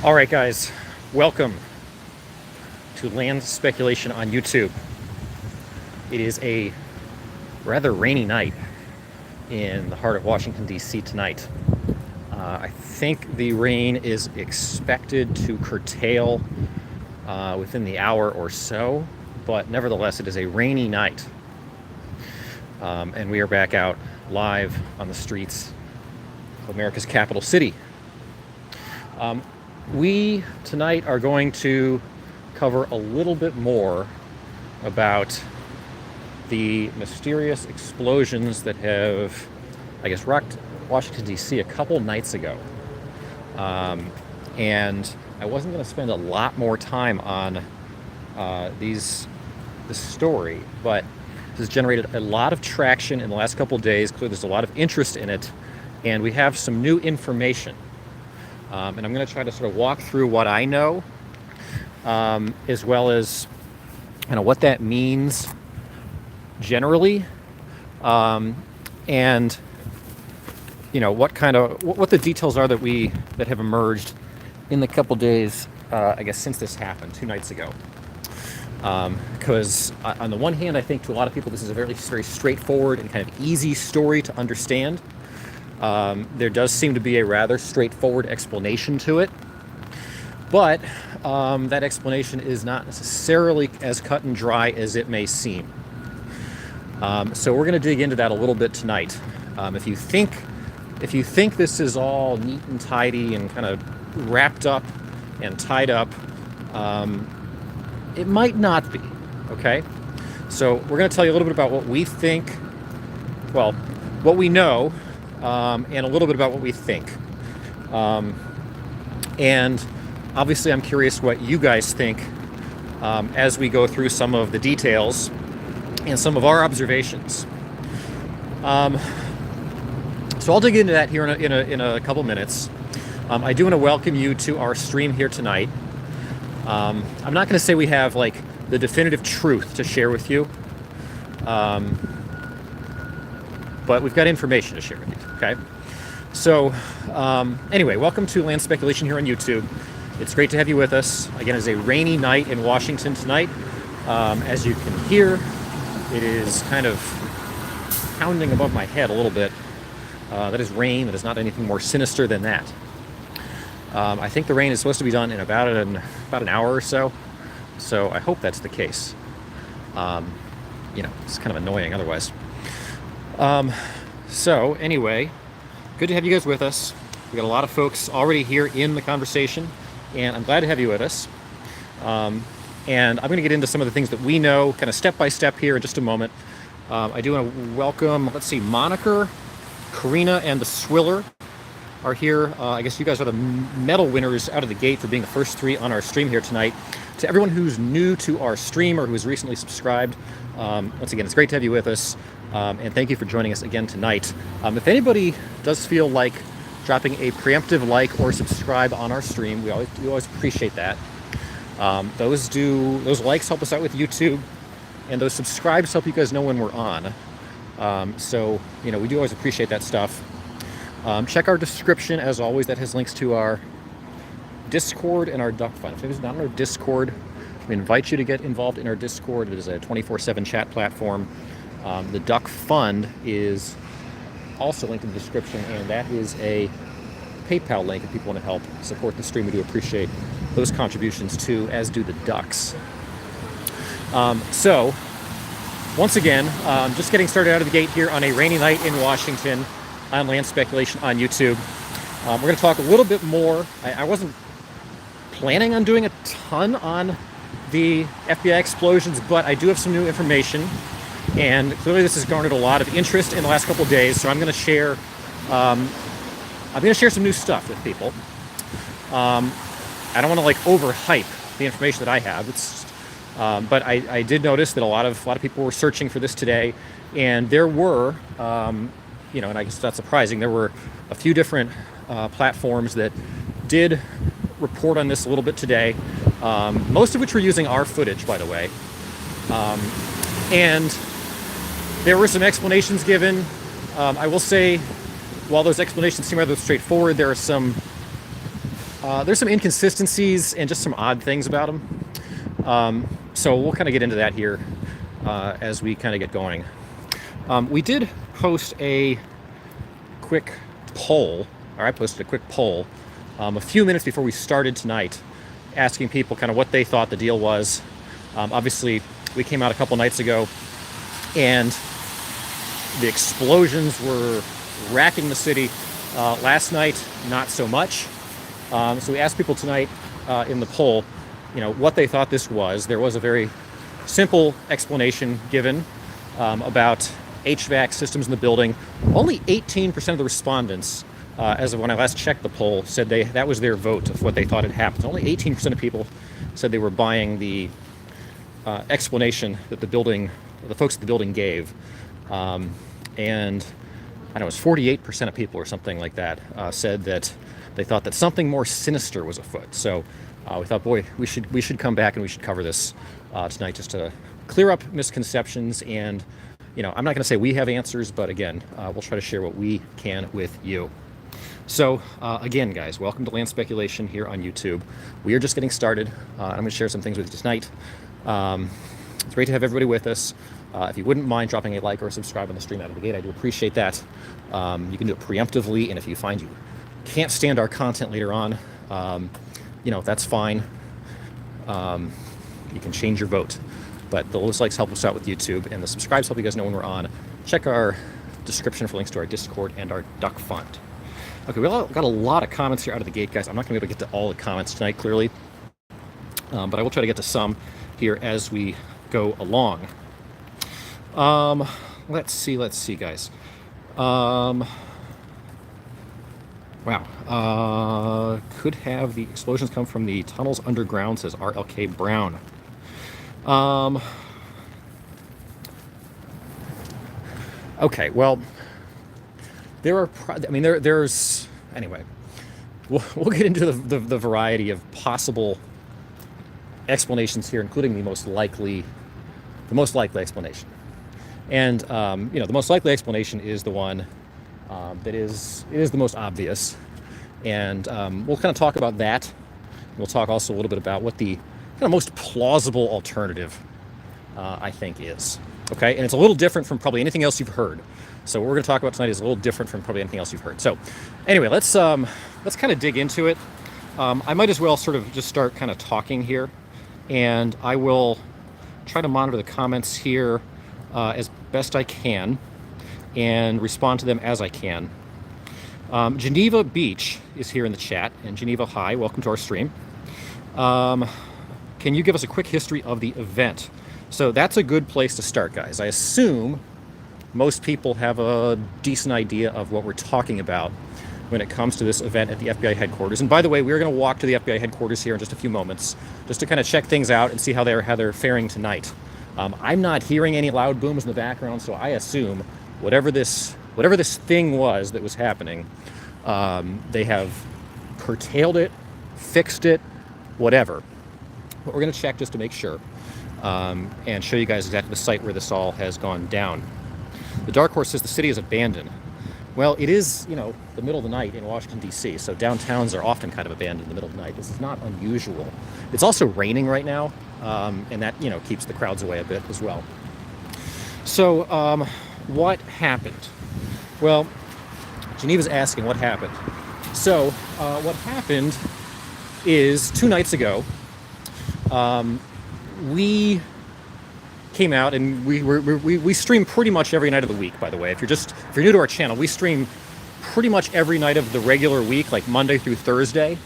All right, guys, welcome to Land Speculation on YouTube. It is a rather rainy night in the heart of Washington, D.C. tonight. I think the rain is expected to curtail within the hour or so, but nevertheless, it is a rainy night. And we are back out live on the streets of America's capital city. We tonight are going to cover a little bit more about the mysterious explosions that have, rocked Washington, D.C. a couple nights ago. And I wasn't going to spend a lot more time on this story, but this has generated a lot of traction in the last couple of days. Clearly, there's a lot of interest in it, and we have some new information. And I'm going to try to sort of walk through what I know, as well as what that means generally, and what the details are that have emerged in the couple days, since this happened 2 nights ago. Because on the one hand, I think to a lot of people this is a very, very straightforward and kind of easy story to understand. There does seem to be a rather straightforward explanation to it, but that explanation is not necessarily as cut and dry as it may seem. So we're going to dig into that a little bit tonight. If you think this is all neat and tidy and kind of wrapped up and tied up, it might not be. Okay, so we're going to tell you a little bit about what we think, what we know. And a little bit about what we think. And obviously I'm curious what you guys think as we go through some of the details and some of our observations. So I'll dig into that here in a couple minutes. I do want to welcome you to our stream here tonight. I'm not going to say we have the definitive truth to share with you. But we've got information to share with you, okay? So, anyway, welcome to Land Speculation here on YouTube. It's great to have you with us. Again, it's a rainy night in Washington tonight. As you can hear, it is kind of pounding above my head a little bit. That is rain. That is not anything more sinister than that. I think the rain is supposed to be done in about an hour or so. So I hope that's the case. It's kind of annoying otherwise. So anyway, good to have you guys with us. We got a lot of folks already here in the conversation, and I'm glad to have you with us. And I'm going to get into some of the things that we know, kind of step by step here in just a moment. I do want to welcome, Moniker, Karina, and the Swiller are here. I guess you guys are the medal winners out of the gate for being the first 3 on our stream here tonight. To everyone who's new to our stream or who's recently subscribed, once again, it's great to have you with us. And thank you for joining us again tonight. If anybody does feel like dropping a preemptive like or subscribe on our stream, we always appreciate that. Those likes help us out with YouTube, and those subscribes help you guys know when we're on. So we do always appreciate that stuff. Check our description as always. That has links to our Discord and our Duck Fund. If anybody's not on our Discord, we invite you to get involved in our Discord. It is a 24/7 chat platform. The Duck Fund is also linked in the description, and that is a PayPal link if people want to help support the stream. We do appreciate those contributions too, as do the Ducks. So, once again, just getting started out of the gate here on a rainy night in Washington on Land Speculation on YouTube. We're going to talk a little bit more. I wasn't planning on doing a ton on the FBI explosions, but I do have some new information. And clearly this has garnered a lot of interest in the last couple of days, so I'm going to share some new stuff with people. I don't want to overhype the information that I have. But I did notice that a lot of people were searching for this today, and there were, and I guess that's surprising. There were a few different platforms that did report on this a little bit today. Most of which were using our footage, by the way, and there were some explanations given. I will say, while those explanations seem rather straightforward, there are some There's some inconsistencies and just some odd things about them. So we'll kind of get into that here as we kind of get going. We did post a quick poll, or I posted a quick poll a few minutes before we started tonight, asking people kind of what they thought the deal was. Obviously, we came out a couple nights ago, and the explosions were racking the city. Last night, not so much. So we asked people tonight in the poll, what they thought this was. There was a very simple explanation given about HVAC systems in the building. Only 18% of the respondents, as of when I last checked the poll, said that was their vote of what they thought had happened. Only 18% of people said they were buying the explanation that the folks at the building gave. And I don't know, it was 48% of people or something like that said that they thought that something more sinister was afoot. So we thought, boy, we should come back and we should cover this tonight just to clear up misconceptions. And I'm not going to say we have answers, but again, we'll try to share what we can with you. So again, guys, welcome to Land Speculation here on YouTube. We are just getting started. I'm going to share some things with you tonight. It's great to have everybody with us. If you wouldn't mind dropping a like or subscribe on the stream out of the gate, I do appreciate that. You can do it preemptively, and if you find you can't stand our content later on, that's fine. You can change your vote. But those likes help us out with YouTube, and the subscribes help you guys know when we're on. Check our description for links to our Discord and our Duck Fund. Okay, we got a lot of comments here out of the gate, guys. I'm not going to be able to get to all the comments tonight, clearly. But I will try to get to some here as we go along. Let's see, guys. Wow. Could have the explosions come from the tunnels underground, says RLK Brown. Okay, well, there's anyway, we'll get into the variety of possible explanations here, including the most likely explanation. And the most likely explanation is the one that is the most obvious. And we'll kind of talk about that. We'll talk also a little bit about what the kind of most plausible alternative I think is. Okay, and it's a little different from probably anything else you've heard. So what we're going to talk about tonight is a little different from probably anything else you've heard. So anyway, let's kind of dig into it. I might as well sort of just start kind of talking here, and I will try to monitor the comments here as best I can and respond to them as I can. Geneva Beach is here in the chat, and Geneva, hi, welcome to our stream. Can you give us a quick history of the event? So that's a good place to start, guys. I assume most people have a decent idea of what we're talking about when it comes to this event at the FBI headquarters. And by the way, we're going to walk to the FBI headquarters here in just a few moments, just to kind of check things out and see how they're faring tonight. I'm not hearing any loud booms in the background, so I assume whatever this thing was that was happening, they have curtailed it, fixed it, whatever. But we're going to check just to make sure and show you guys exactly the site where this all has gone down. The Dark Horse says the city is abandoned. Well, it is, the middle of the night in Washington, D.C., so downtowns are often kind of abandoned in the middle of the night. This is not unusual. It's also raining right now, and that, keeps the crowds away a bit as well. So, what happened? Well, Geneva's asking what happened. So, what happened is 2 nights ago, we came out, and we stream pretty much every night of the week, by the way. If you're new to our channel, we stream pretty much every night of the regular week, like Monday through Thursday.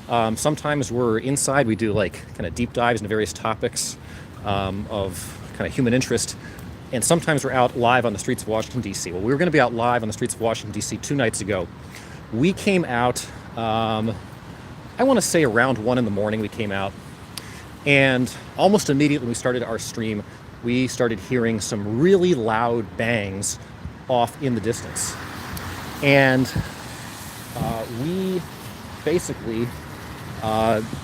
Sometimes we're inside, we do like kind of deep dives into various topics of kind of human interest. And sometimes we're out live on the streets of Washington, D.C. Well, we were going to be out live on the streets of Washington, D.C. 2 nights ago. We came out, I want to say around 1 in the morning we came out. And almost immediately we started our stream, we started hearing some really loud bangs off in the distance. And we basically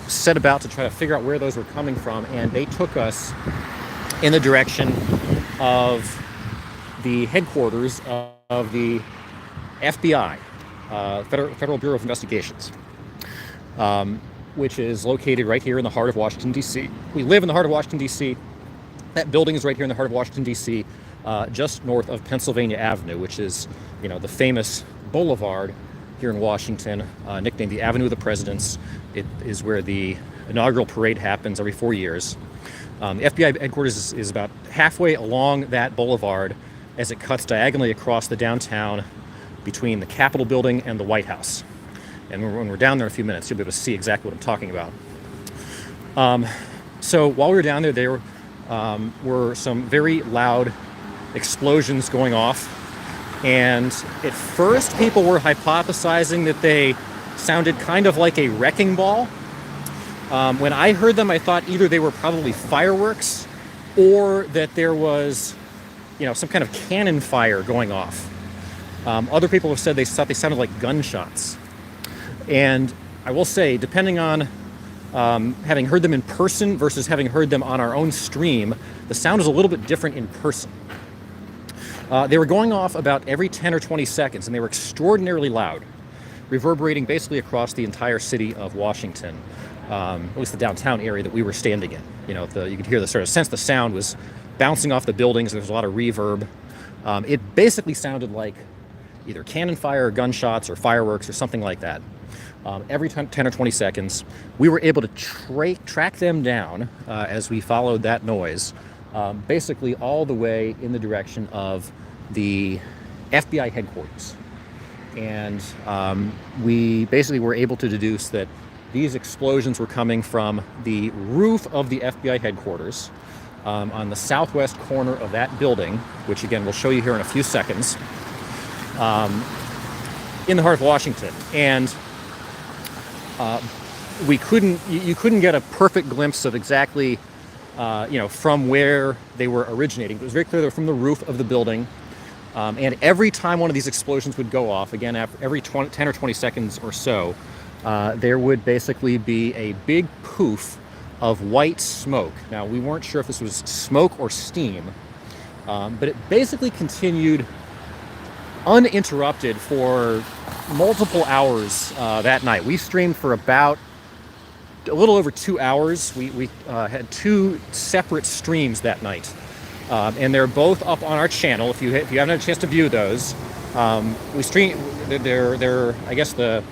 set about to try to figure out where those were coming from, and they took us in the direction of the headquarters of the FBI, Federal Bureau of Investigations. which is located right here in the heart of Washington, D.C. We live in the heart of Washington, D.C. That building is right here in the heart of Washington, D.C., just north of Pennsylvania Avenue, which is, the famous boulevard here in Washington, nicknamed the Avenue of the Presidents. It is where the inaugural parade happens every 4 years. The FBI headquarters is about halfway along that boulevard as it cuts diagonally across the downtown between the Capitol building and the White House. And when we're down there in a few minutes, you'll be able to see exactly what I'm talking about. So while we were down there were some very loud explosions going off. And at first, people were hypothesizing that they sounded kind of like a wrecking ball. When I heard them, I thought either they were probably fireworks or that there was, some kind of cannon fire going off. Other people have said they thought they sounded like gunshots. And I will say, depending on having heard them in person versus having heard them on our own stream, the sound is a little bit different in person. They were going off about every 10 or 20 seconds, and they were extraordinarily loud, reverberating basically across the entire city of Washington, at least the downtown area that we were standing in. You could hear the sort of sense the sound was bouncing off the buildings. There was a lot of reverb. It basically sounded like either cannon fire or gunshots or fireworks or something like that. Every 10 or 20 seconds, we were able to track them down as we followed that noise, basically all the way in the direction of the FBI headquarters. And we basically were able to deduce that these explosions were coming from the roof of the FBI headquarters on the southwest corner of that building, which again we'll show you here in a few seconds, in the heart of Washington. And you couldn't get a perfect glimpse of exactly, from where they were originating. It was very clear they were from the roof of the building. And every time one of these explosions would go off, again, after every 10 or 20 seconds or so, there would basically be a big poof of white smoke. Now, we weren't sure if this was smoke or steam, but it basically continued uninterrupted for multiple hours that night. We streamed for about a little over 2 hours. We had two separate streams that night, and they're both up on our channel. If you haven't had a chance to view those, we stream. They're I guess the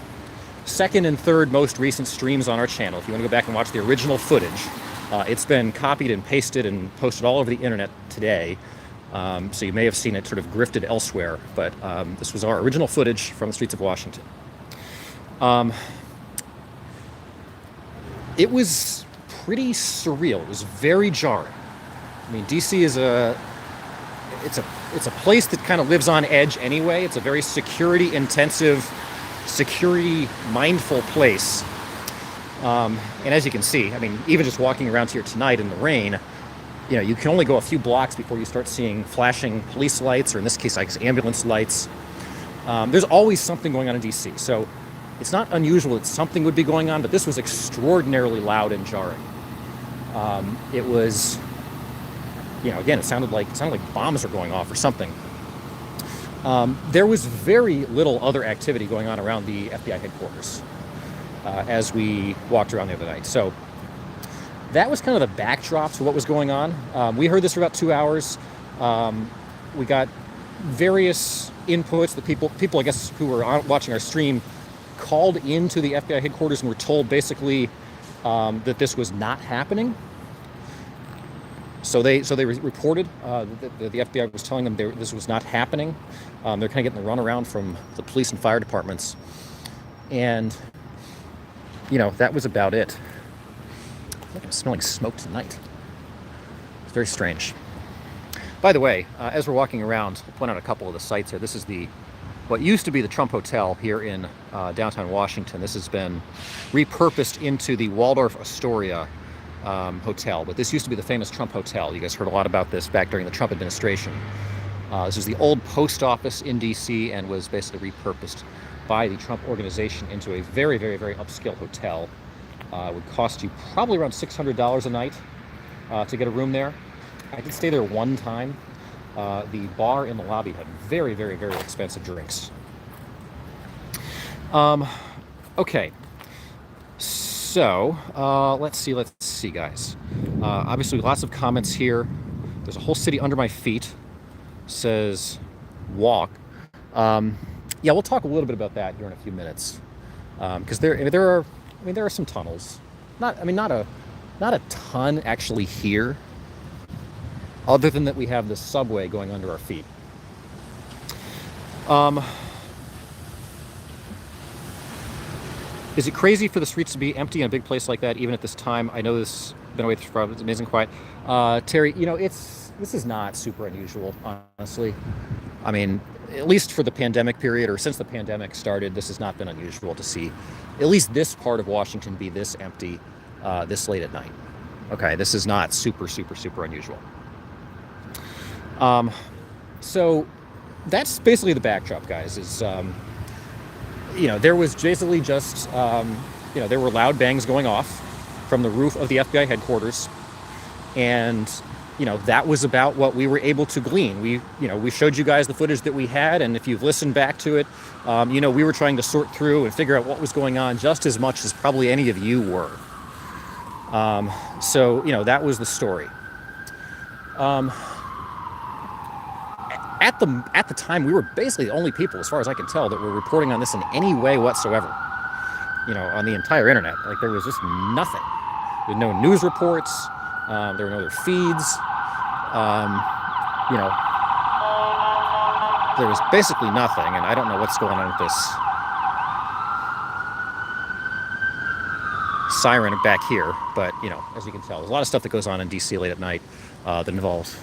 second and third most recent streams on our channel. If you want to go back and watch the original footage, it's been copied and pasted and posted all over the internet today. So you may have seen it sort of grifted elsewhere, but this was our original footage from the streets of Washington. It was pretty surreal. It was very jarring. I mean, DC is it's a place that kind of lives on edge anyway. It's a very security intensive, security mindful place. And as you can see, I mean, even just walking around here tonight in the rain, you can only go a few blocks before you start seeing flashing police lights, or in this case, I guess, ambulance lights. There's always something going on in DC. So it's not unusual that something would be going on, but this was extraordinarily loud and jarring. It was, again, it sounded like bombs were going off or something. There was very little other activity going on around the FBI headquarters as we walked around the other night. So that was kind of the backdrop to what was going on. We heard this for about 2 hours. We got various inputs. The people, I guess, who were watching our stream called into the FBI headquarters and were told basically that this was not happening. So they reported that the FBI was telling them this was not happening. They're kind of getting the runaround from the police and fire departments. And, that was about it. I think I'm smelling smoke tonight. It's very strange. By the way, as we're walking around, I'll point out a couple of the sites here. This is what used to be the Trump Hotel here in downtown Washington. This has been repurposed into the Waldorf Astoria hotel, but this used to be the famous Trump Hotel. You guys heard a lot about this back during the Trump administration. This is the old post office in DC and was basically repurposed by the Trump organization into a very, very, very upscale hotel. It would cost you probably around $600 a night to get a room there. I did stay there one time. The bar in the lobby had very, very, very expensive drinks. Okay, So let's see, guys. Obviously, lots of comments here. There's a whole city under my feet. Says walk. Yeah, we'll talk a little bit about that here in a few minutes. Because there are some tunnels. Not a ton actually here. Other than that, we have the subway going under our feet. Is it crazy for the streets to be empty in a big place like that, even at this time? I know this has been away from it's amazing quiet. Terry, this is not super unusual, honestly. I mean, at least for the pandemic period, or since the pandemic started, this has not been unusual to see at least this part of Washington be this empty this late at night. Okay, this is not super unusual. So that's basically the backdrop, guys. Is there was basically just there were loud bangs going off from the roof of the FBI headquarters, and that was about what we were able to glean. We showed you guys the footage that we had, and if you've listened back to it, we were trying to sort through and figure out what was going on just as much as probably any of you were. So that was the story. At the time, we were basically the only people, as far as I can tell, that were reporting on this in any way whatsoever. On the entire internet, like there was just nothing. There were no news reports. There were no other feeds. There was basically nothing, and I don't know what's going on with this siren back here, but as you can tell, there's a lot of stuff that goes on in DC late at night that involves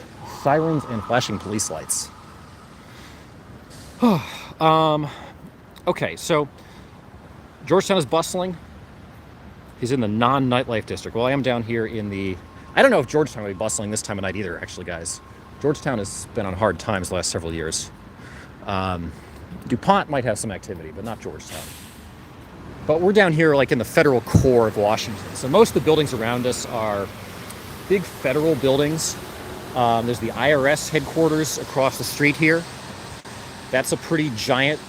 sirens and flashing police lights. Okay, so Georgetown is bustling. He's in the non-nightlife district. Well, I am down here in the... I don't know if Georgetown will be bustling this time of night either, actually, guys. Georgetown has been on hard times the last several years. DuPont might have some activity, but not Georgetown. But we're down here like in the federal core of Washington. So most of the buildings around us are big federal buildings. There's the IRS headquarters across the street here. That's a pretty giant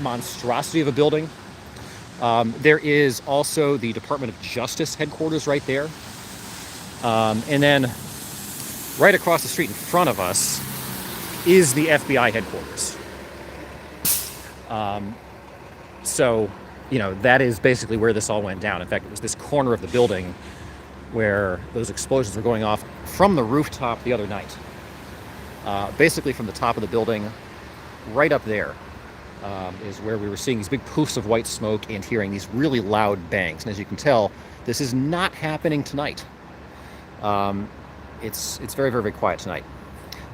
monstrosity of a building. There is also the Department of Justice headquarters right there. And then right across the street in front of us is the FBI headquarters. So that is basically where this all went down. In fact, it was this corner of the building where those explosions were going off from the rooftop the other night. Basically from the top of the building, right up there, is where we were seeing these big poofs of white smoke and hearing these really loud bangs. And as you can tell, this is not happening tonight. It's very, very, very quiet tonight.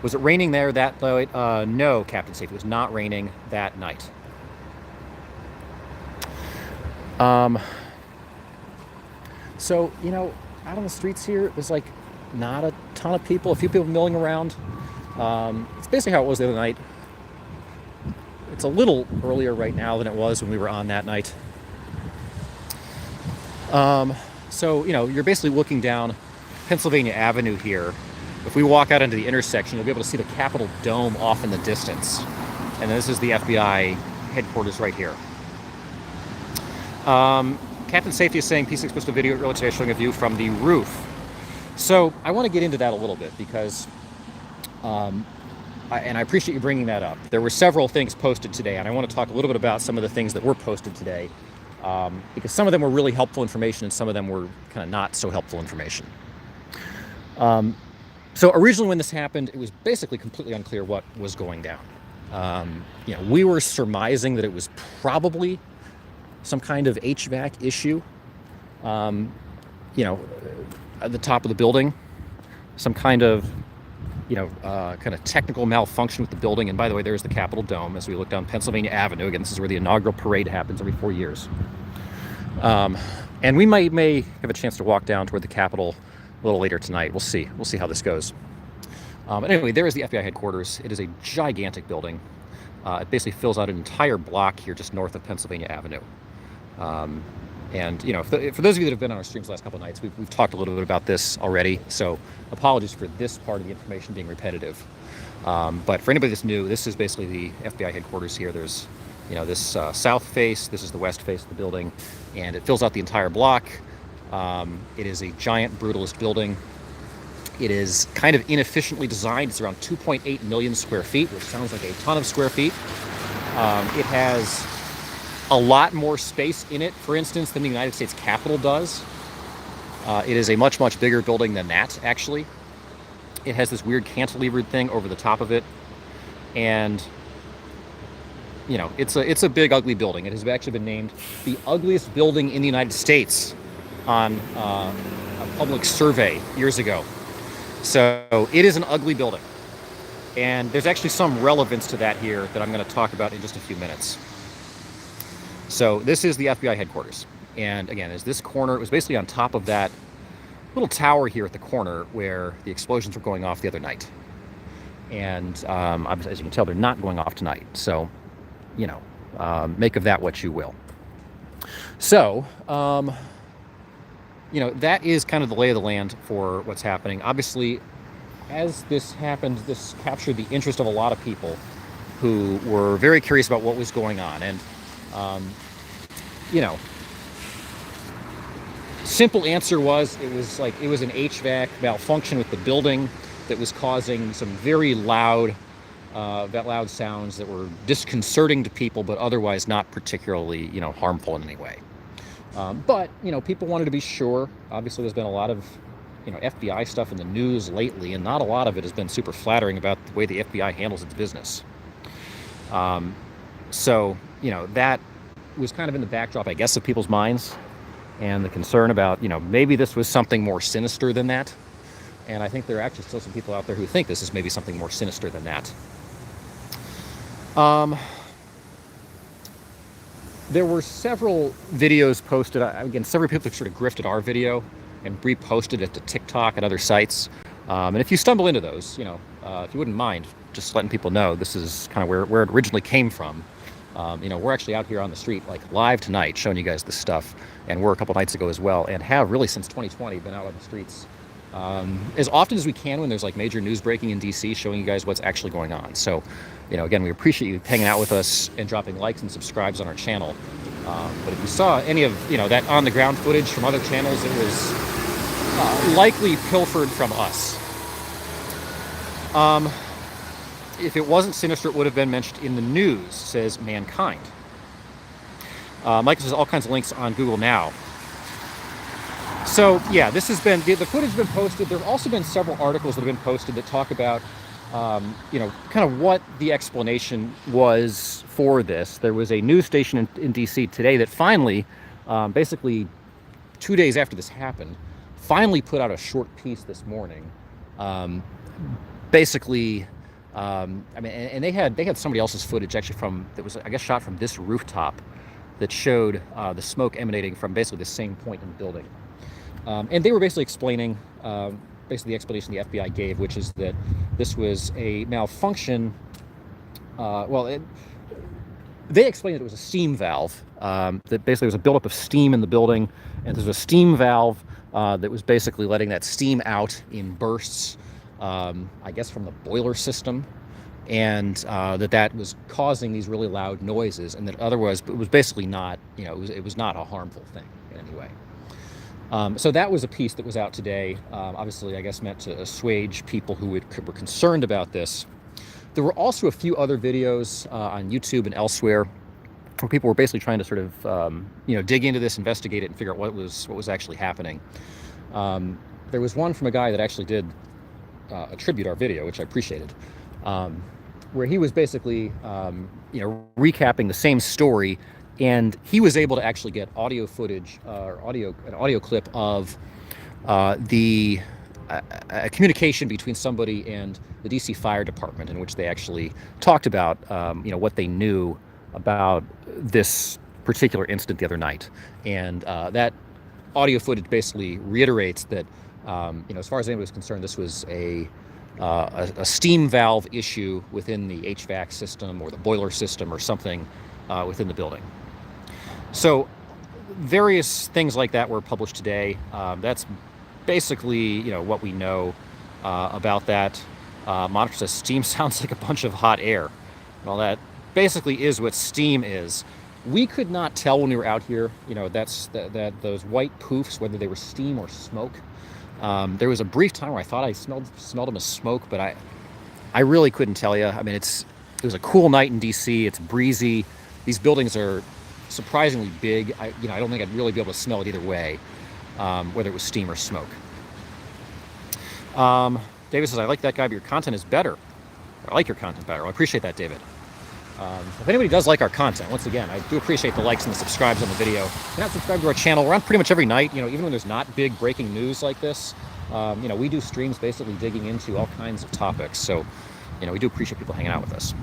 Was it raining there that night? No, Captain Safe. It was not raining that night. So, out on the streets here, there's like not a ton of people, a few people milling around. It's basically how it was the other night. It's a little earlier right now than it was when we were on that night. So, you're basically looking down Pennsylvania Avenue here. If we walk out into the intersection, you'll be able to see the Capitol Dome off in the distance. And this is the FBI headquarters right here. Captain Safety is saying P6 posted a video earlier today showing a view from the roof. So I want to get into that a little bit because, and I appreciate you bringing that up. There were several things posted today, and I want to talk a little bit about some of the things that were posted today, because some of them were really helpful information and some of them were kind of not so helpful information. So originally when this happened, it was basically completely unclear what was going down. We were surmising that it was probably some kind of HVAC issue, at the top of the building, some kind of, technical malfunction with the building. And by the way, there's the Capitol Dome as we look down Pennsylvania Avenue. Again, this is where the inaugural parade happens every 4 years. And we may have a chance to walk down toward the Capitol a little later tonight. We'll see how this goes. But anyway, there is the FBI headquarters. It is a gigantic building. It basically fills out an entire block here just north of Pennsylvania Avenue. And for those of you that have been on our streams the last couple of nights, we've talked a little bit about this already. So apologies for this part of the information being repetitive. But for anybody that's new, this is basically the FBI headquarters here. There's this south face. This is the west face of the building, and it fills out the entire block. It is a giant brutalist building. It is kind of inefficiently designed. It's around 2.8 million square feet, which sounds like a ton of square feet. It has a lot more space in it, for instance, than the United States Capitol does. It is a much, much bigger building than that, actually. It has this weird cantilevered thing over the top of it. And, you know, it's a big, ugly building. It has actually been named the ugliest building in the United States on a public survey years ago. So it is an ugly building. And there's actually some relevance to that here that I'm going to talk about in just a few minutes. So this is the FBI headquarters. And again, as this corner, it was basically on top of that little tower here at the corner where the explosions were going off the other night. And as you can tell, they're not going off tonight. So, you know, make of that what you will. So, you know, that is kind of the lay of the land for what's happening. Obviously, as this happened, this captured the interest of a lot of people who were very curious about what was going on. And, you know, simple answer was it was an HVAC malfunction with the building that was causing some very loud sounds that were disconcerting to people, but otherwise not particularly, you know, harmful in any way. But, you know, people wanted to be sure. Obviously, there's been a lot of, you know, FBI stuff in the news lately, and not a lot of it has been super flattering about the way the FBI handles its business. So, you know, that was kind of in the backdrop, I guess, of people's minds, and the concern about, you know, maybe this was something more sinister than that. And I think there are actually still some people out there who think this is maybe something more sinister than that. There were several videos posted. Again, several people sort of grifted our video and reposted it to TikTok and other sites. And if you stumble into those, you know, if you wouldn't mind just letting people know, this is kind of where it originally came from. You know, we're actually out here on the street, like live tonight, showing you guys this stuff. And we're a couple nights ago as well, and have really since 2020 been out on the streets as often as we can when there's like major news breaking in DC, showing you guys what's actually going on. So, you know, again, we appreciate you hanging out with us and dropping likes and subscribes on our channel. But if you saw any of, you know, that on the ground footage from other channels, it was likely pilfered from us. If it wasn't sinister, it would have been mentioned in the news, says Mankind. Michael says all kinds of links on Google Now. So, yeah, this has been, the footage has been posted. There have also been several articles that have been posted that talk about, you know, kind of what the explanation was for this. There was a news station in DC today that finally, basically 2 days after this happened, finally put out a short piece this morning. Basically, I mean, and they had somebody else's footage actually that was, I guess, shot from this rooftop that showed the smoke emanating from basically the same point in the building. And they were basically explaining, basically the explanation the FBI gave, which is that this was a malfunction. They explained that it was a steam valve, that basically was a buildup of steam in the building, and there's a steam valve that was basically letting that steam out in bursts, I guess from the boiler system, and that was causing these really loud noises, and that otherwise it was basically not, you know, it was not a harmful thing in any way. So that was a piece that was out today, obviously, I guess, meant to assuage people who were concerned about this. There were also a few other videos on YouTube and elsewhere where people were basically trying to sort of, you know, dig into this, investigate it, and figure out what was actually happening. There was one from a guy that actually did attribute our video, which I appreciated, where he was basically, you know, recapping the same story. And he was able to actually get audio footage, an audio clip of the communication between somebody and the DC Fire Department, in which they actually talked about, you know, what they knew about this particular incident the other night. And that audio footage basically reiterates that, you know, as far as anybody's concerned, this was a steam valve issue within the HVAC system or the boiler system or something within the building. So various things like that were published today. That's basically, you know, what we know about that. Monitor says steam sounds like a bunch of hot air. Well, that basically is what steam is. We could not tell when we were out here, that those white poofs, whether they were steam or smoke. There was a brief time where I thought I smelled them as smoke, but I really couldn't tell you. I mean, it was a cool night in DC. It's breezy. These buildings are surprisingly big. I don't think I'd really be able to smell it either way, whether it was steam or smoke. David says, I like that guy, but your content is better. I like your content better. Well, I appreciate that, David. If anybody does like our content, once again, I do appreciate the likes and the subscribes on the video. If you're not subscribed to our channel, we're on pretty much every night, even when there's not big breaking news like this. We do streams basically digging into all kinds of topics. So, we do appreciate people hanging out with us.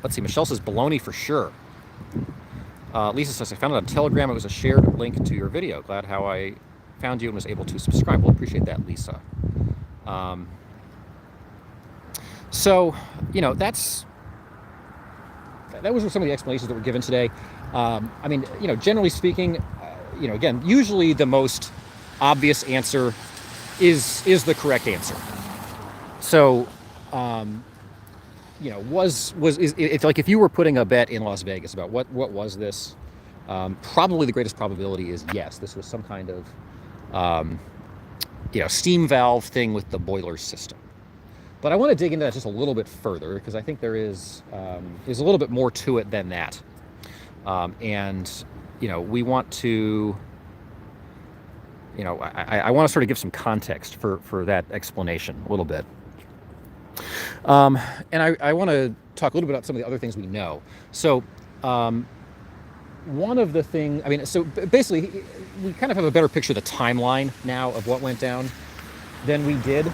Let's see, Michelle says baloney for sure. Lisa says, I found it on Telegram. It was a shared link to your video. Glad how I found you and was able to subscribe. Well, appreciate that, Lisa. So, that was some of the explanations that were given today. Generally speaking, again, usually the most obvious answer is the correct answer. So, it's like if you were putting a bet in Las Vegas about what was this, probably the greatest probability is yes, this was some kind of, steam valve thing with the boiler system. But I want to dig into that just a little bit further because I think there is a little bit more to it than that. We want to, I want to sort of give some context for that explanation a little bit. And I want to talk a little bit about some of the other things we know. So one of the things, so basically we kind of have a better picture of the timeline now of what went down than we did.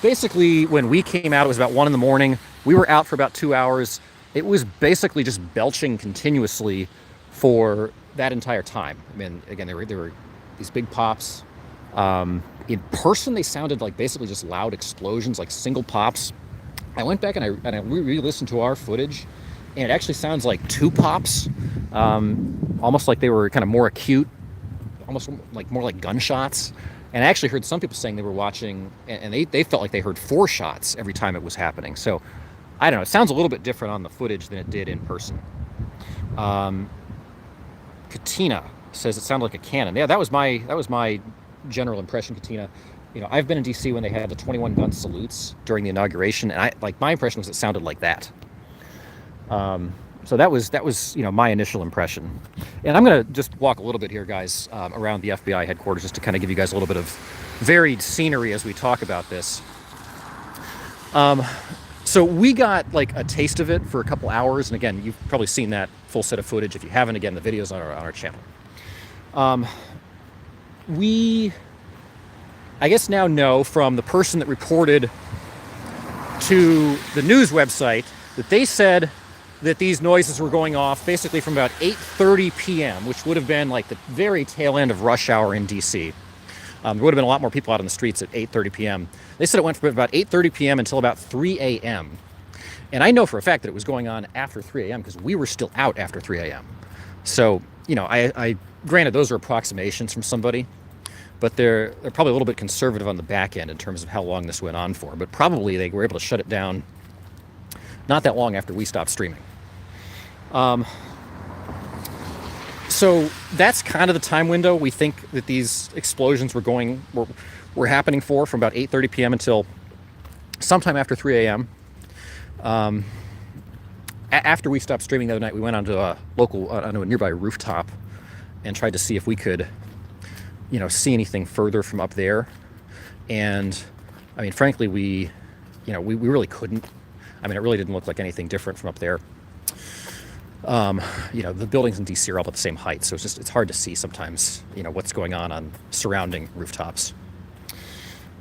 Basically when we came out, it was about 1 a.m. We were out for about 2 hours. It was basically just belching continuously for that entire time. I mean, again, there were these big pops. In person, they sounded like basically just loud explosions, like single pops. I went back and I re-listened to our footage, and it actually sounds like 2 pops, almost like they were kind of more acute, almost like more like gunshots. And I actually heard some people saying they were watching, and they felt like they heard 4 shots every time it was happening. So, I don't know. It sounds a little bit different on the footage than it did in person. Katina says it sounded like a cannon. Yeah, that was my general impression, Katina. I've been in DC when they had the 21 gun salutes during the inauguration, and my impression was it sounded like that. So that was my initial impression. And I'm going to just walk a little bit here, guys, around the FBI headquarters just to kind of give you guys a little bit of varied scenery as we talk about this. So we got like a taste of it for a couple hours. And again, you've probably seen that full set of footage. If you haven't, again, the video's on our channel. We, I guess, now know from the person that reported to the news website that they said that these noises were going off basically from about 8:30 p.m., which would have been like the very tail end of rush hour in DC. There would have been a lot more people out on the streets at 8:30 p.m. They said it went from about 8:30 p.m. until about 3 a.m. And I know for a fact that it was going on after 3 a.m. because we were still out after 3 a.m. So, I granted those are approximations from somebody, but they're probably a little bit conservative on the back end in terms of how long this went on for. But probably they were able to shut it down not that long after we stopped streaming. So that's kind of the time window we think that these explosions were happening for, from about 8:30 p.m. until sometime after 3 a.m. After we stopped streaming the other night, we went onto a nearby rooftop and tried to see if we could, see anything further from up there. And I mean, frankly, we really couldn't. I mean, it really didn't look like anything different from up there. The buildings in DC are all about the same height, so it's hard to see sometimes, what's going on surrounding rooftops.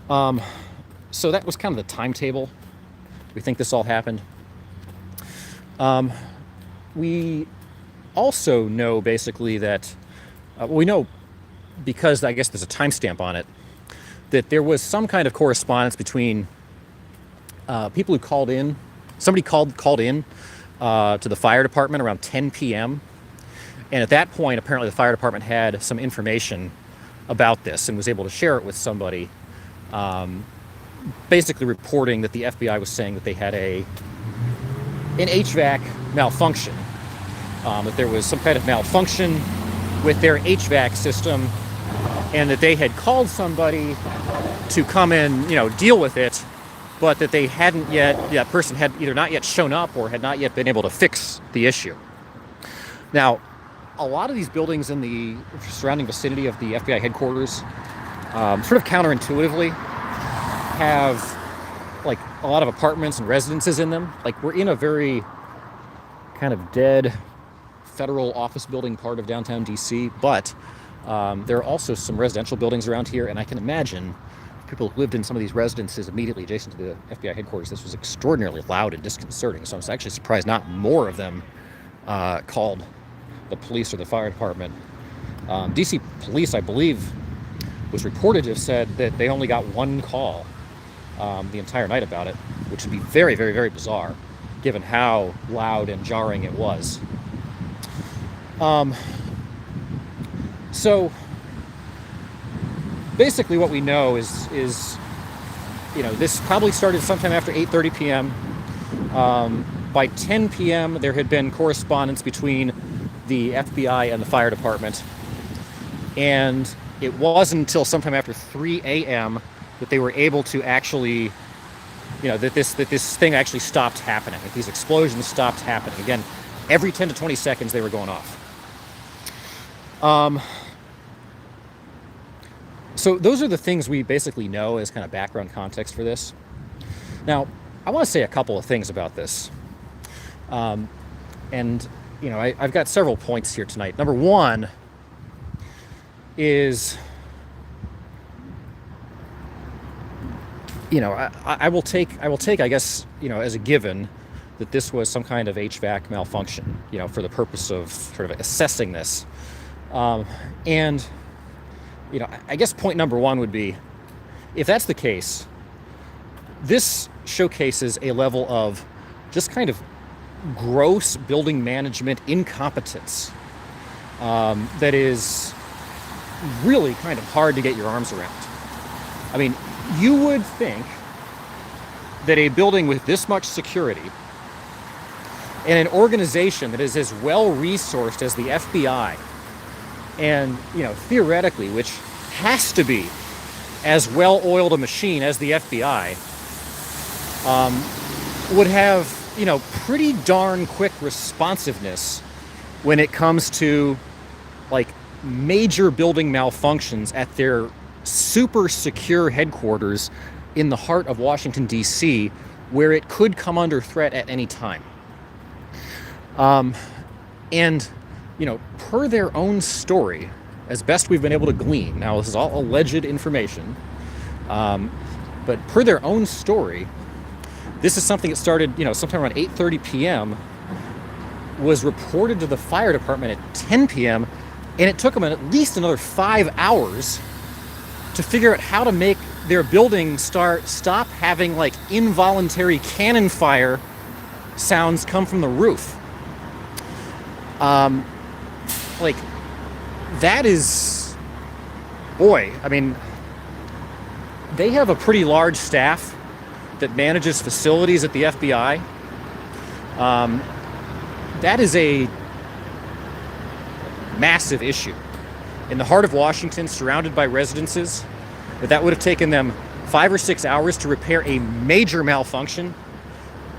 So that was kind of the timetable. We think this all happened. We also know basically that, we know because I guess there's a timestamp on it, that there was some kind of correspondence between people who called in. Somebody called in to the fire department around 10 p.m. And at that point, apparently the fire department had some information about this and was able to share it with somebody, basically reporting that the FBI was saying that they had an HVAC malfunction, that there was some kind of malfunction with their HVAC system, and that they had called somebody to come and, deal with it, but that they hadn't yet, that person had either not yet shown up or had not yet been able to fix the issue. Now, a lot of these buildings in the surrounding vicinity of the FBI headquarters, sort of counterintuitively, have like a lot of apartments and residences in them. Like, we're in a very kind of dead federal office building part of downtown DC, but there are also some residential buildings around here, and I can imagine people who lived in some of these residences immediately adjacent to the FBI headquarters, this was extraordinarily loud and disconcerting. So I'm actually surprised not more of them called the police or the fire department. DC police, I believe, was reported to have said that they only got one call the entire night about it, which would be very, very, very bizarre, given how loud and jarring it was. So basically what we know is this probably started sometime after 8:30 p.m. By 10 p.m. there had been correspondence between the FBI and the fire department, and it wasn't until sometime after 3 a.m. that they were able to actually, that this thing actually stopped happening. That these explosions stopped happening. Again, every 10 to 20 seconds they were going off. So those are the things we basically know as kind of background context for this. Now, I want to say a couple of things about this. And, I've got several points here tonight. Number one is, I will take, I guess, as a given that this was some kind of HVAC malfunction, for the purpose of sort of assessing this. And, I guess point number one would be, if that's the case, this showcases a level of just kind of gross building management incompetence that is really kind of hard to get your arms around. I mean, you would think that a building with this much security and an organization that is as well resourced as the FBI, and theoretically, which has to be as well oiled a machine as the FBI, would have pretty darn quick responsiveness when it comes to like major building malfunctions at their super secure headquarters in the heart of Washington, D.C., where it could come under threat at any time. And per their own story, as best we've been able to glean, now this is all alleged information, but per their own story, this is something that started, sometime around 8:30 p.m., was reported to the fire department at 10 p.m., and it took them at least another 5 hours to figure out how to make their building stop having like involuntary cannon fire sounds come from the roof. Like, that is, boy, I mean, they have a pretty large staff that manages facilities at the FBI. That is a massive issue. In the heart of Washington, surrounded by residences, that would have taken them 5 or 6 hours to repair a major malfunction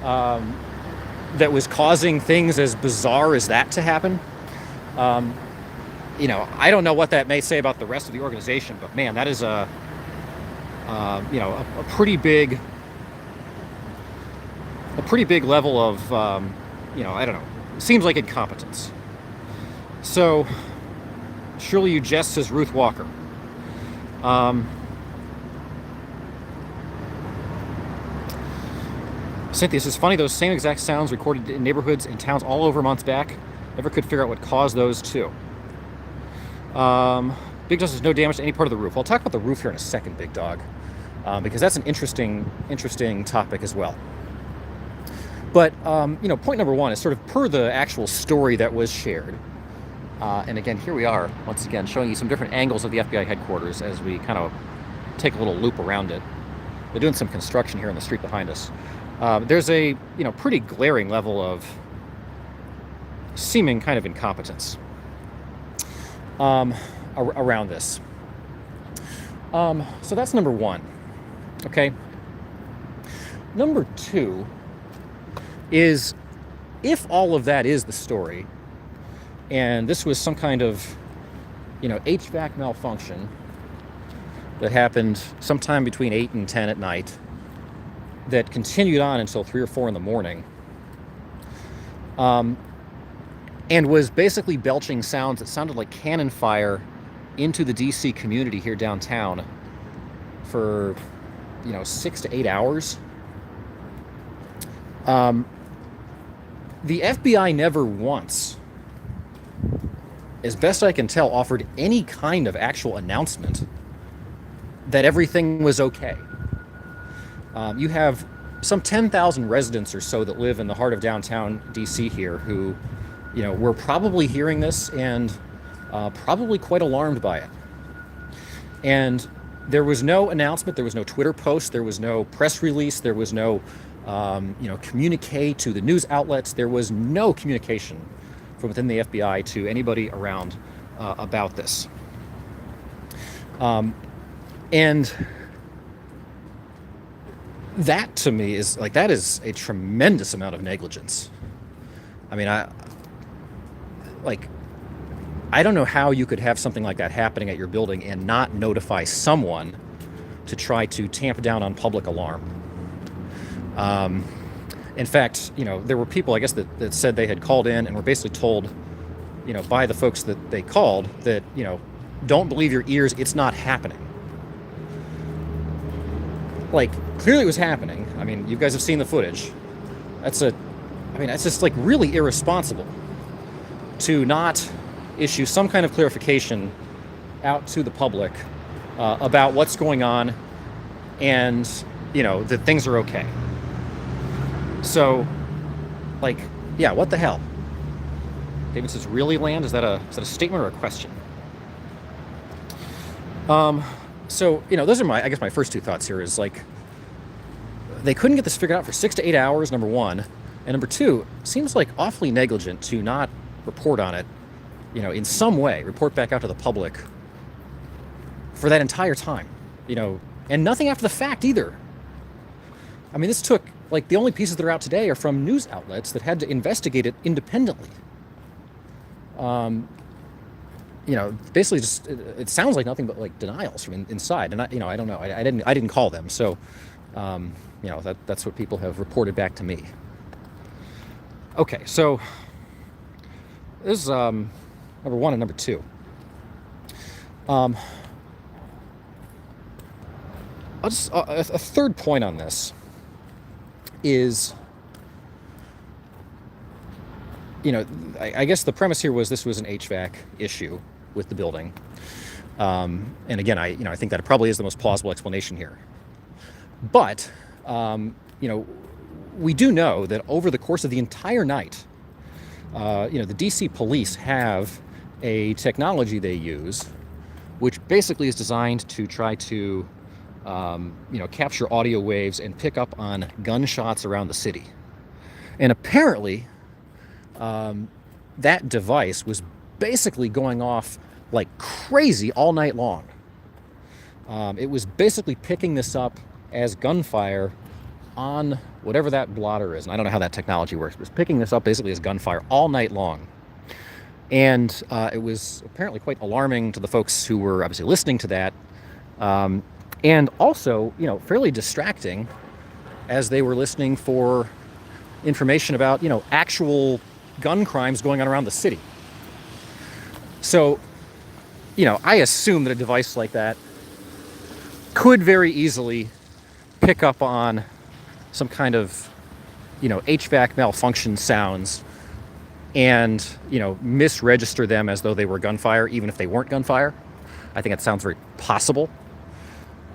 that was causing things as bizarre as that to happen. I don't know what that may say about the rest of the organization, but man, that is a pretty big level of, I don't know, seems like incompetence. So, surely you jest, says Ruth Walker. Cynthia says, funny, those same exact sounds recorded in neighborhoods and towns all over months back. Never could figure out what caused those too. Big Dog says, no damage to any part of the roof. I'll talk about the roof here in a second, Big Dog, because that's an interesting topic as well. But, point number one is sort of per the actual story that was shared. And again, here we are, once again, showing you some different angles of the FBI headquarters as we kind of take a little loop around it. They're doing some construction here on the street behind us. there's a pretty glaring level of seeming kind of incompetence around this. So that's number one. Okay. Number two is, if all of that is the story, and this was some kind of HVAC malfunction that happened sometime between 8 and 10 at night, that continued on until 3 or 4 in the morning, and was basically belching sounds that sounded like cannon fire into the DC community here downtown for 6 to 8 hours. The FBI never once, as best I can tell, offered any kind of actual announcement that everything was okay. You have some 10,000 residents or so that live in the heart of downtown DC here who, were probably hearing this and probably quite alarmed by it. And there was no announcement, there was no Twitter post, there was no press release, there was no communique to the news outlets. There was no communication from within the FBI to anybody around about this. And that to me is that is a tremendous amount of negligence. I mean, I don't know how you could have something like that happening at your building and not notify someone to try to tamp down on public alarm. In fact, there were people, I guess, that said they had called in and were basically told, by the folks that they called that, don't believe your ears, it's not happening. Clearly it was happening. I mean, you guys have seen the footage. That's just really irresponsible to not issue some kind of clarification out to the public about what's going on and, that things are okay. So, yeah, what the hell? David says, really, Land? Is that a statement or a question? So, those are my first two thoughts here is, they couldn't get this figured out for 6 to 8 hours, number one. And number two, seems awfully negligent to not report on it, in some way, report back out to the public for that entire time, and nothing after the fact either. I mean, this took, the only pieces that are out today are from news outlets that had to investigate it independently. Basically just, it sounds like nothing but denials from inside. And I don't know, I didn't call them. So, that's what people have reported back to me. Okay, so this is number one and number two. I'll just a third point on this is, I guess the premise here was this was an HVAC issue with the building, and again, I think that it probably is the most plausible explanation here. But we do know that over the course of the entire night, the DC police have a technology they use, which basically is designed to try to capture audio waves and pick up on gunshots around the city. And apparently, that device was basically going off like crazy all night long. It was basically picking this up as gunfire on whatever that blotter is. And I don't know how that technology works, but it was picking this up basically as gunfire all night long. And it was apparently quite alarming to the folks who were obviously listening to that. And also, fairly distracting as they were listening for information about, actual gun crimes going on around the city. So, I assume that a device like that could very easily pick up on some kind of, HVAC malfunction sounds and, misregister them as though they were gunfire, even if they weren't gunfire. I think that sounds very possible.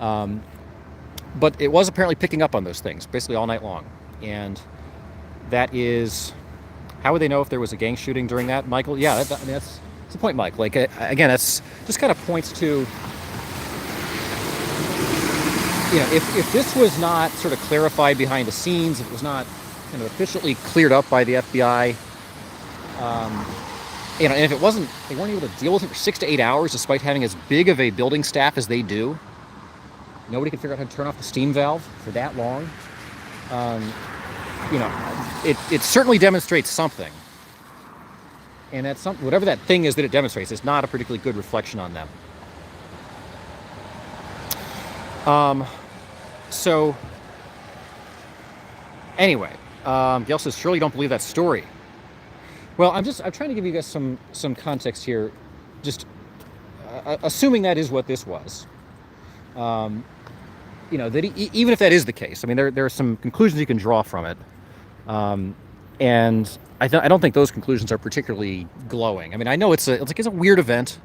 But it was apparently picking up on those things basically all night long. And that is, how would they know if there was a gang shooting during that, Michael? Yeah, that's the point, Mike. Again, that's just kind of points to if this was not sort of clarified behind the scenes, if it was not kind of efficiently cleared up by the FBI, um, and if it wasn't, they weren't able to deal with it for 6 to 8 hours, despite having as big of a building staff as they do. Nobody could figure out how to turn off the steam valve for that long. Um, it certainly demonstrates something, and that's something. Whatever that thing is that it demonstrates, is not a particularly good reflection on them. So anyway, Gail says, surely you don't believe that story. Well, I'm trying to give you guys some context here, just assuming that is what this was. That even if that is the case, I mean, there are some conclusions you can draw from it, and I don't think those conclusions are particularly glowing. I mean, I know it's a weird event.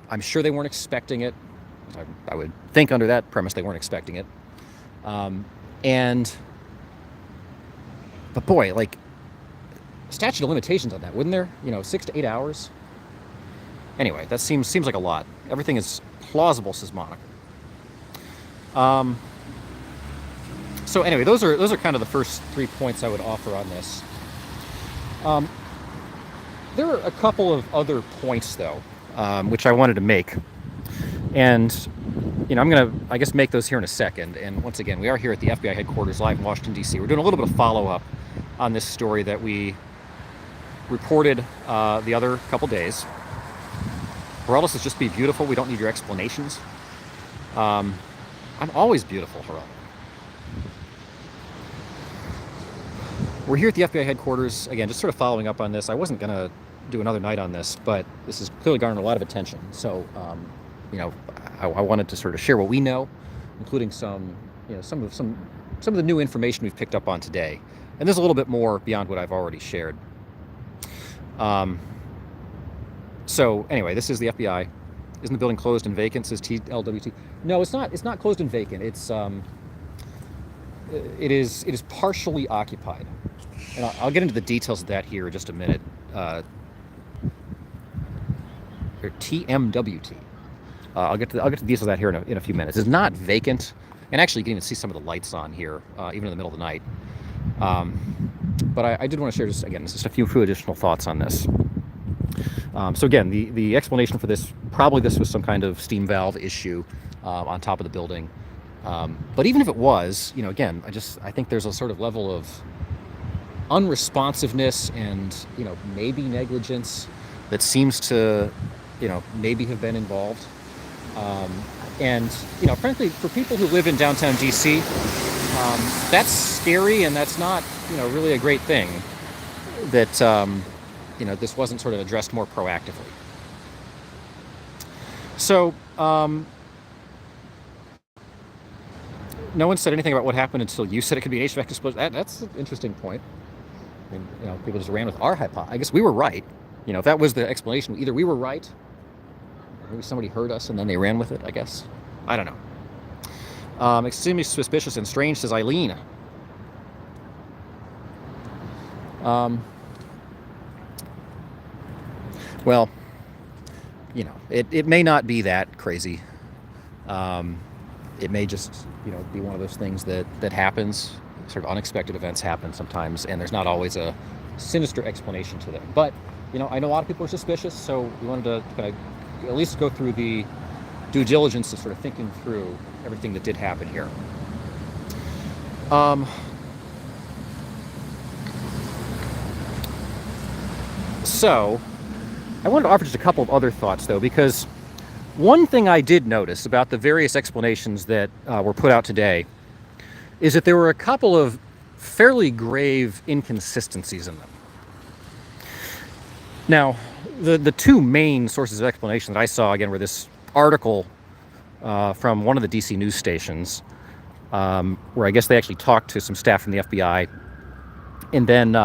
I'm sure they weren't expecting it. I would think under that premise they weren't expecting it. But boy, like, statute of limitations on that, wouldn't there? 6 to 8 hours. Anyway, that seems like a lot. Everything is plausible, says Monica. So anyway, those are kind of the first 3 points I would offer on this. There are a couple of other points though, which I wanted to make, and I'm gonna, I guess, make those here in a second. And once again, we are here at the FBI headquarters live in Washington, D.C. We're doing a little bit of follow-up on this story that we reported the other couple days. Geraldo says, just be beautiful. We don't need your explanations. I'm always beautiful, Geraldo. We're here at the FBI headquarters, again, just sort of following up on this. I wasn't going to do another night on this, but this has clearly garnered a lot of attention. So, I wanted to sort of share what we know, including some of the new information we've picked up on today. And there's a little bit more beyond what I've already shared. So anyway, this is the FBI. Isn't the building closed and vacant, says TLWT? No, it's not. It's not closed and vacant. It is partially occupied. And I'll get into the details of that here in just a minute. Or TMWT. I'll get to the details of that here in a few minutes. It's not vacant, and actually you can even see some of the lights on here, even in the middle of the night. But I did want to share just a few additional thoughts on this. So again, the explanation for this, probably this was some kind of steam valve issue on top of the building. But even if it was, again, I think there's a sort of level of unresponsiveness and, maybe negligence that seems to, maybe have been involved. And frankly, for people who live in downtown DC, that's scary, and that's not, really a great thing that, this wasn't sort of addressed more proactively. So, no one said anything about what happened until you said it could be an HVAC explosion. That's an interesting point. I mean, people just ran with our hypothesis. I guess we were right. If that was the explanation, either we were right, or maybe somebody heard us and then they ran with it, I guess. I don't know. Extremely suspicious and strange, says Eileen. Well, it may not be that crazy. It may just, be one of those things that happens. Sort of unexpected events happen sometimes, and there's not always a sinister explanation to them. But, I know a lot of people are suspicious, so we wanted to kind of at least go through the due diligence of sort of thinking through everything that did happen here. So, I wanted to offer just a couple of other thoughts, though, because one thing I did notice about the various explanations that were put out today is that there were a couple of fairly grave inconsistencies in them. Now, the two main sources of explanation that I saw, again, were this article from one of the DC news stations, where I guess they actually talked to some staff from the FBI, and then,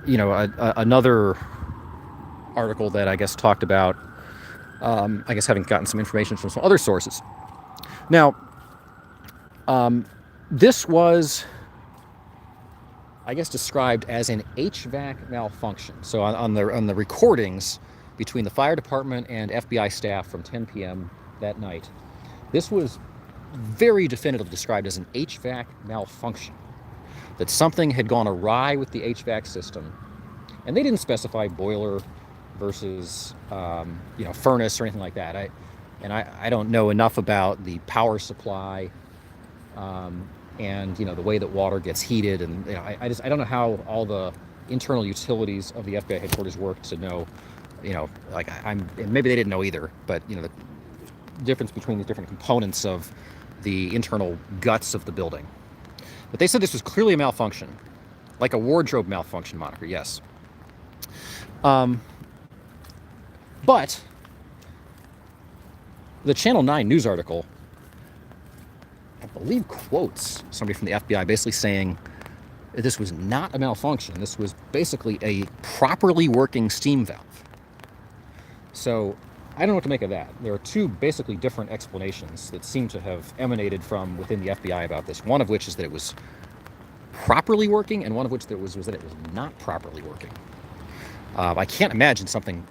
another article that I guess talked about, having gotten some information from some other sources. Now, this was, described as an HVAC malfunction. So on the recordings between the fire department and FBI staff from 10 p.m. that night, This was very definitively described as an HVAC malfunction, that something had gone awry with the HVAC system. And they didn't specify boiler versus furnace or anything like that. I don't know enough about the power supply and the way that water gets heated, and I don't know how all the internal utilities of the FBI headquarters work to know, and maybe they didn't know either, but the difference between these different components of the internal guts of the building. But they said this was clearly a malfunction, like a wardrobe malfunction moniker, yes. But the Channel 9 news article, I believe, quotes somebody from the FBI basically saying that this was not a malfunction. This was basically a properly working steam valve. So I don't know what to make of that. There are two basically different explanations that seem to have emanated from within the FBI about this. One of which is that it was properly working, and one of which was that it was not properly working. I can't imagine something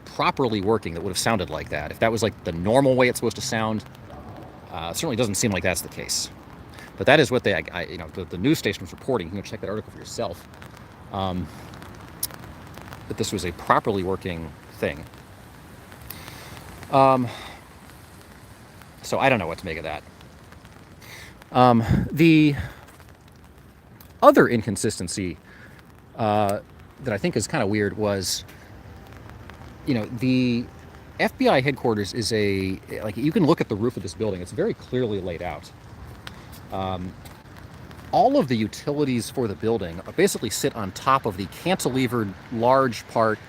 properly working that would have sounded like that. If that was like the normal way it's supposed to sound, it certainly doesn't seem like that's the case. But that is what the news station was reporting. You can check that article for yourself. That this was a properly working thing. So I don't know what to make of that. The other inconsistency that I think is kind of weird was, the FBI headquarters is you can look at the roof of this building. It's very clearly laid out. All of the utilities for the building basically sit on top of the cantilevered large part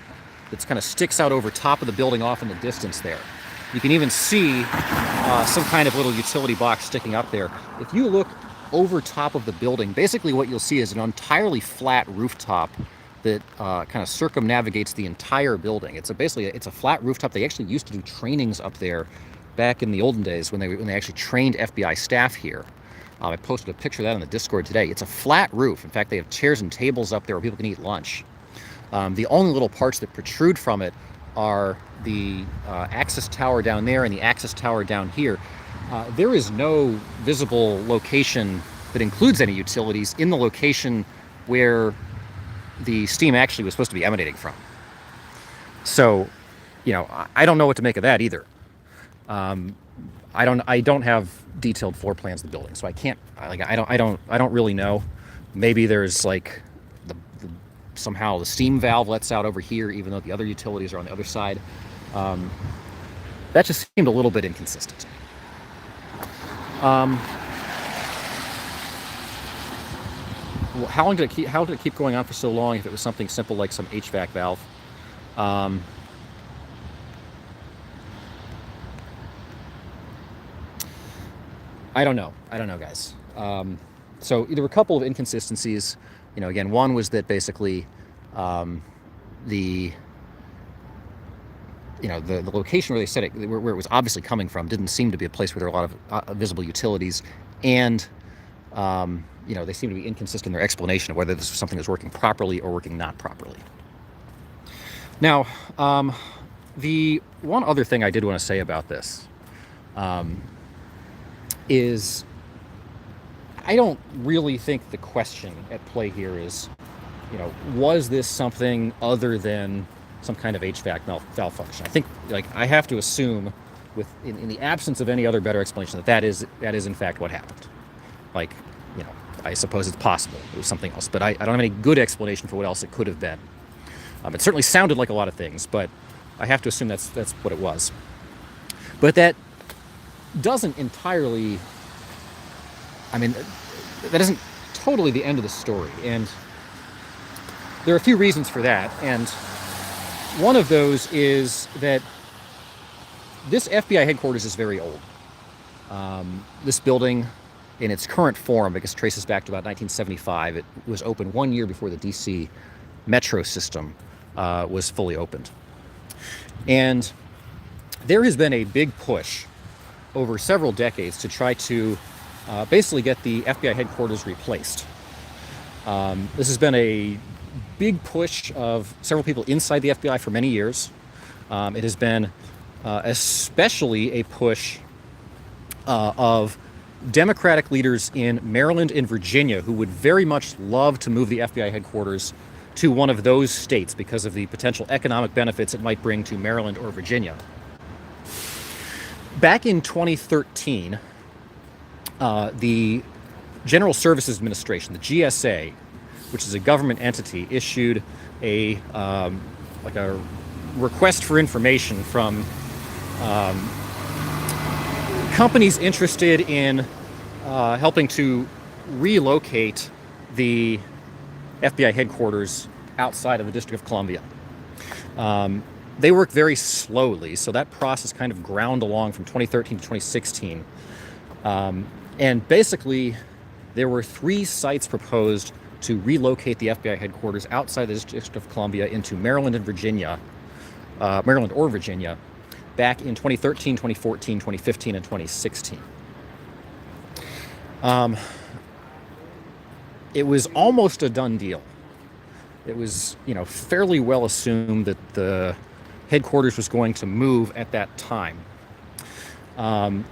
that kind of sticks out over top of the building off in the distance there. You can even see some kind of little utility box sticking up there. If you look over top of the building, basically what you'll see is an entirely flat rooftop that kind of circumnavigates the entire building. It's a flat rooftop. They actually used to do trainings up there back in the olden days when they actually trained FBI staff here. I posted a picture of that on the Discord today. It's a flat roof. In fact, they have chairs and tables up there where people can eat lunch. The only little parts that protrude from it are the access tower down there and the access tower down here. There is no visible location that includes any utilities in the location where the steam actually was supposed to be emanating from. So, I don't know what to make of that either. I don't have detailed floor plans of the building, so I can't. I don't really know. Maybe there's somehow the steam valve lets out over here, even though the other utilities are on the other side. That just seemed a little bit inconsistent. How did it keep going on for so long if it was something simple like some HVAC valve? I don't know, guys. So there were a couple of inconsistencies. Again, one was that basically the location where they said it, where it was obviously coming from, didn't seem to be a place where there were a lot of visible utilities, and they seem to be inconsistent in their explanation of whether this was something that was working properly or working not properly. Now, the one other thing I did want to say about this is I don't really think the question at play here is, was this something other than some kind of HVAC malfunction? I think, I have to assume, in the absence of any other better explanation, that is in fact what happened. I suppose it's possible it was something else, but I don't have any good explanation for what else it could have been. It certainly sounded like a lot of things, but I have to assume that's what it was. But that doesn't entirely, that isn't totally the end of the story. And there are a few reasons for that. And one of those is that this FBI headquarters is very old. This building, in its current form, because it traces back to about 1975, it was opened 1 year before the DC metro system was fully opened. And there has been a big push over several decades to try to basically get the FBI headquarters replaced. This has been a big push of several people inside the FBI for many years. It has been especially a push of Democratic leaders in Maryland and Virginia who would very much love to move the FBI headquarters to one of those states because of the potential economic benefits it might bring to Maryland or Virginia. Back in 2013, the General Services Administration, the GSA, which is a government entity, issued a request for information from companies interested in helping to relocate the FBI headquarters outside of the District of Columbia. They work very slowly, so that process kind of ground along from 2013 to 2016. And basically, there were 3 sites proposed to relocate the FBI headquarters outside the District of Columbia into Maryland and Virginia, Maryland or Virginia, back in 2013, 2014, 2015, and 2016. It was almost a done deal. It was, fairly well assumed that the headquarters was going to move at that time. Obviously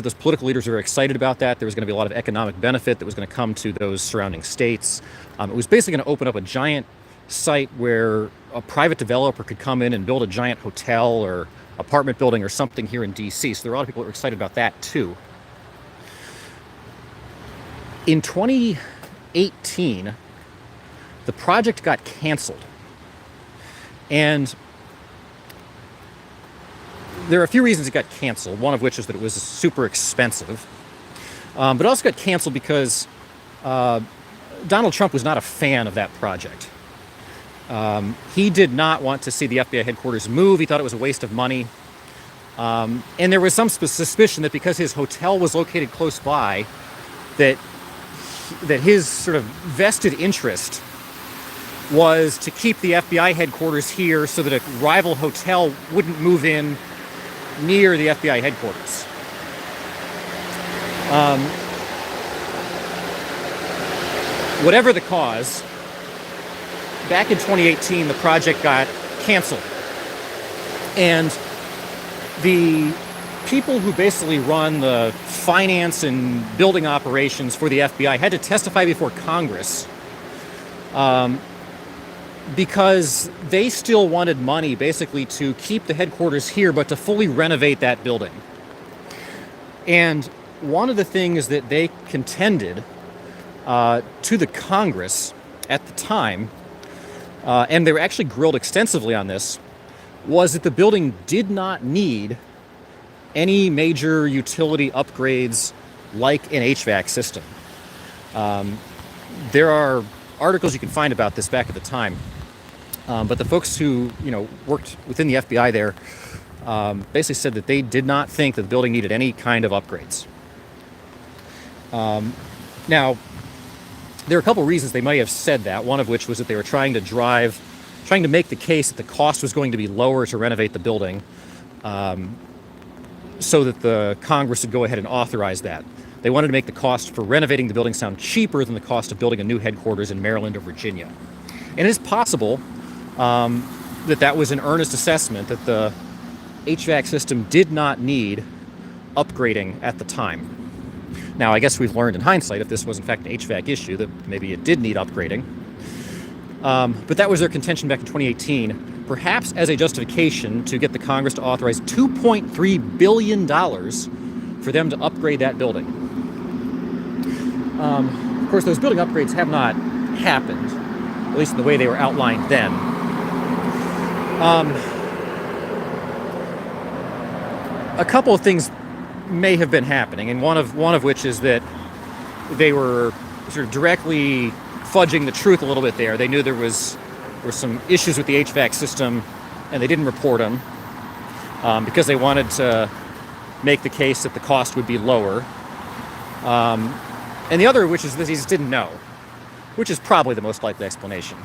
those political leaders were excited about that. There was going to be a lot of economic benefit that was going to come to those surrounding states. It was basically going to open up a giant site where a private developer could come in and build a giant hotel or apartment building or something here in DC. So there were a lot of people that were excited about that too. In 2018, the project got canceled. And there are a few reasons it got canceled, one of which is that it was super expensive. But it also got canceled because Donald Trump was not a fan of that project. He did not want to see the FBI headquarters move. He thought it was a waste of money. And there was some suspicion that because his hotel was located close by, that his sort of vested interest was to keep the FBI headquarters here so that a rival hotel wouldn't move in near the FBI headquarters. Whatever the cause, back in 2018, the project got canceled. And the people who basically run the finance and building operations for the FBI had to testify before Congress because they still wanted money basically to keep the headquarters here, but to fully renovate that building. And one of the things that they contended to the Congress at the time, and they were actually grilled extensively on this, was that the building did not need any major utility upgrades like an HVAC system. There are articles you can find about this back at the time. But the folks who worked within the FBI there basically said that they did not think that the building needed any kind of upgrades. Now, there are a couple reasons they might have said that. One of which was that they were trying to make the case that the cost was going to be lower to renovate the building, so that the Congress would go ahead and authorize that. They wanted to make the cost for renovating the building sound cheaper than the cost of building a new headquarters in Maryland or Virginia. And it is possible that was an earnest assessment that the HVAC system did not need upgrading at the time. Now, I guess we've learned in hindsight, if this was in fact an HVAC issue, that maybe it did need upgrading. But that was their contention back in 2018, perhaps as a justification to get the Congress to authorize $2.3 billion for them to upgrade that building. Of course, those building upgrades have not happened, at least in the way they were outlined then. A couple of things may have been happening, and one of which is that they were sort of directly fudging the truth a little bit there. They knew there were some issues with the HVAC system, and they didn't report them because they wanted to make the case that the cost would be lower. And the other of which is that he just didn't know, which is probably the most likely explanation.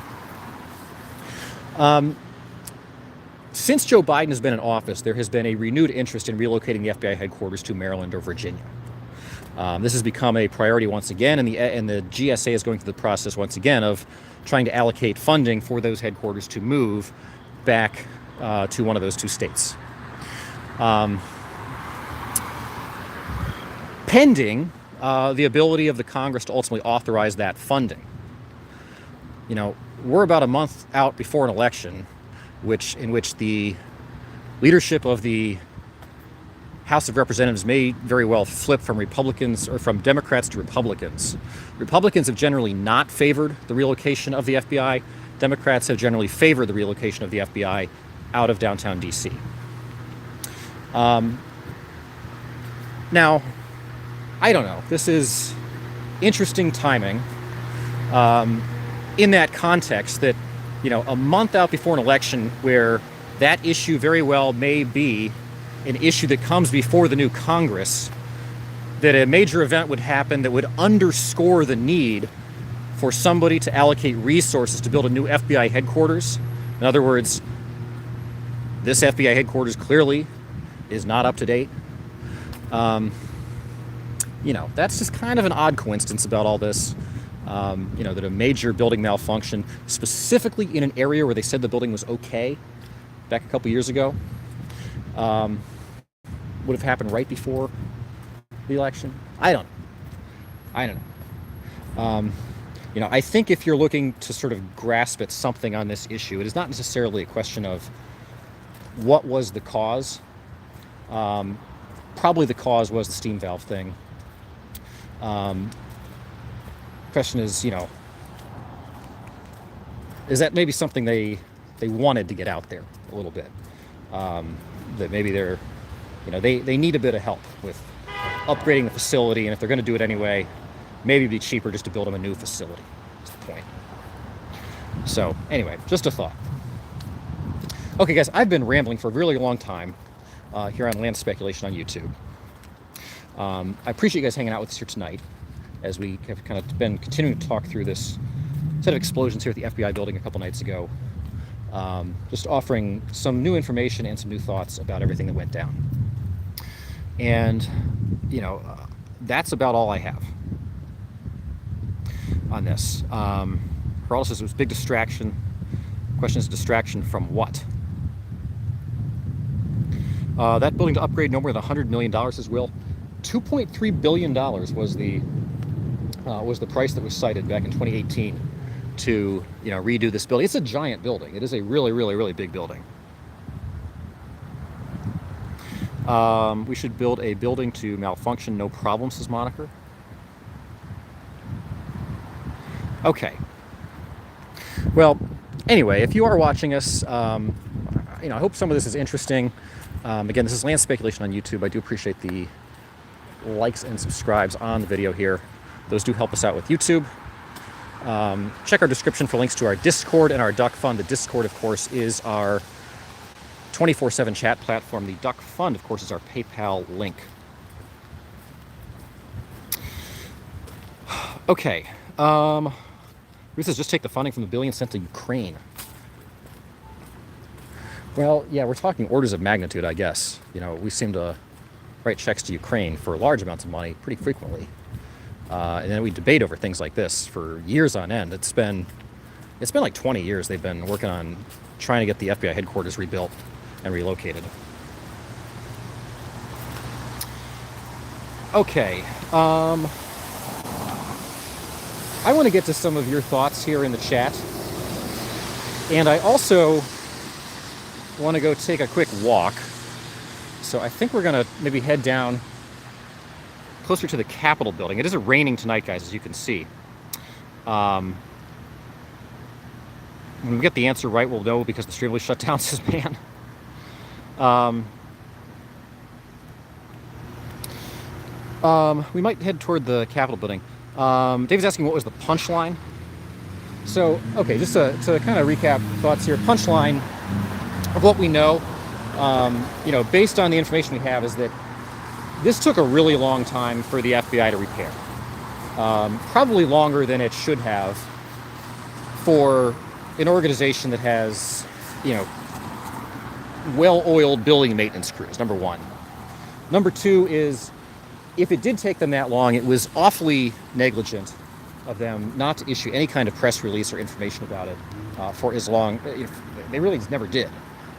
Since Joe Biden has been in office, there has been a renewed interest in relocating the FBI headquarters to Maryland or Virginia. This has become a priority once again, and the GSA is going through the process once again of trying to allocate funding for those headquarters to move back to one of those two states. Pending the ability of the Congress to ultimately authorize that funding. You know, we're about a month out before an election, in which the leadership of the House of Representatives may very well flip from Republicans or from Democrats to Republicans. Republicans have generally not favored the relocation of the FBI. Democrats have generally favored the relocation of the FBI out of downtown DC. Now, I don't know. This is interesting timing in that context that, you know, a month out before an election where that issue very well may be an issue that comes before the new Congress, that a major event would happen that would underscore the need for somebody to allocate resources to build a new FBI headquarters. In other words, this FBI headquarters clearly is not up to date. You know, that's just kind of an odd coincidence about all this. You know, that a major building malfunction, specifically in an area where they said the building was okay back a couple years ago, would have happened right before the election. I don't know. You know, I think if you're looking to sort of grasp at something on this issue, it is not necessarily a question of what was the cause. Probably the cause was the steam valve thing. Question is, you know, is that maybe something they wanted to get out there a little bit? That maybe they're, you know, they need a bit of help with upgrading the facility, and if they're going to do it anyway, maybe it'd be cheaper just to build them a new facility. That's the point. So anyway, just a thought. Okay, guys, I've been rambling for a really long time here on Land Speculation on YouTube. I appreciate you guys hanging out with us here tonight as we have kind of been continuing to talk through this set of explosions here at the FBI building a couple nights ago. Just offering some new information and some new thoughts about everything that went down. And, you know, that's about all I have on this. Geraldo says it was a big distraction. Question is, distraction from what? That building to upgrade no more than $100 million, says Will. $2.3 billion was the price that was cited back in 2018 to, you know, redo this building. It's a giant building. It is a really, really, really big building. We should build a building to malfunction, no problem, says Moniker. Okay. Well, anyway, if you are watching us, you know, I hope some of this is interesting. Again, this is Land Speculation on YouTube. I do appreciate the likes and subscribes on the video here. Those do help us out with YouTube. Check our description for links to our Discord and our Duck Fund. The Discord, of course, is our 24/7 chat platform. The Duck Fund, of course, is our PayPal link. Okay. Ruth says just take the funding from the billion sent to Ukraine. Well, yeah, we're talking orders of magnitude, I guess. You know, we seem to write checks to Ukraine for large amounts of money pretty frequently. And then we debate over things like this for years on end. It's been like 20 years they've been working on trying to get the FBI headquarters rebuilt and relocated. Okay. I want to get to some of your thoughts here in the chat. And I also want to go take a quick walk. So I think we're going to maybe head down closer to the Capitol building. It is raining tonight, guys, as you can see. When we get the answer right, we'll know because the stream was shut down, says man. We might head toward the Capitol building. Dave's asking what was the punchline. So, okay, just to kind of recap thoughts here. Punchline of what we know, you know, based on the information we have, is that this took a really long time for the FBI to repair. Probably longer than it should have for an organization that has, you know, well-oiled building maintenance crews, number one. Number two is, if it did take them that long, it was awfully negligent of them not to issue any kind of press release or information about it for as long. They really just never did.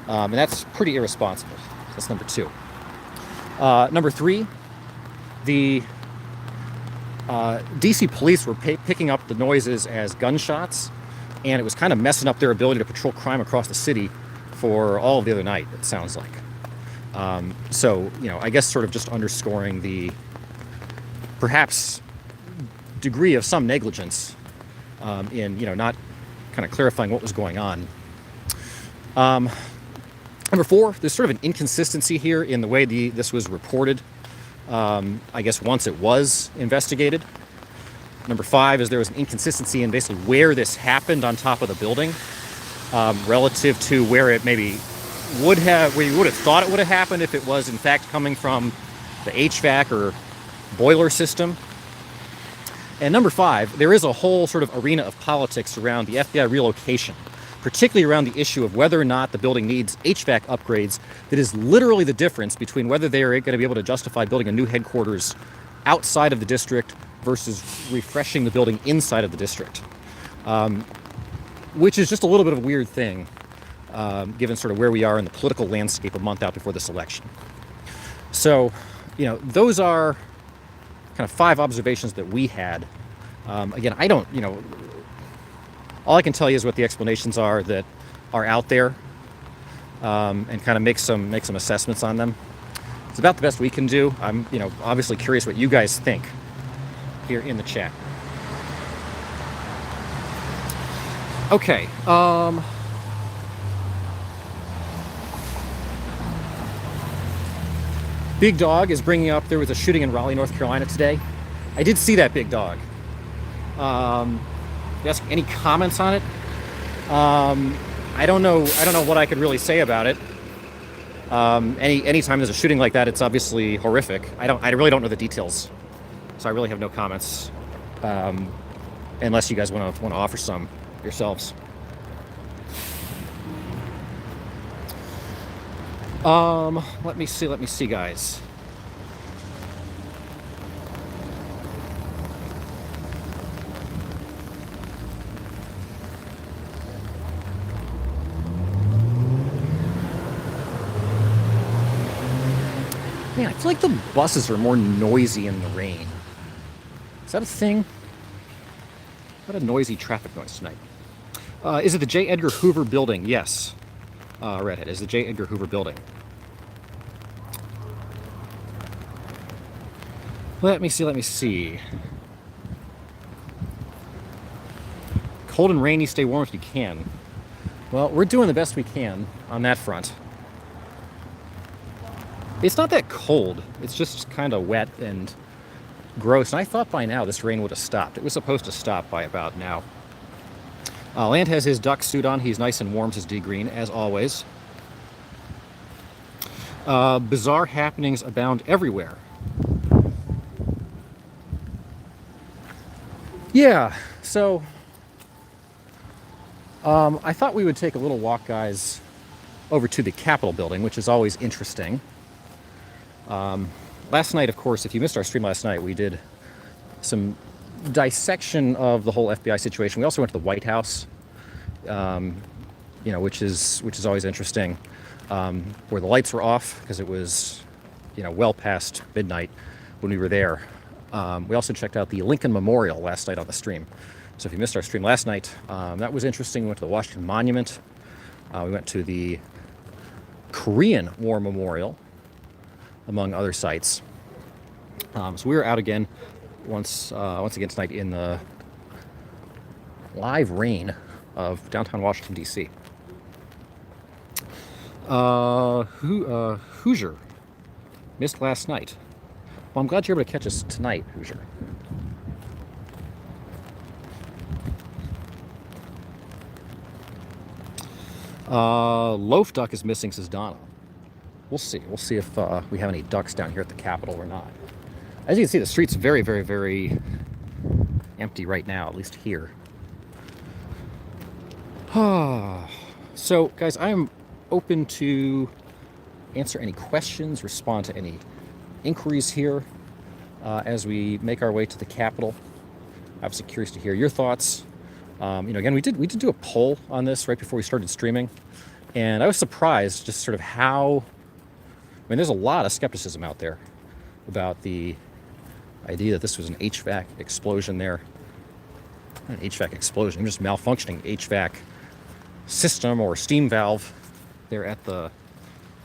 And that's pretty irresponsible. That's number two. Number three, the DC police were picking up the noises as gunshots, and it was kind of messing up their ability to patrol crime across the city for all of the other night, it sounds like. So, I guess sort of just underscoring the perhaps degree of some negligence in, not kind of clarifying what was going on. Number four, there's sort of an inconsistency here in the way this was reported, I guess, once it was investigated. Number five is there was an inconsistency in basically where this happened on top of the building, relative to where it maybe where you would have thought it would have happened if it was in fact coming from the HVAC or boiler system. And number five, there is a whole sort of arena of politics around the FBI relocation, particularly around the issue of whether or not the building needs HVAC upgrades. That is literally the difference between whether they are going to be able to justify building a new headquarters outside of the district versus refreshing the building inside of the district, which is just a little bit of a weird thing, given sort of where we are in the political landscape a month out before this election. So, those are kind of five observations that we had. Again, I don't, all I can tell you is what the explanations are that are out there, and kind of make some assessments on them. It's about the best we can do. I'm, obviously curious what you guys think here in the chat. Okay. Big Dog is bringing up there was a shooting in Raleigh, North Carolina today. I did see that, Big Dog. Ask any comments on it? I don't know what I could really say about it. Anytime there's a shooting like that, it's obviously horrific. I really don't know the details, so I really have no comments. Unless you guys want to offer some yourselves. Let me see, guys. Man, I feel like the buses are more noisy in the rain. Is that a thing? What a noisy traffic noise tonight. Is it the J. Edgar Hoover building? Yes. Redhead is the J. Edgar Hoover building. Let me see. Cold and rainy, stay warm if you can. Well, we're doing the best we can on that front. It's not that cold. It's just kind of wet and gross. And I thought by now this rain would have stopped. It was supposed to stop by about now. Land has his duck suit on. He's nice and warm, says D Green, as always. Bizarre happenings abound everywhere. Yeah, so I thought we would take a little walk, guys, over to the Capitol building, which is always interesting. Last night, of course, if you missed our stream last night, we did some dissection of the whole FBI situation. We also went to the White House, which is always interesting, where the lights were off because it was, well past midnight when we were there. We also checked out the Lincoln Memorial last night on the stream. So if you missed our stream last night, that was interesting. We went to the Washington Monument. We went to the Korean War Memorial, among other sites. So we were out again once again tonight in the live rain of downtown Washington, D.C. Hoosier missed last night. Well, I'm glad you're able to catch us tonight, Hoosier. Loaf duck is missing, says Donna. We'll see. We'll see if we have any ducks down here at the Capitol or not. As you can see, the street's very, very, very empty right now, at least here. So, guys, I'm open to answer any questions, respond to any inquiries here as we make our way to the Capitol. Obviously curious to hear your thoughts. Again, we did do a poll on this right before we started streaming. And I was surprised just sort of how, I mean, there's a lot of skepticism out there about the idea that this was an HVAC explosion there. Not an HVAC explosion, just malfunctioning HVAC system or steam valve there at the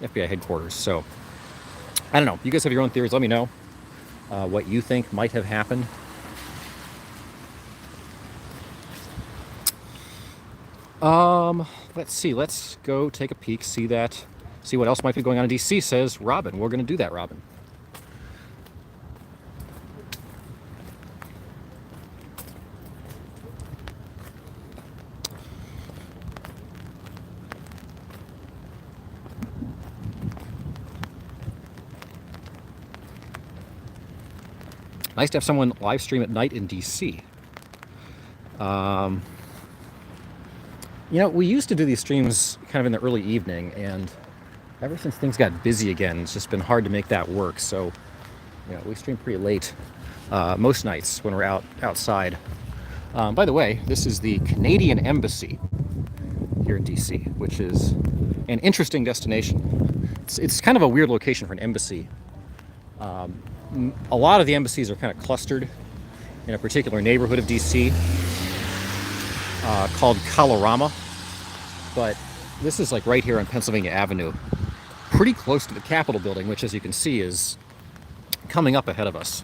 FBI headquarters. So, I don't know. You guys have your own theories. Let me know what you think might have happened. Let's see. Let's go take a peek, see what else might be going on in DC, says Robin. We're going to do that, Robin. Nice to have someone live stream at night in DC. We used to do these streams kind of in the early evening, and ever since things got busy again, it's just been hard to make that work. So, we stream pretty late most nights when we're outside. By the way, this is the Canadian Embassy here in DC, which is an interesting destination. It's kind of a weird location for an embassy. A lot of the embassies are kind of clustered in a particular neighborhood of DC called Colorama, but this is like right here on Pennsylvania Avenue, pretty close to the Capitol building, which, as you can see, is coming up ahead of us.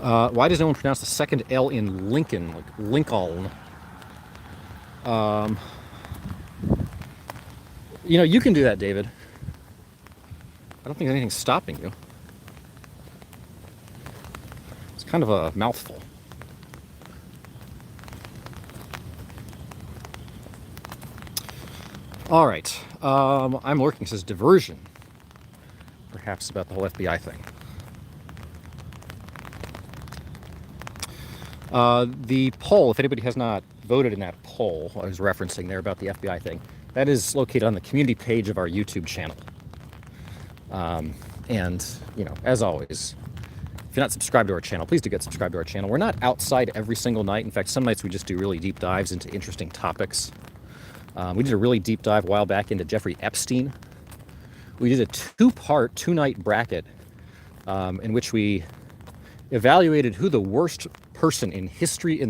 Why does no one pronounce the second L in Lincoln, like Lincoln? You can do that, David. I don't think anything's stopping you. It's kind of a mouthful. All right. I'm lurking, says diversion. Perhaps about the whole FBI thing. The poll, if anybody has not voted in that poll I was referencing there about the FBI thing, that is located on the community page of our YouTube channel. And, as always, if you're not subscribed to our channel, please do get subscribed to our channel. We're not outside every single night. In fact, some nights we just do really deep dives into interesting topics. We did a really deep dive a while back into Jeffrey Epstein. We did a two-night bracket in which we evaluated who the worst person in the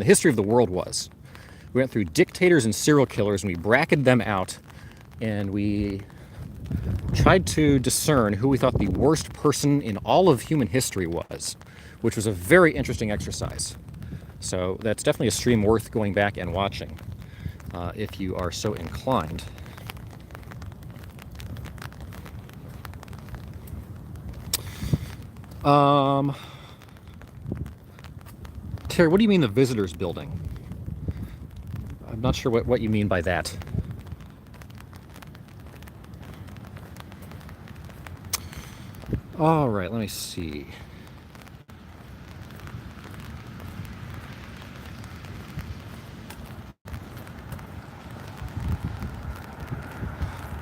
history of the world was. We went through dictators and serial killers, and we bracketed them out, and we tried to discern who we thought the worst person in all of human history was, which was a very interesting exercise. So that's definitely a stream worth going back and watching, if you are so inclined. Terry, what do you mean the visitors building? I'm not sure what you mean by that. All right, let me see.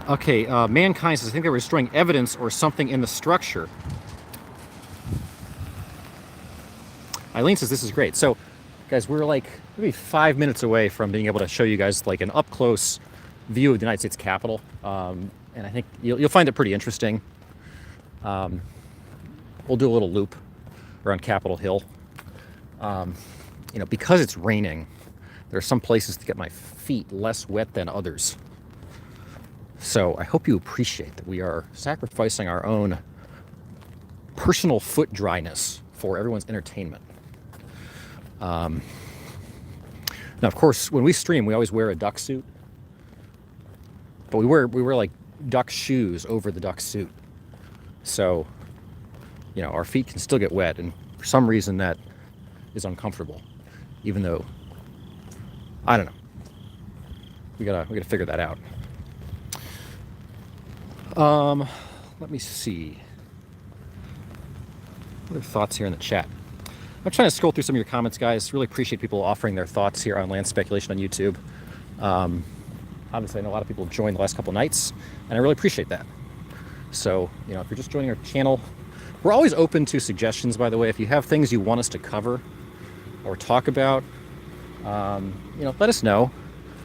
Okay, Mankind says, I think they were destroying evidence or something in the structure. Eileen says, this is great. So, guys, we're like maybe 5 minutes away from being able to show you guys like an up-close view of the United States Capitol. And I think you'll find it pretty interesting. We'll do a little loop around Capitol Hill. Because it's raining, there are some places to get my feet less wet than others. So I hope you appreciate that we are sacrificing our own personal foot dryness for everyone's entertainment. Now, of course, when we stream, we always wear a duck suit, but we wear like duck shoes over the duck suit. So, our feet can still get wet, and for some reason that is uncomfortable, even though, I don't know. We gotta figure that out. Let me see. What are thoughts here in the chat? I'm trying to scroll through some of your comments, guys. Really appreciate people offering their thoughts here on land speculation on YouTube. Obviously, I know a lot of people have joined the last couple nights, and I really appreciate that. So, if you're just joining our channel, we're always open to suggestions, by the way. If you have things you want us to cover or talk about, let us know.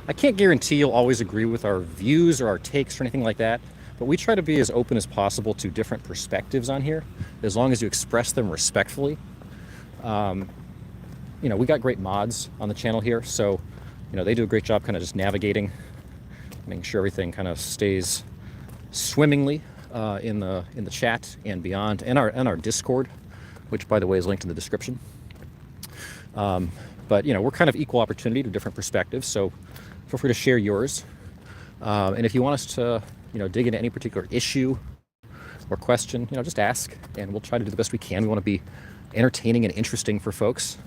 I can't guarantee you'll always agree with our views or our takes or anything like that, but we try to be as open as possible to different perspectives on here, as long as you express them respectfully. We got great mods on the channel here, so they do a great job kind of just navigating, making sure everything kind of stays swimmingly in the chat and beyond, and our Discord, which by the way is linked in the description. But we're kind of equal opportunity to different perspectives, so feel free to share yours. And if you want us to dig into any particular issue or question, just ask, and we'll try to do the best we can. We want to be entertaining and interesting for folks.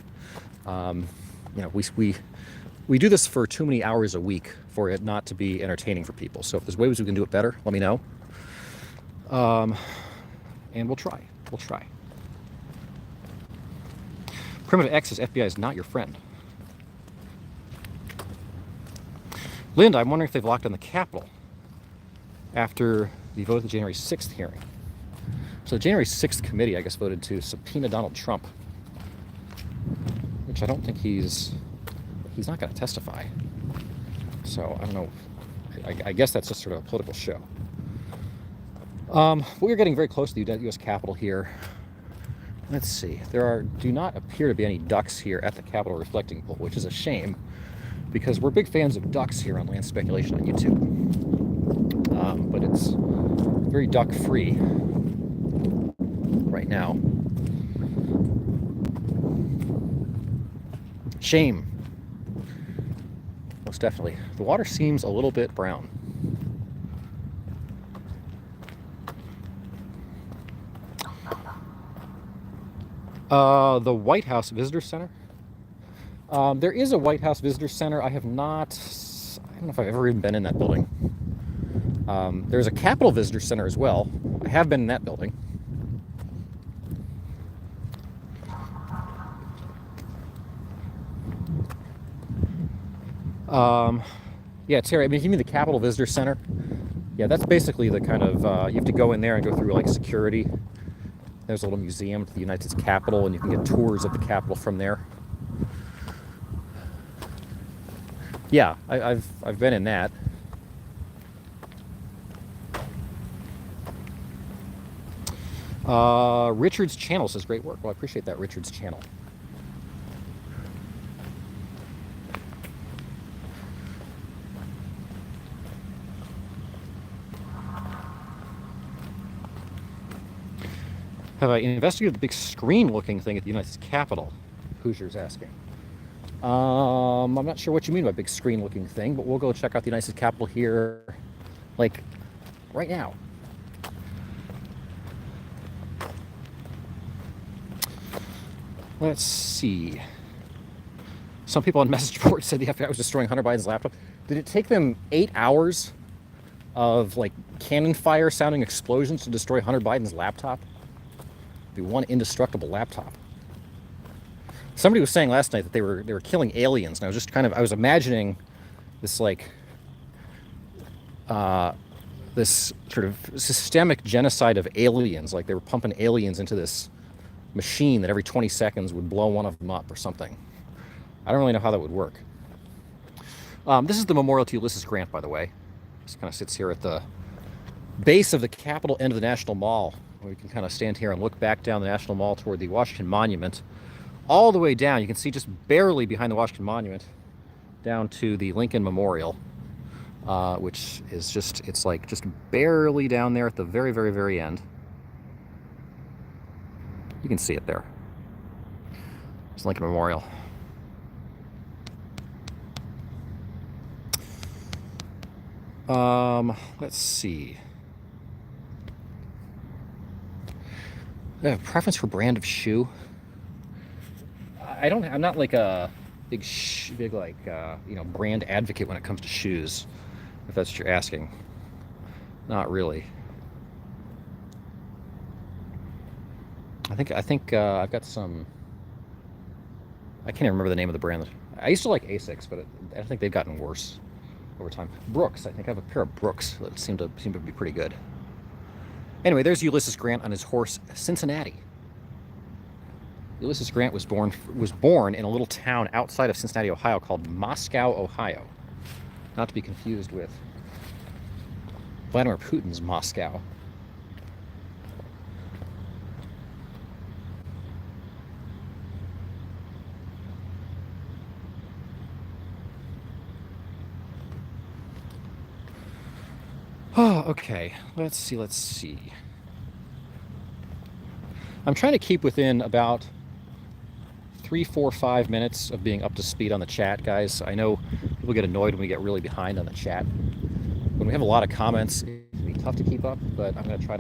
We do this for too many hours a week for it not to be entertaining for people. So if there's ways we can do it better, let me know. And we'll try. Primitive X says FBI is not your friend. Linda, I'm wondering if they've locked in the Capitol after the vote at the January 6th hearing. So the January 6th committee, I guess, voted to subpoena Donald Trump, which I don't think he's not going to testify. So I don't know. I guess that's just sort of a political show. We're getting very close to the U.S. Capitol here. Let's see. There do not appear to be any ducks here at the Capitol reflecting pool, which is a shame, because we're big fans of ducks here on Land Speculation on YouTube. But it's very duck-free right now. Shame. Most definitely. The water seems a little bit brown. The White House Visitor Center. There is a White House Visitor Center. I don't know if I've ever even been in that building. There's a Capitol Visitor Center as well. I have been in that building. Yeah, Terry, I mean, you mean the Capitol Visitor Center? Yeah, that's basically the kind of, you have to go in there and go through like security. There's a little museum to the United States Capitol, and you can get tours of the Capitol from there. Yeah, I've been in that. Richard's channel says great work. Well, I appreciate that, Richard's channel. Have I investigated the big screen-looking thing at the United States Capitol? Hoosier's asking. I'm not sure what you mean by big screen-looking thing, but we'll go check out the United States Capitol here, like, right now. Let's see. Some people on message boards said the FBI was destroying Hunter Biden's laptop. Did it take them 8 hours of, like, cannon fire sounding explosions to destroy Hunter Biden's laptop? Be one indestructible laptop. Somebody was saying last night that they were killing aliens, and I was just I was imagining this like this sort of systemic genocide of aliens, like they were pumping aliens into this machine that every 20 seconds would blow one of them up or something. I don't really know how that would work. This is the memorial to Ulysses Grant, by the way. This kind of sits here at the base of the Capitol end of the National Mall. We can kind of stand here and look back down the National Mall toward the Washington Monument. All the way down, you can see just barely behind the Washington Monument, down to the Lincoln Memorial, which is it's like just barely down there at the very, very, very end. You can see it there. It's Lincoln Memorial. Let's see. I have a preference for brand of shoe. I'm not like a big brand advocate when it comes to shoes, if that's what you're asking. Not really. I think I've got some. I can't even remember the name of the brand. I used to like Asics, but I think they've gotten worse over time. Brooks. I think I have a pair of Brooks that seem to be pretty good. Anyway, there's Ulysses Grant on his horse, Cincinnati. Ulysses Grant was born in a little town outside of Cincinnati, Ohio called Moscow, Ohio. Not to be confused with Vladimir Putin's Moscow. Oh, okay. Let's see. I'm trying to keep within about 3, 4, 5 minutes of being up to speed on the chat, guys. I know people get annoyed when we get really behind on the chat. When we have a lot of comments, it can be tough to keep up, but I'm going to try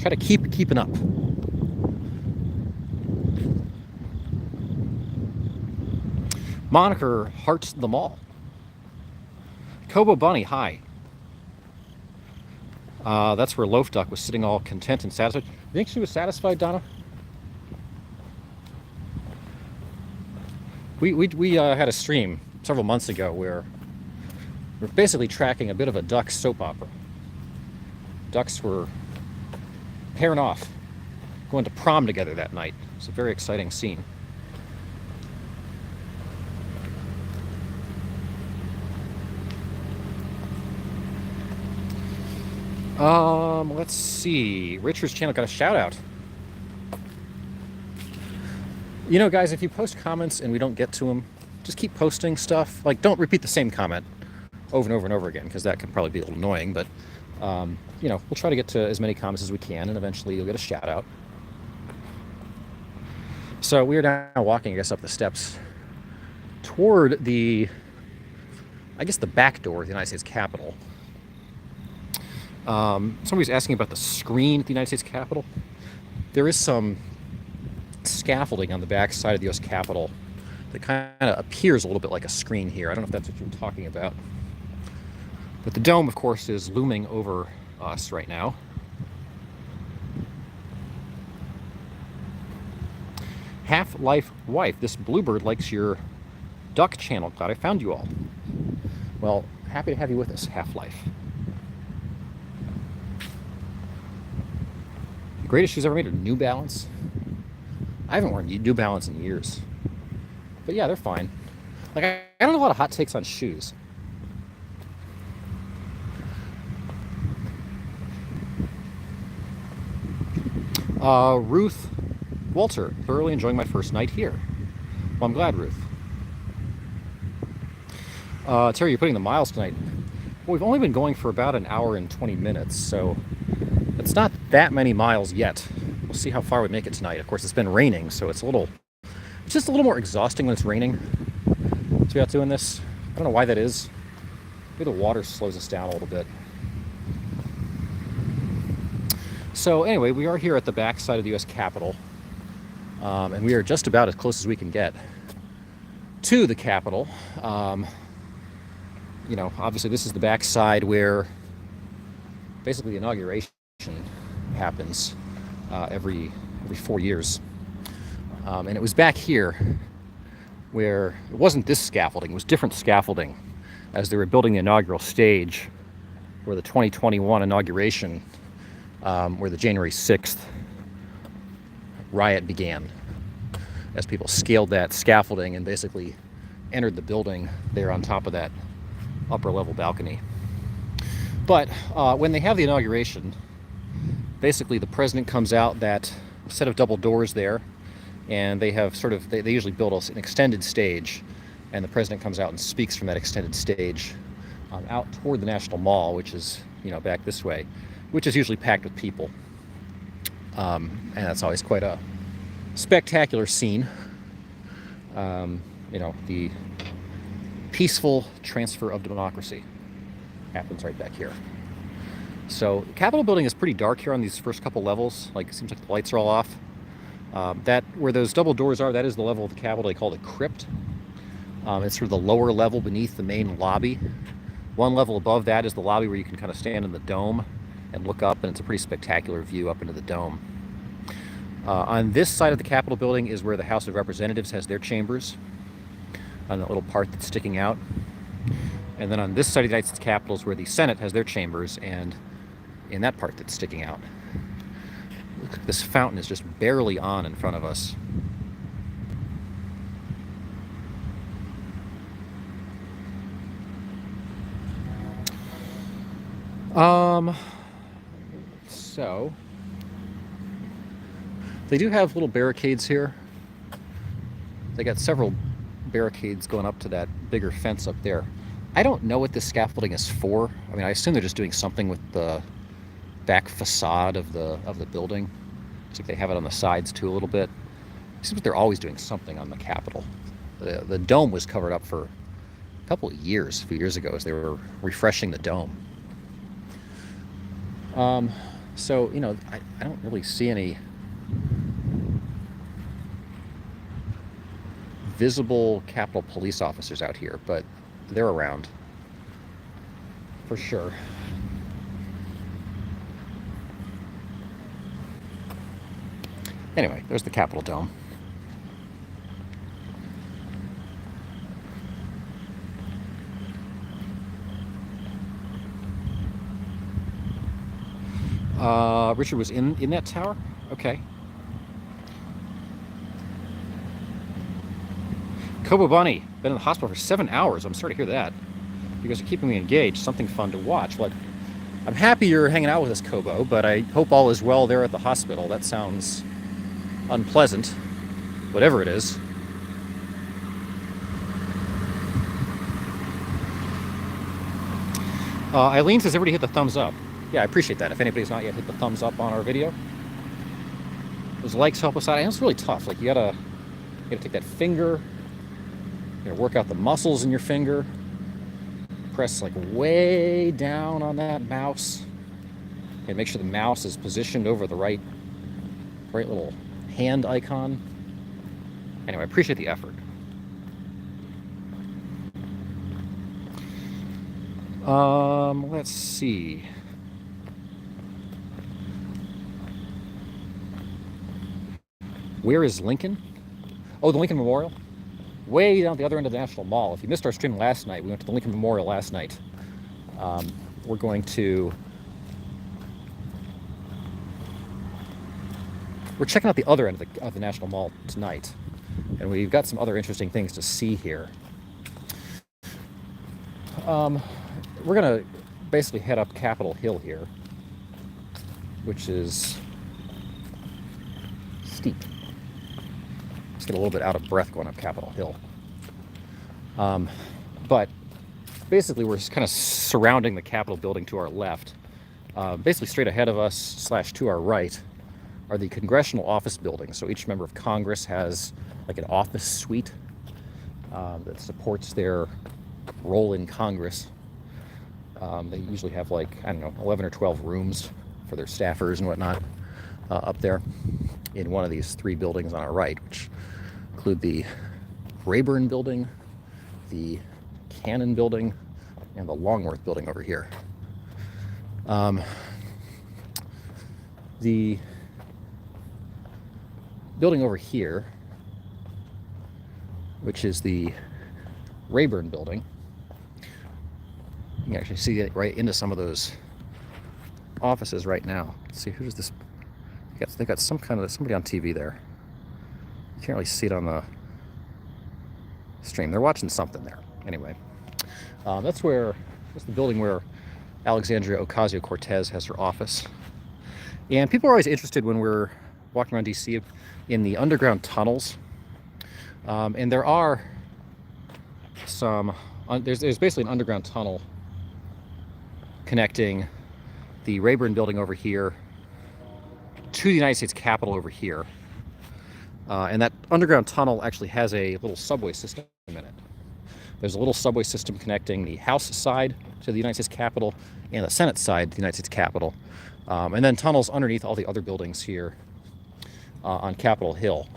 to keep keeping up. Moniker hearts the mall. Kobo Bunny, hi. That's where Loaf Duck was sitting all content and satisfied. You think she was satisfied, Donna? We had a stream several months ago where we're basically tracking a bit of a duck soap opera. Ducks were pairing off, going to prom together that night. It's a very exciting scene. Let's see. Richard's channel got a shout out. You know, guys, if you post comments and we don't get to them, just keep posting stuff. Like, don't repeat the same comment over and over and over again, because that can probably be a little annoying. But, you know, we'll try to get to as many comments as we can, and eventually you'll get a shout out. So we are now walking, I guess, up the steps toward the, I guess, the back door of the United States Capitol. Somebody's asking about the screen at the United States Capitol. There is some scaffolding on the back side of the U.S. Capitol that kind of appears a little bit like a screen here. I don't know if that's what you're talking about. But the dome, of course, is looming over us right now. Half-Life Wife, this bluebird likes your duck channel. Glad I found you all. Well, happy to have you with us, Half-Life. The greatest shoes ever made are New Balance. I haven't worn New Balance in years. But yeah, they're fine. Like, I don't have a lot of hot takes on shoes. Ruth Walter, thoroughly enjoying my first night here. Well, I'm glad, Ruth. Terry, you're putting the miles tonight. Well, we've only been going for about an hour and 20 minutes, so it's not that many miles yet. We'll see how far we make it tonight. Of course, it's been raining, so it's just a little more exhausting when it's raining to be out doing this. I don't know why that is. Maybe the water slows us down a little bit. So anyway, we are here at the back side of the U.S. Capitol, and we are just about as close as we can get to the Capitol. You know, obviously this is the back side where basically the inauguration happens every 4 years. And it was back here where it wasn't this scaffolding, it was different scaffolding as they were building the inaugural stage for the 2021 inauguration, where the January 6th riot began, as people scaled that scaffolding and basically entered the building there on top of that upper level balcony. But when they have the inauguration, basically the president comes out that set of double doors there, and they have they usually build an extended stage, and the president comes out and speaks from that extended stage out toward the National Mall, which is, you know, back this way, which is usually packed with people. And that's always quite a spectacular scene. You know, the peaceful transfer of democracy happens right back here. So the Capitol building is pretty dark here on these first couple levels. Like, it seems like the lights are all off. That where those double doors are, that is the level of the Capitol. They call it crypt. It's sort of the lower level beneath the main lobby. One level above that is the lobby where you can kind of stand in the dome and look up, and it's a pretty spectacular view up into the dome. On this side of the Capitol building is where the House of Representatives has their chambers, on that little part that's sticking out. And then on this side of the United States Capitol is where the Senate has their chambers, and in that part that's sticking out. Looks like this fountain is just barely on in front of us. So they do have little barricades here. They got several barricades going up to that bigger fence up there. I don't know what this scaffolding is for. I mean, I assume they're just doing something with the back facade of the building. Looks like they have it on the sides too a little bit. It seems like they're always doing something on the Capitol. The dome was covered up for a couple of years, a few years ago, as they were refreshing the dome. So, you know, I don't really see any visible Capitol police officers out here, but they're around for sure. Anyway, there's the Capitol dome. Richard was in that tower? Okay. Kobo Bunny, been in the hospital for 7 hours. I'm sorry to hear that. You guys are keeping me engaged. Something fun to watch. Well, I'm happy you're hanging out with us, Kobo, but I hope all is well there at the hospital. That sounds unpleasant, whatever it is. Eileen says everybody hit the thumbs up. Yeah, I appreciate that. If anybody's not yet hit the thumbs up on our video, those likes help us out. And it's really tough. Like you gotta take that finger, you gotta work out the muscles in your finger, press like way down on that mouse, and make sure the mouse is positioned over the right little hand icon. Anyway, I appreciate the effort. Let's see. Where is Lincoln? Oh, the Lincoln Memorial? Way down at the other end of the National Mall. If you missed our stream last night, we went to the Lincoln Memorial last night. We're checking out the other end of the National Mall tonight. And we've got some other interesting things to see here. We're gonna basically head up Capitol Hill here, which is steep. Just get a little bit out of breath going up Capitol Hill. But basically we're just kind of surrounding the Capitol building to our left. Basically straight ahead of us / to our right are the Congressional office buildings. So each member of Congress has like an office suite that supports their role in Congress. They usually have like, I don't know, 11 or 12 rooms for their staffers and whatnot up there in one of these 3 buildings on our right, which include the Rayburn building, the Cannon building, and the Longworth building over here. The building over here, which is the Rayburn building, you can actually see it right into some of those offices right now. Let's see, who's this? They got somebody on TV there. You can't really see it on the stream. They're watching something there. Anyway, that's the building where Alexandria Ocasio-Cortez has her office. And people are always interested when we're walking around DC in the underground tunnels. And there are there's basically an underground tunnel connecting the Rayburn building over here to the United States Capitol over here. And that underground tunnel actually has a little subway system in it. There's a little subway system connecting the House side to the United States Capitol and the Senate side to the United States Capitol. And then tunnels underneath all the other buildings here on Capitol Hill.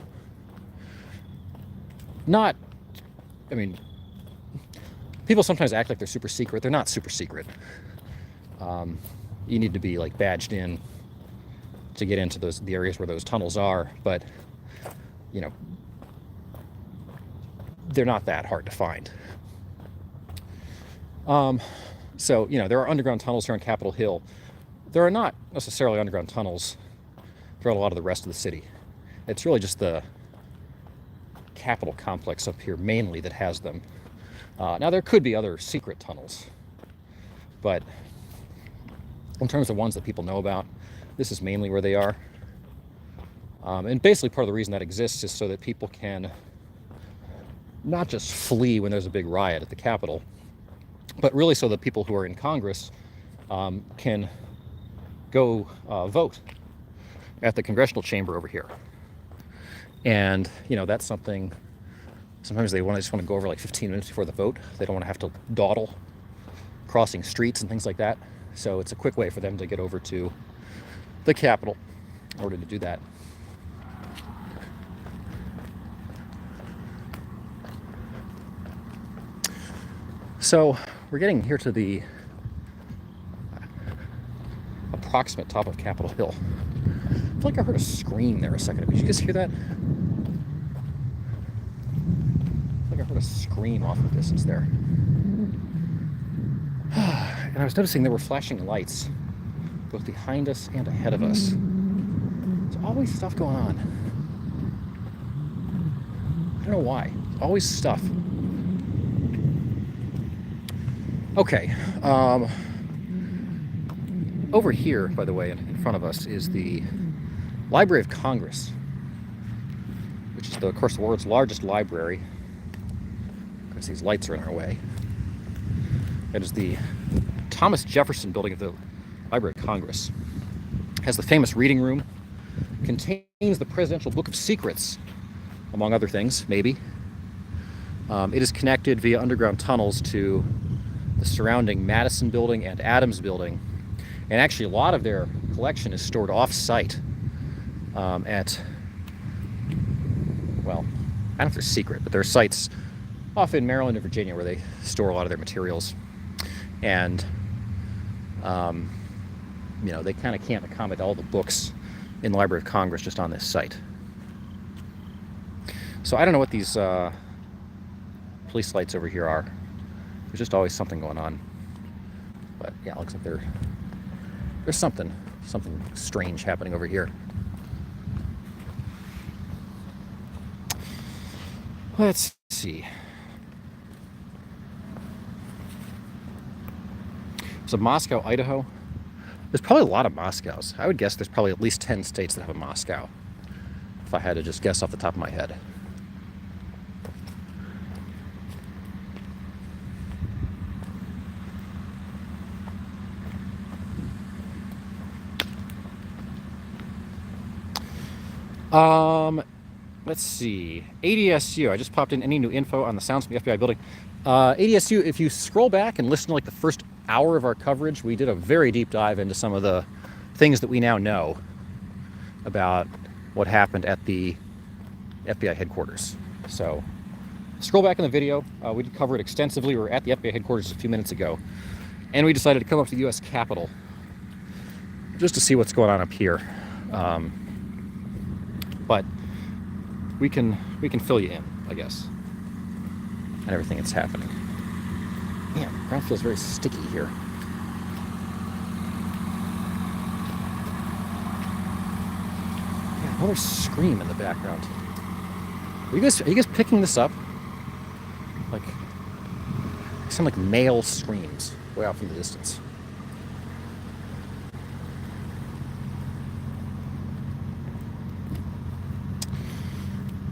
People sometimes act like they're super secret. They're not super secret. You need to be like badged in to get into the areas where those tunnels are, but you know, they're not that hard to find. So, you know, there are underground tunnels here on Capitol Hill. There are not necessarily underground tunnels throughout a lot of the rest of the city. It's really just the Capitol complex up here mainly that has them. Now there could be other secret tunnels, but in terms of ones that people know about, this is mainly where they are. And basically part of the reason that exists is so that people can not just flee when there's a big riot at the Capitol, but really so that people who are in Congress can go vote at the Congressional chamber over here. And, you know, that's something, sometimes they just want to go over like 15 minutes before the vote. They don't want to have to dawdle crossing streets and things like that. So it's a quick way for them to get over to the Capitol in order to do that. So we're getting here to the approximate top of Capitol Hill. I feel like I heard a scream there a second ago. Did you guys hear that? I feel like I heard a scream off in the distance there. And I was noticing there were flashing lights both behind us and ahead of us. There's always stuff going on. I don't know why. Always stuff. Okay. Over here, by the way, in front of us is the Library of Congress, which is, of course, the world's largest library. Because these lights are in our way. It is the Thomas Jefferson building of the Library of Congress. It has the famous reading room, contains the Presidential Book of Secrets, among other things, maybe. It is connected via underground tunnels to the surrounding Madison building and Adams building. And actually, a lot of their collection is stored off-site at, well, I don't know if they're secret, but there are sites off in Maryland and Virginia where they store a lot of their materials. And, you know, they kind of can't accommodate all the books in the Library of Congress just on this site. So I don't know what these police lights over here are. There's just always something going on. But yeah, it looks like there's something strange happening over here. Let's see. So Moscow, Idaho. There's probably a lot of Moscows. I would guess there's probably at least 10 states that have a Moscow, if I had to just guess off the top of my head. Let's see. ADSU. I just popped in any new info on the Sounds from the FBI building. ADSU, if you scroll back and listen to like the first hour of our coverage, we did a very deep dive into some of the things that we now know about what happened at the FBI headquarters. So scroll back in the video. We did cover it extensively. We were at the FBI headquarters a few minutes ago, and we decided to come up to the U.S. Capitol just to see what's going on up here. But we can fill you in, I guess, and everything that's happening. Man, the ground feels very sticky here. Yeah, another scream in the background. Are you guys picking this up? Like, they sound like male screams way out from the distance.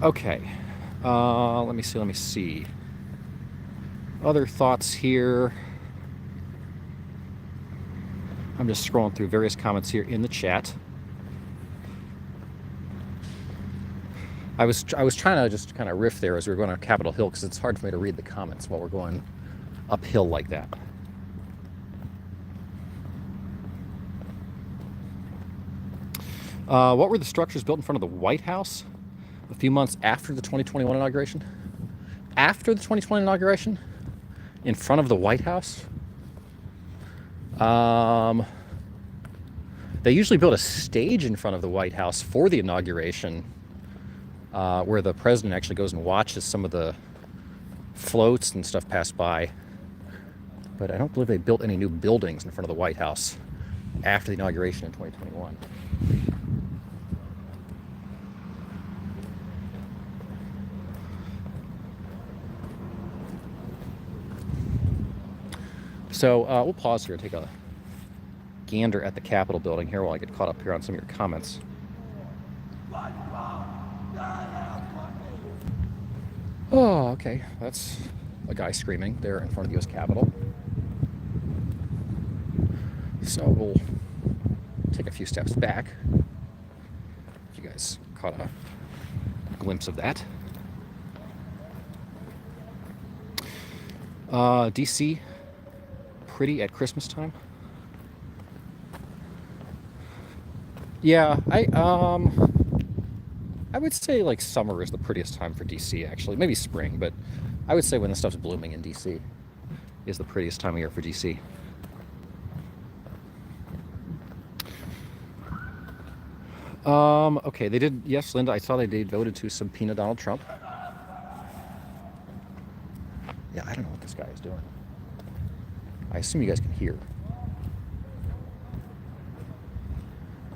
Okay, let me see. Other thoughts here. I'm just scrolling through various comments here in the chat. I was trying to just kind of riff there as we were going on Capitol Hill, because it's hard for me to read the comments while we're going uphill like that. What were the structures built in front of the White House a few months after the 2021 inauguration? After the 2020 inauguration? In front of the White House? They usually build a stage in front of the White House for the inauguration, where the president actually goes and watches some of the floats and stuff pass by. But I don't believe they built any new buildings in front of the White House after the inauguration in 2021. So we'll pause here and take a gander at the Capitol building here while I get caught up here on some of your comments. Oh, okay. That's a guy screaming there in front of the U.S. Capitol. So we'll take a few steps back. If you guys caught a glimpse of that. DC, pretty at Christmas time. Yeah, I would say like summer is the prettiest time for DC actually. Maybe spring, but I would say when the stuff's blooming in DC is the prettiest time of year for DC. Okay, they did, yes, Linda, I saw they did voted to subpoena Donald Trump. Yeah, I don't know what this guy is doing. I assume you guys can hear.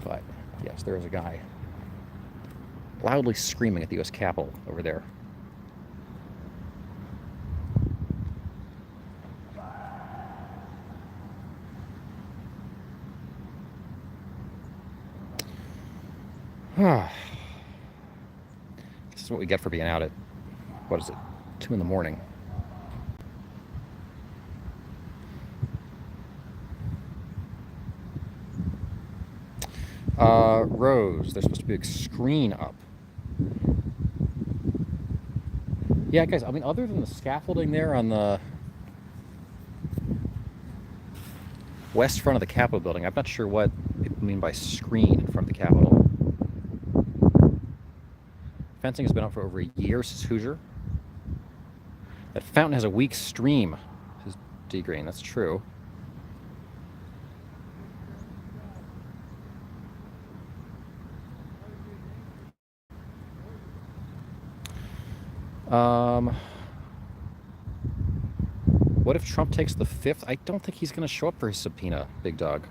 But, yes, there is a guy loudly screaming at the U.S. Capitol over there. This is what we get for being out at, what is it, 2 in the morning. Rose, there's supposed to be a screen up. Yeah, guys, I mean, other than the scaffolding there on the west front of the Capitol building, I'm not sure what people mean by screen in front of the Capitol. Fencing has been up for over a year, says Hoosier. That fountain has a weak stream, says D-Green. That's true. What if Trump takes the 5th? I don't think he's going to show up for his subpoena, Big Dog.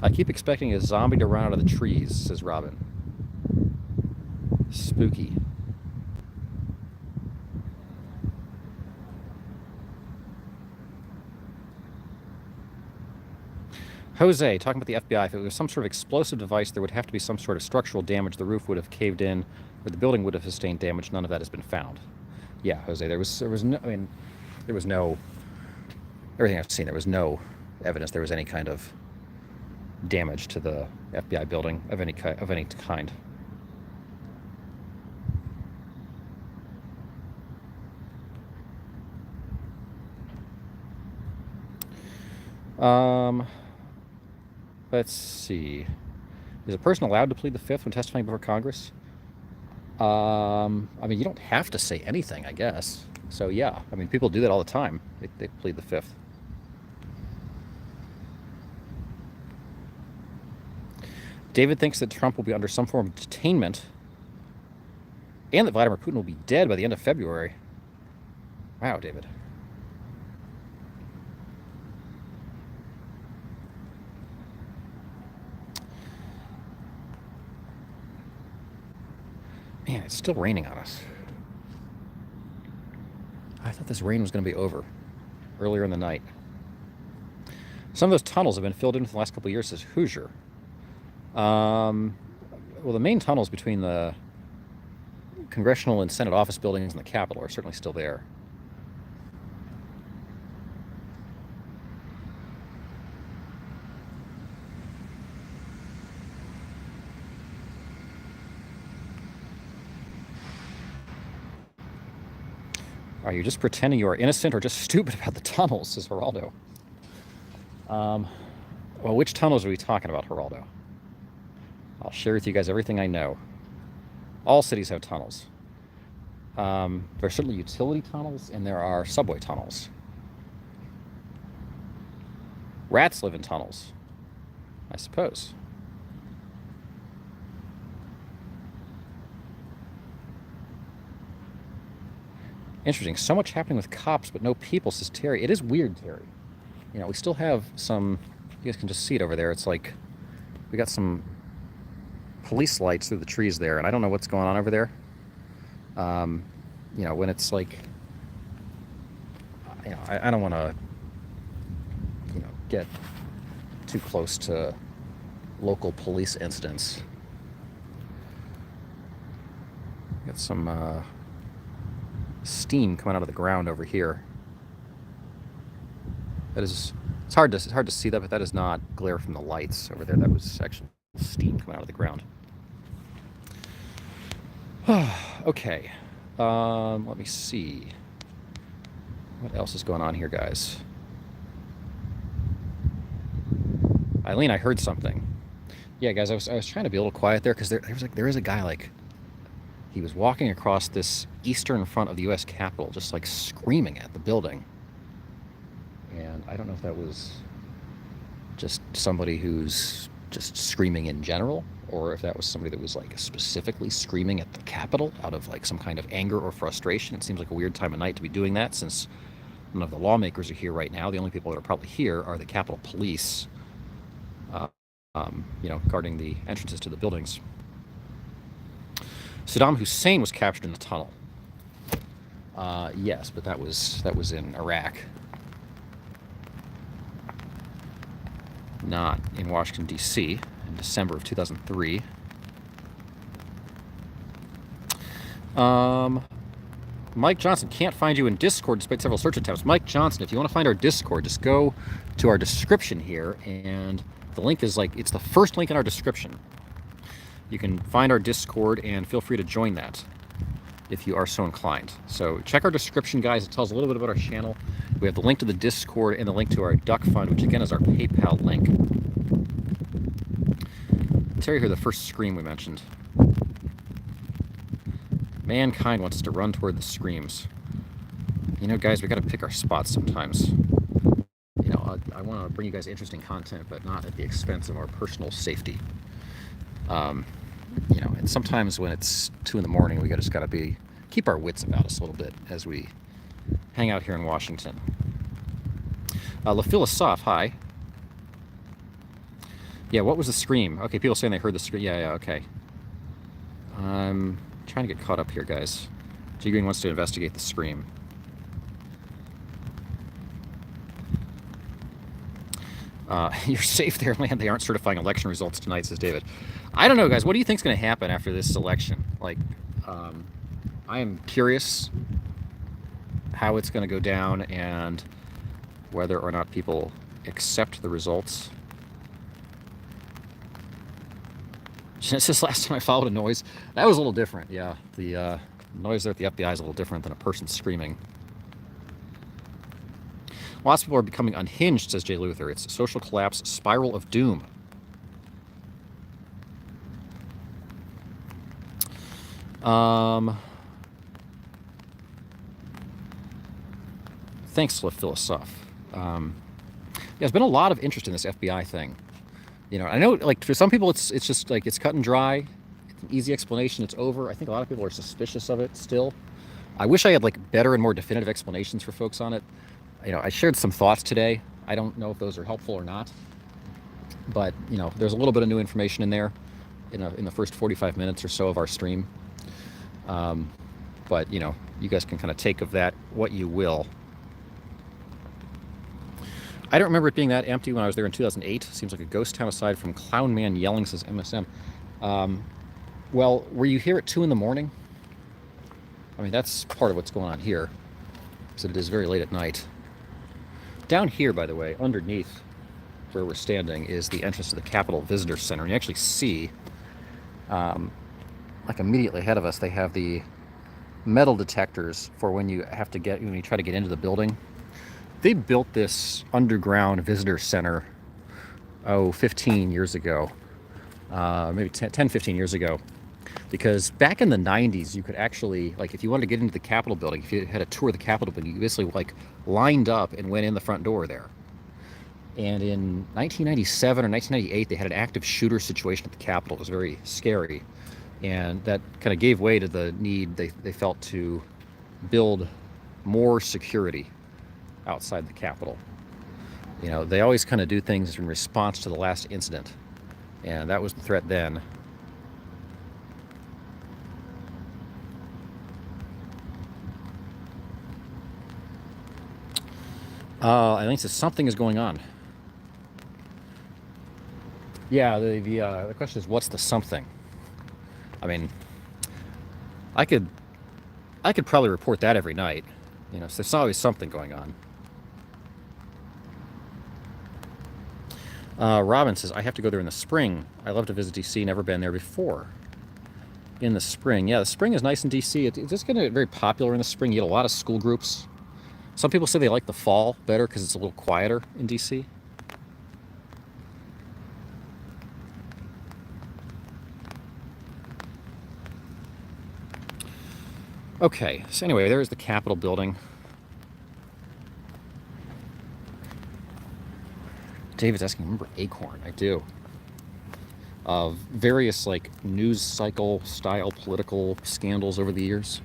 I keep expecting a zombie to run out of the trees, says Robin. Spooky. Jose, talking about the FBI, if it was some sort of explosive device, there would have to be some sort of structural damage. The roof would have caved in, or the building would have sustained damage. None of that has been found. Yeah, Jose, there was no, I mean, there was no, everything I've seen, there was no evidence there was any kind of damage to the FBI building of any kind. Let's see. Is a person allowed to plead the 5th when testifying before Congress? I mean, you don't have to say anything, I guess. So yeah, I mean, people do that all the time. They plead the 5th. David thinks that Trump will be under some form of detainment and that Vladimir Putin will be dead by the end of February. Wow, David. Man, it's still raining on us. I thought this rain was going to be over earlier in the night. Some of those tunnels have been filled in for the last couple of years, says Hoosier. Well, the main tunnels between the Congressional and Senate office buildings and the Capitol are certainly still there. Are you just pretending you are innocent or just stupid about the tunnels, says Geraldo. Well, which tunnels are we talking about, Geraldo? I'll share with you guys everything I know. All cities have tunnels. There are certainly utility tunnels and there are subway tunnels. Rats live in tunnels, I suppose. Interesting. So much happening with cops, but no people, says Terry. It is weird, Terry. You know, we still have some, you guys can just see it over there. It's like, we got some police lights through the trees there, and I don't know what's going on over there. when it's like, I don't want to, get too close to local police incidents. Got some steam coming out of the ground over here. That is, it's hard to see that, but that is not glare from the lights over there. That was actually steam coming out of the ground. Okay, let me see. What else is going on here, guys? Eileen, I heard something. Yeah, guys, I was trying to be a little quiet there because there is a guy, like, he was walking across this eastern front of the U.S. Capitol, just like screaming at the building. And I don't know if that was just somebody who's just screaming in general, or if that was somebody that was like specifically screaming at the Capitol out of like some kind of anger or frustration. It seems like a weird time of night to be doing that, since none of the lawmakers are here right now. The only people that are probably here are the Capitol Police, guarding the entrances to the buildings. Saddam Hussein was captured in the tunnel. Yes, but that was in Iraq, not in Washington, D.C., in December of 2003. Mike Johnson, can't find you in Discord despite several search attempts. Mike Johnson, if you want to find our Discord, just go to our description here, and the link is it's the first link in our description. You can find our Discord and feel free to join that if you are so inclined. So check our description, guys. It tells a little bit about our channel. We have the link to the Discord and the link to our Duck Fund, which again is our PayPal link. Terry heard the first scream we mentioned. Mankind wants us to run toward the screams. Guys, we got to pick our spots sometimes. I want to bring you guys interesting content, but not at the expense of our personal safety. And sometimes when it's 2 in the morning, we just got to keep our wits about us a little bit as we hang out here in Washington. La Philosophe, hi. Yeah, what was the scream? Okay, people saying they heard the scream. Yeah, okay. I'm trying to get caught up here, guys. G Green wants to investigate the scream. You're safe there, man. They aren't certifying election results tonight, says David. I don't know, guys. What do you think is going to happen after this election? I am curious how it's going to go down and whether or not people accept the results. Since last time I followed a noise, that was a little different. Yeah, the noise there at the FBI is a little different than a person screaming. Lots of people are becoming unhinged, says Jay Luther. It's a social collapse, spiral of doom. Thanks, La Philosophe. There's been a lot of interest in this FBI thing. I know, for some people, it's just it's cut and dry. It's an easy explanation. It's over. I think a lot of people are suspicious of it still. I wish I had better and more definitive explanations for folks on it. I shared some thoughts today. I don't know if those are helpful or not, but there's a little bit of new information in there in the first 45 minutes or so of our stream. But you guys can kind of take of that what you will. I don't remember it being that empty when I was there in 2008. Seems like a ghost town aside from Clown Man yelling, says MSM. Well, were you here at 2 in the morning? I mean, that's part of what's going on here, because it is very late at night. Down here, by the way, underneath where we're standing is the entrance to the Capitol Visitor Center. And you actually see, immediately ahead of us, they have the metal detectors for when you try to get into the building. They built this underground visitor center, 15 years ago, maybe 10, 15 years ago. Because back in the 90s, you could actually, if you wanted to get into the Capitol building, if you had a tour of the Capitol building, you basically, lined up and went in the front door there. And in 1997 or 1998, they had an active shooter situation at the Capitol. It was very scary. And that kind of gave way to the need they felt to build more security outside the Capitol. They always kind of do things in response to the last incident. And that was the threat then. I think something is going on. Yeah, the question is, what's the something? I mean, I could I could probably report that every night. So there's always something going on. Robin says, I have to go there in the spring. I love to visit DC, never been there before. In the spring. Yeah, the spring is nice in DC. It's just going to get very popular in the spring. You get a lot of school groups. Some people say they like the fall better because it's a little quieter in DC. Okay, so anyway, there's the Capitol building. David's asking, remember Acorn? I do. Of various like news cycle style political scandals over the years.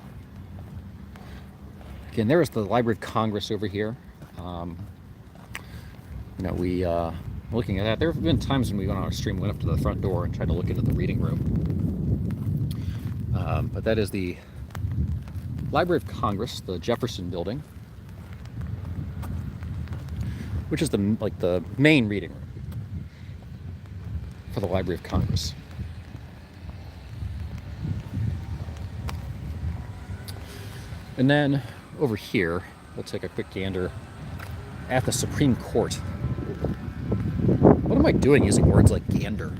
Again, there is the Library of Congress over here. We looking at that. There have been times when we went on our stream, went up to the front door and tried to look into the reading room. But that is the Library of Congress, the Jefferson Building, which is the main reading room for the Library of Congress. And then over here, we'll take a quick gander at the Supreme Court. What am I doing using words like gander?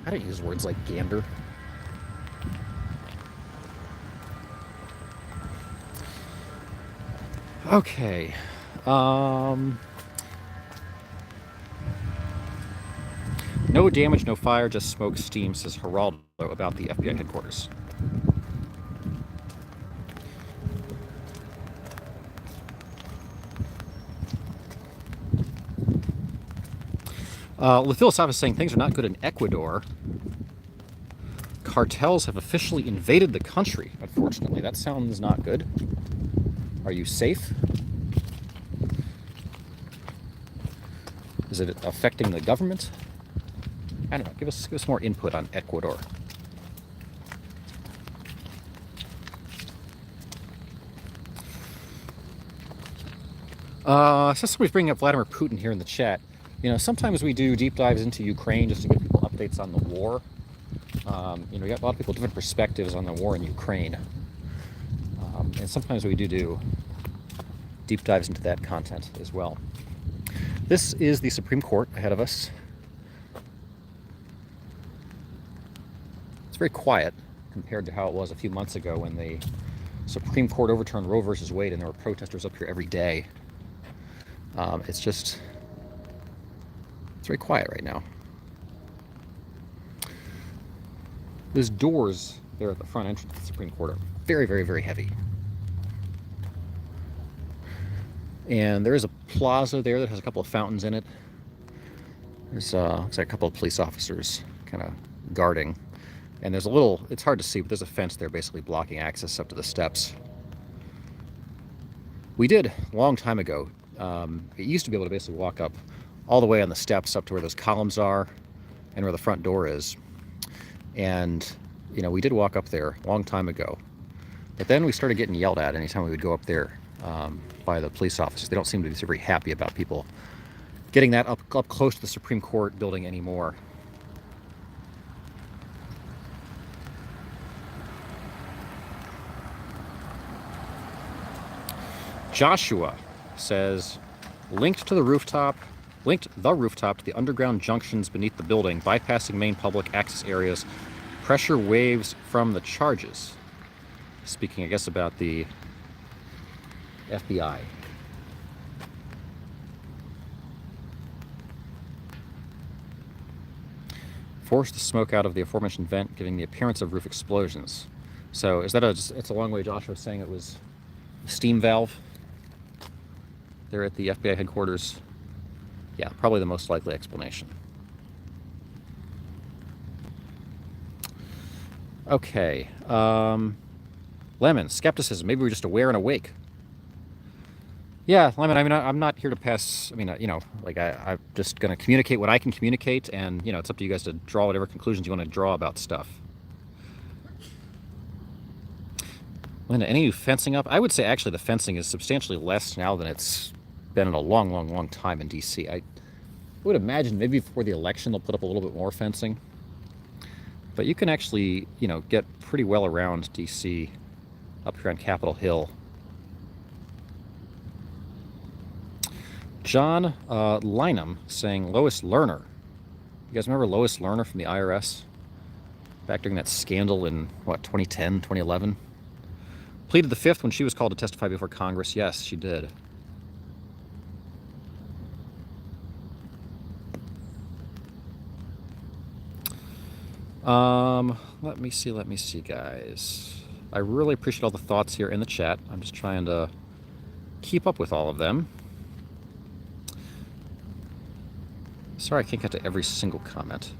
I don't use words like gander. Okay. No damage, no fire, just smoke, steam, says Geraldo about the FBI headquarters. LaPhilosoph is saying things are not good in Ecuador. Cartels have officially invaded the country, unfortunately. That sounds not good. Are you safe? Is it affecting the government? I don't know. Give us more input on Ecuador. So somebody's bringing up Vladimir Putin here in the chat. Sometimes we do deep dives into Ukraine just to give people updates on the war. We got a lot of people with different perspectives on the war in Ukraine. And sometimes we do deep dives into that content as well. This is the Supreme Court ahead of us. It's very quiet compared to how it was a few months ago when the Supreme Court overturned Roe versus Wade and there were protesters up here every day. It's very quiet right now. Those doors there at the front entrance of the Supreme Court are very, very, very heavy. And there is a plaza there that has a couple of fountains in it. There's looks like a couple of police officers kind of guarding. And there's it's hard to see, but there's a fence there basically blocking access up to the steps. We did, a long time ago, it used to be able to basically walk up all the way on the steps up to where those columns are and where the front door is. And, we did walk up there a long time ago. But then we started getting yelled at anytime we would go up there by the police officers. They don't seem to be very happy about people getting that up close to the Supreme Court building anymore. Joshua says, linked the rooftop to the underground junctions beneath the building, bypassing main public access areas, pressure waves from the charges. Speaking, I guess, about the FBI. Forced the smoke out of the aforementioned vent, giving the appearance of roof explosions. So is that it's a long way Joshua saying it was a steam valve there at the FBI headquarters? Yeah, probably the most likely explanation. Okay. Lemon, skepticism. Maybe we're just aware and awake. Yeah, Lemon, I'm not here to pass, I'm just going to communicate what I can communicate, and, it's up to you guys to draw whatever conclusions you want to draw about stuff. Linda, any new fencing up? I would say actually the fencing is substantially less now than it's been in a long, long, long time in D.C. I would imagine maybe before the election they'll put up a little bit more fencing. But you can actually, get pretty well around D.C. up here on Capitol Hill. John Lynham saying Lois Lerner. You guys remember Lois Lerner from the IRS? Back during that scandal in, 2010, 2011? Pleaded the fifth when she was called to testify before Congress. Yes, she did. Let me see, guys. I really appreciate all the thoughts here in the chat. I'm just trying to keep up with all of them. Sorry, I can't get to every single comment.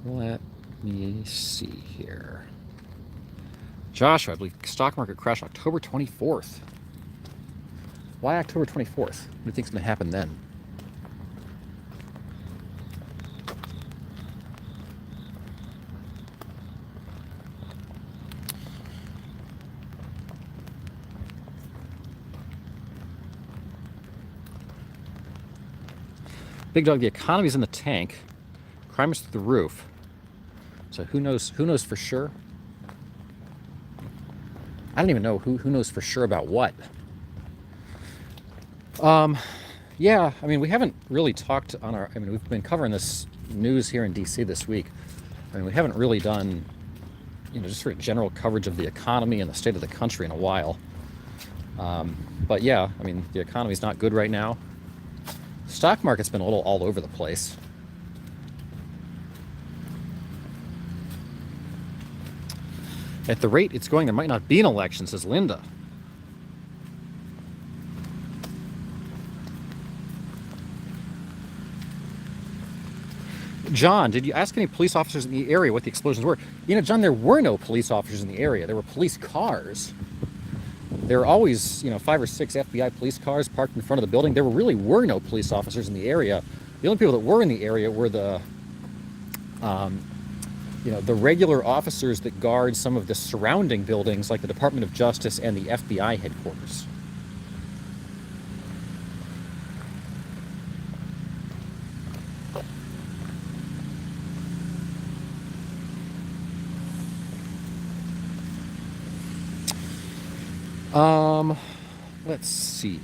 Let me see here. Joshua, I believe stock market crash October 24th. Why October 24th? What do you think's going to happen then? Big Dog, the economy's in the tank. Crime is through the roof. So who knows for sure? I don't even know who knows for sure about what. Yeah, I mean, we haven't really talked on our, we've been covering this news here in DC this week. We haven't really done, just sort of general coverage of the economy and the state of the country in a while. But yeah, the economy's not good right now. Stock market's been a little all over the place. At the rate it's going, there might not be an election, says Linda. John, did you ask any police officers in the area what the explosions were? John, there were no police officers in the area. There were police cars. There were always, 5 or 6 FBI police cars parked in front of the building. There really were no police officers in the area. The only people that were in the area were the regular officers that guard some of the surrounding buildings, like the Department of Justice and the FBI headquarters. Let's see.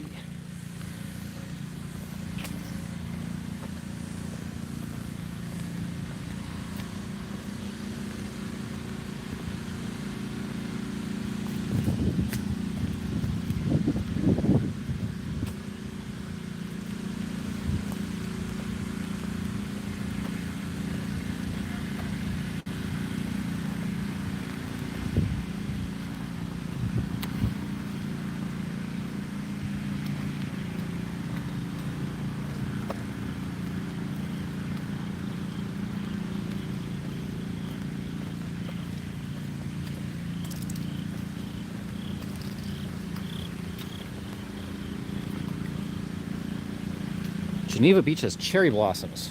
Geneva Beach has cherry blossoms.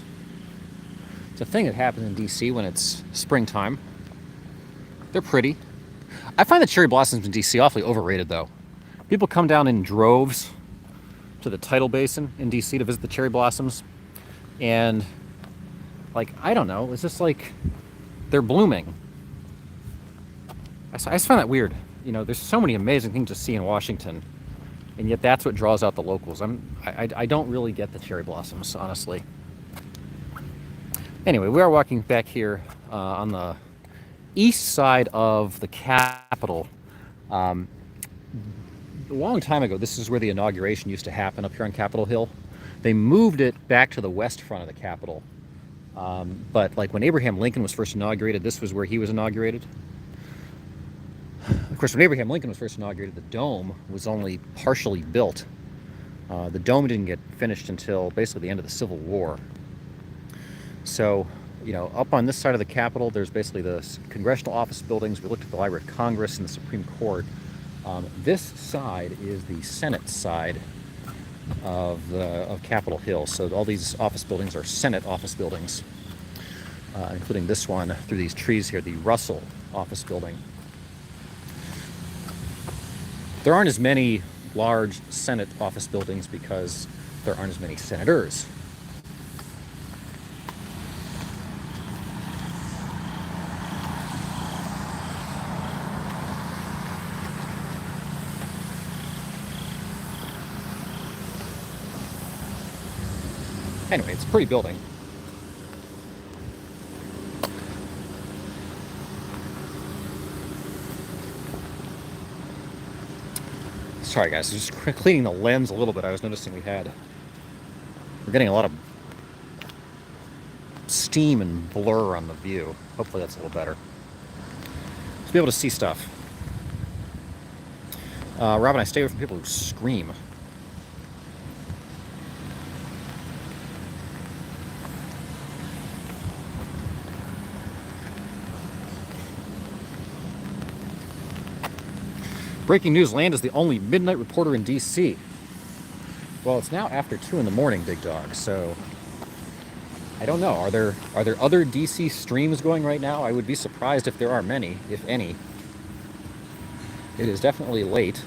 It's a thing that happens in DC when it's springtime. They're pretty. I find the cherry blossoms in DC awfully overrated, though. People come down in droves to the tidal basin in DC to visit the cherry blossoms. And, I don't know, it's just like they're blooming. I just find that weird. There's so many amazing things to see in Washington. And yet that's what draws out the locals. I don't really get the cherry blossoms, honestly. Anyway, we are walking back here on the east side of the Capitol. A long time ago, this is where the inauguration used to happen up here on Capitol Hill. They moved it back to the west front of the Capitol. But when Abraham Lincoln was first inaugurated, this was where he was inaugurated. Of course, when Abraham Lincoln was first inaugurated, the dome was only partially built. The dome didn't get finished until basically the end of the Civil War. So, Up on this side of the Capitol, there's basically the Congressional office buildings. We looked at the Library of Congress and the Supreme Court. This side is the Senate side of Capitol Hill. So all these office buildings are Senate office buildings, including this one through these trees here, the Russell office building. There aren't as many large Senate office buildings because there aren't as many senators. Anyway, it's a pretty building. Sorry guys, just cleaning the lens a little bit. I was noticing we're getting a lot of steam and blur on the view. Hopefully that's a little better. To be able to see stuff. Rob and I stay away from people who scream. Breaking news, Land is the only midnight reporter in D.C. Well, it's now after 2 in the morning, big dog, so I don't know. Are there other D.C. streams going right now? I would be surprised if there are many, if any. It is definitely late,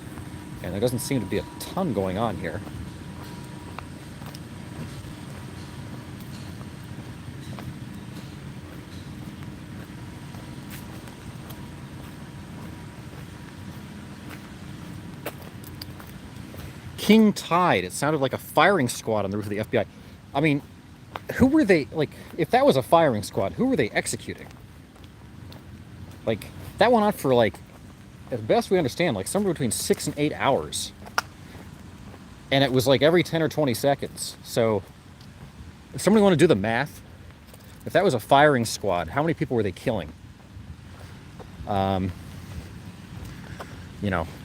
and there doesn't seem to be a ton going on here. King Tide. It sounded like a firing squad on the roof of the FBI. I mean, who were they, like, if that was a firing squad, who were they executing? Like, that went on for, like, as best we understand, like, somewhere between 6 and 8 hours. And it was, like, every 10 or 20 seconds. So, if somebody want to do the math, if that was a firing squad, how many people were they killing?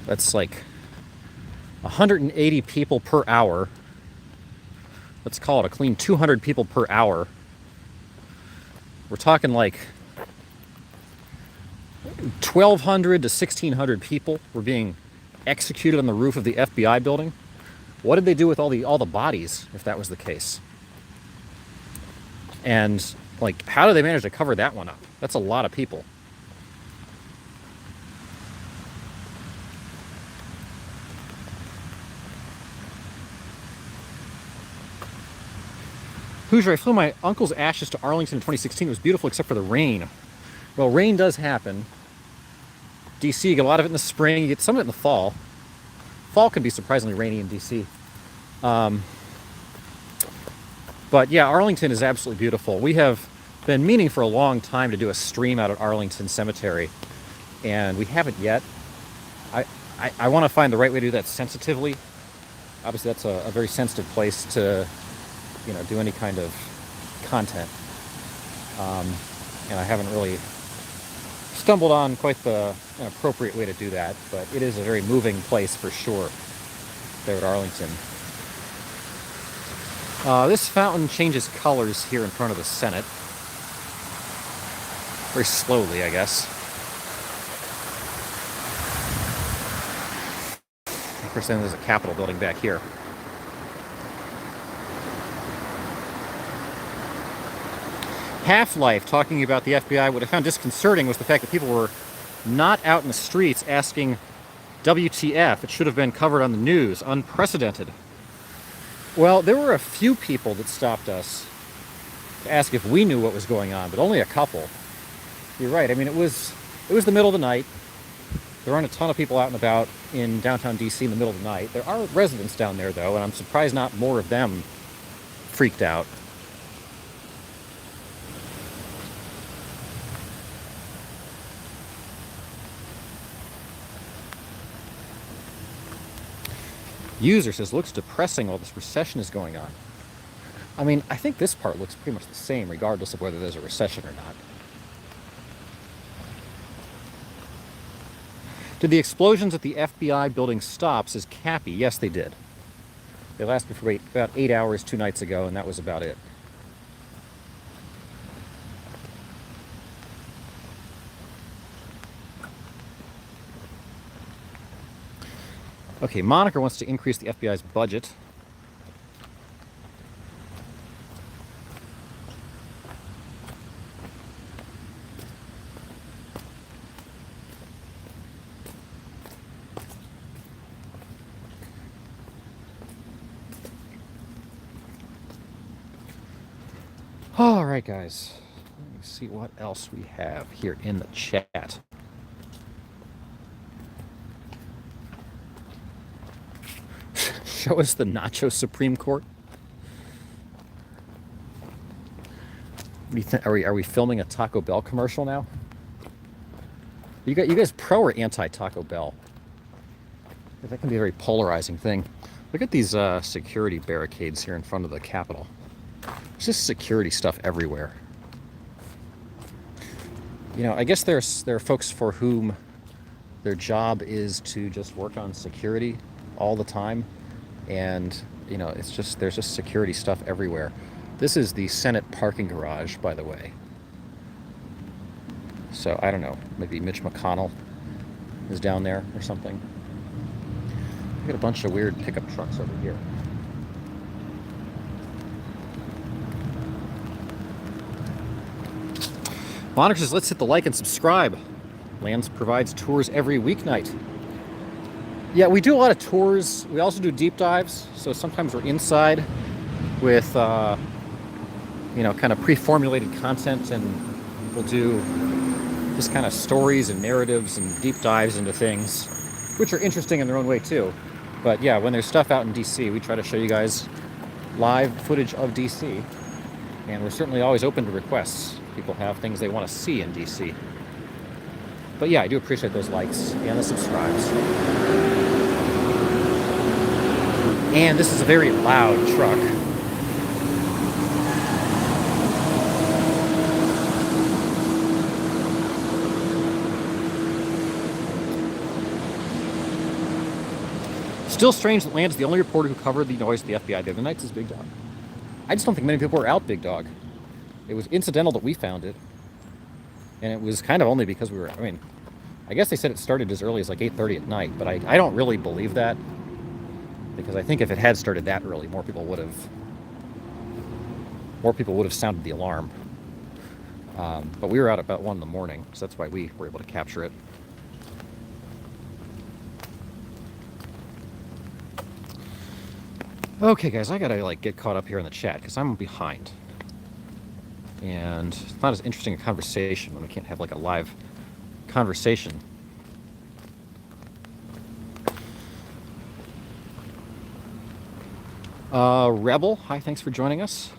That's like 180 people per hour. Let's call it a clean 200 people per hour. We're talking like 1,200 to 1,600 people were being executed on the roof of the FBI building. What did they do with all the bodies, if that was the case? And, like, how do they manage to cover that one up? That's a lot of people. Hoosier, I flew my uncle's ashes to Arlington in 2016. It was beautiful except for the rain. Well, rain does happen. DC, you get a lot of it in the spring. You get some of it in the fall. Fall can be surprisingly rainy in DC. But yeah, Arlington is absolutely beautiful. We have been meaning for a long time to do a stream out at Arlington Cemetery, and we haven't yet. I want to find the right way to do that sensitively. Obviously, that's a very sensitive place to do any kind of content. And I haven't really stumbled on quite an appropriate way to do that, but it is a very moving place for sure there at Arlington. This fountain changes colors here in front of the Senate. Very slowly, I guess. Of course, then there's a Capitol building back here. Half-Life, talking about the FBI, what I found disconcerting was the fact that people were not out in the streets asking WTF. It should have been covered on the news. Unprecedented. Well, there were a few people that stopped us to ask if we knew what was going on, but only a couple. You're right. I mean, it was the middle of the night. There aren't a ton of people out and about in downtown DC in the middle of the night. There are residents down there, though, and I'm surprised not more of them freaked out. User says, looks depressing while this recession is going on. I mean, I think this part looks pretty much the same regardless of whether there's a recession or not. Did the explosions at the FBI building stop, says Cappy? Yes, they did. They lasted for about 8 hours 2 nights ago, and that was about it. Okay, Moniker wants to increase the FBI's budget. All right, guys. Let me see what else we have here in the chat. Show us the Nacho Supreme Court. What do you think? Are we filming a Taco Bell commercial now? You guys pro or anti Taco Bell? That can be a very polarizing thing. Look at these security barricades here in front of the Capitol. There's just security stuff everywhere. You know, I guess there are folks for whom their job is to just work on security all the time, and you know, there's just security stuff everywhere. This is the Senate parking garage, by the way. So I don't know, maybe Mitch McConnell is down there or something. Look at a bunch of weird pickup trucks over here. Moniker says, let's hit the like and subscribe. Lands provides tours every weeknight. Yeah, we do a lot of tours. We also do deep dives. So sometimes we're inside with, you know, kind of pre-formulated content, and we'll do just kind of stories and narratives and deep dives into things, which are interesting in their own way too. But yeah, when there's stuff out in DC, we try to show you guys live footage of DC. And we're certainly always open to requests. People have things they want to see in DC. But yeah, I do appreciate those likes and the subscribes. And this is a very loud truck. Still strange that Land is the only reporter who covered the noise of the FBI the other night, says Big Dog. I just don't think many people were out, Big Dog. It was incidental that we found it. And it was kind of only because we were, I mean, I guess they said it started as early as like 8:30 at night, but I don't really believe that. Because I think if it had started that early, more people would have sounded the alarm. But we were out about 1 in the morning, so that's why we were able to capture it. Okay, guys, I gotta like get caught up here in the chat because I'm behind. And it's not as interesting a conversation when we can't have like a live conversation. Rebel, hi, thanks for joining us.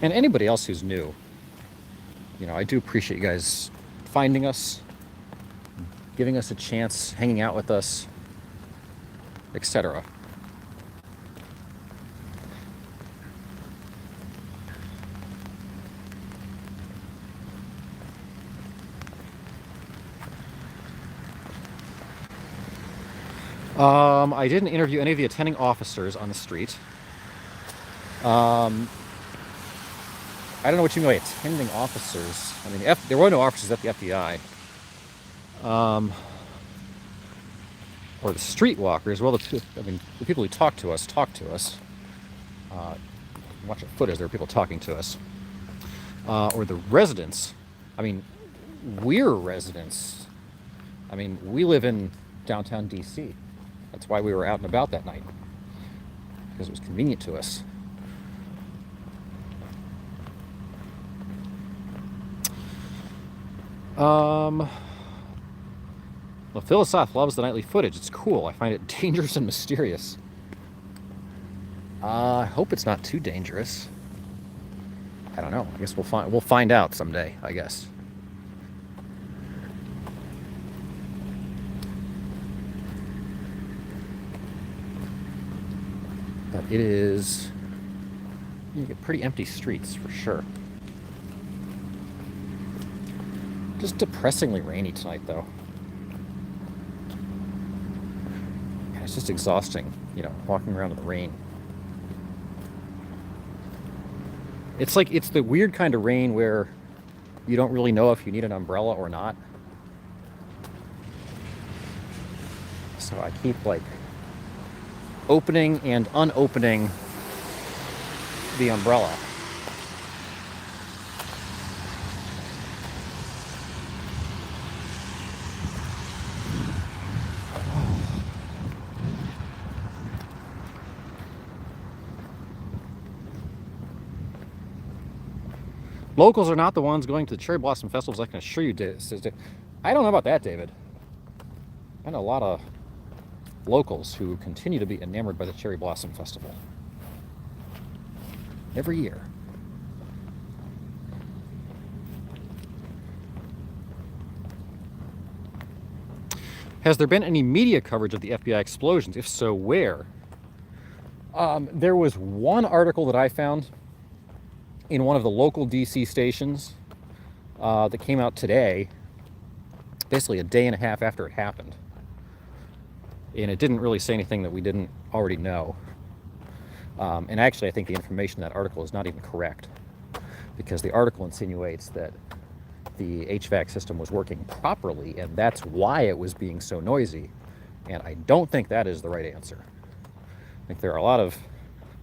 And anybody else who's new, you know, I do appreciate you guys finding us, giving us a chance, hanging out with us, etc. I didn't interview any of the attending officers on the street. I don't know what you mean by attending officers. I mean, there were no officers at the FBI. Or the streetwalkers. Well, the people who talk to us. Watch our footage, there are people talking to us. Or the residents. I mean, we're residents. I mean, we live in downtown DC. That's why we were out and about that night. Because it was convenient to us. Well, Philosoph loves the nightly footage. It's cool. I find it dangerous and mysterious. I hope it's not too dangerous. I don't know. I guess we'll find out someday, I guess. But it is, you get pretty empty streets for sure. Just depressingly rainy tonight, though. It's just exhausting, you know, walking around in the rain. It's like, it's the weird kind of rain where you don't really know if you need an umbrella or not. So I keep like opening and unopening the umbrella. Locals are not the ones going to the cherry blossom festivals, I can assure you, says Dave. I don't know about that, David. I know a lot of locals who continue to be enamored by the cherry blossom festival every year. Has there been any media coverage of the FBI explosions? If so, where? There was one article that I found in one of the local DC stations that came out today, basically a day and a half after it happened. And it didn't really say anything that we didn't already know. And actually, I think the information in that article is not even correct, because the article insinuates that the HVAC system was working properly, and that's why it was being so noisy. And I don't think that is the right answer. I think there are a lot of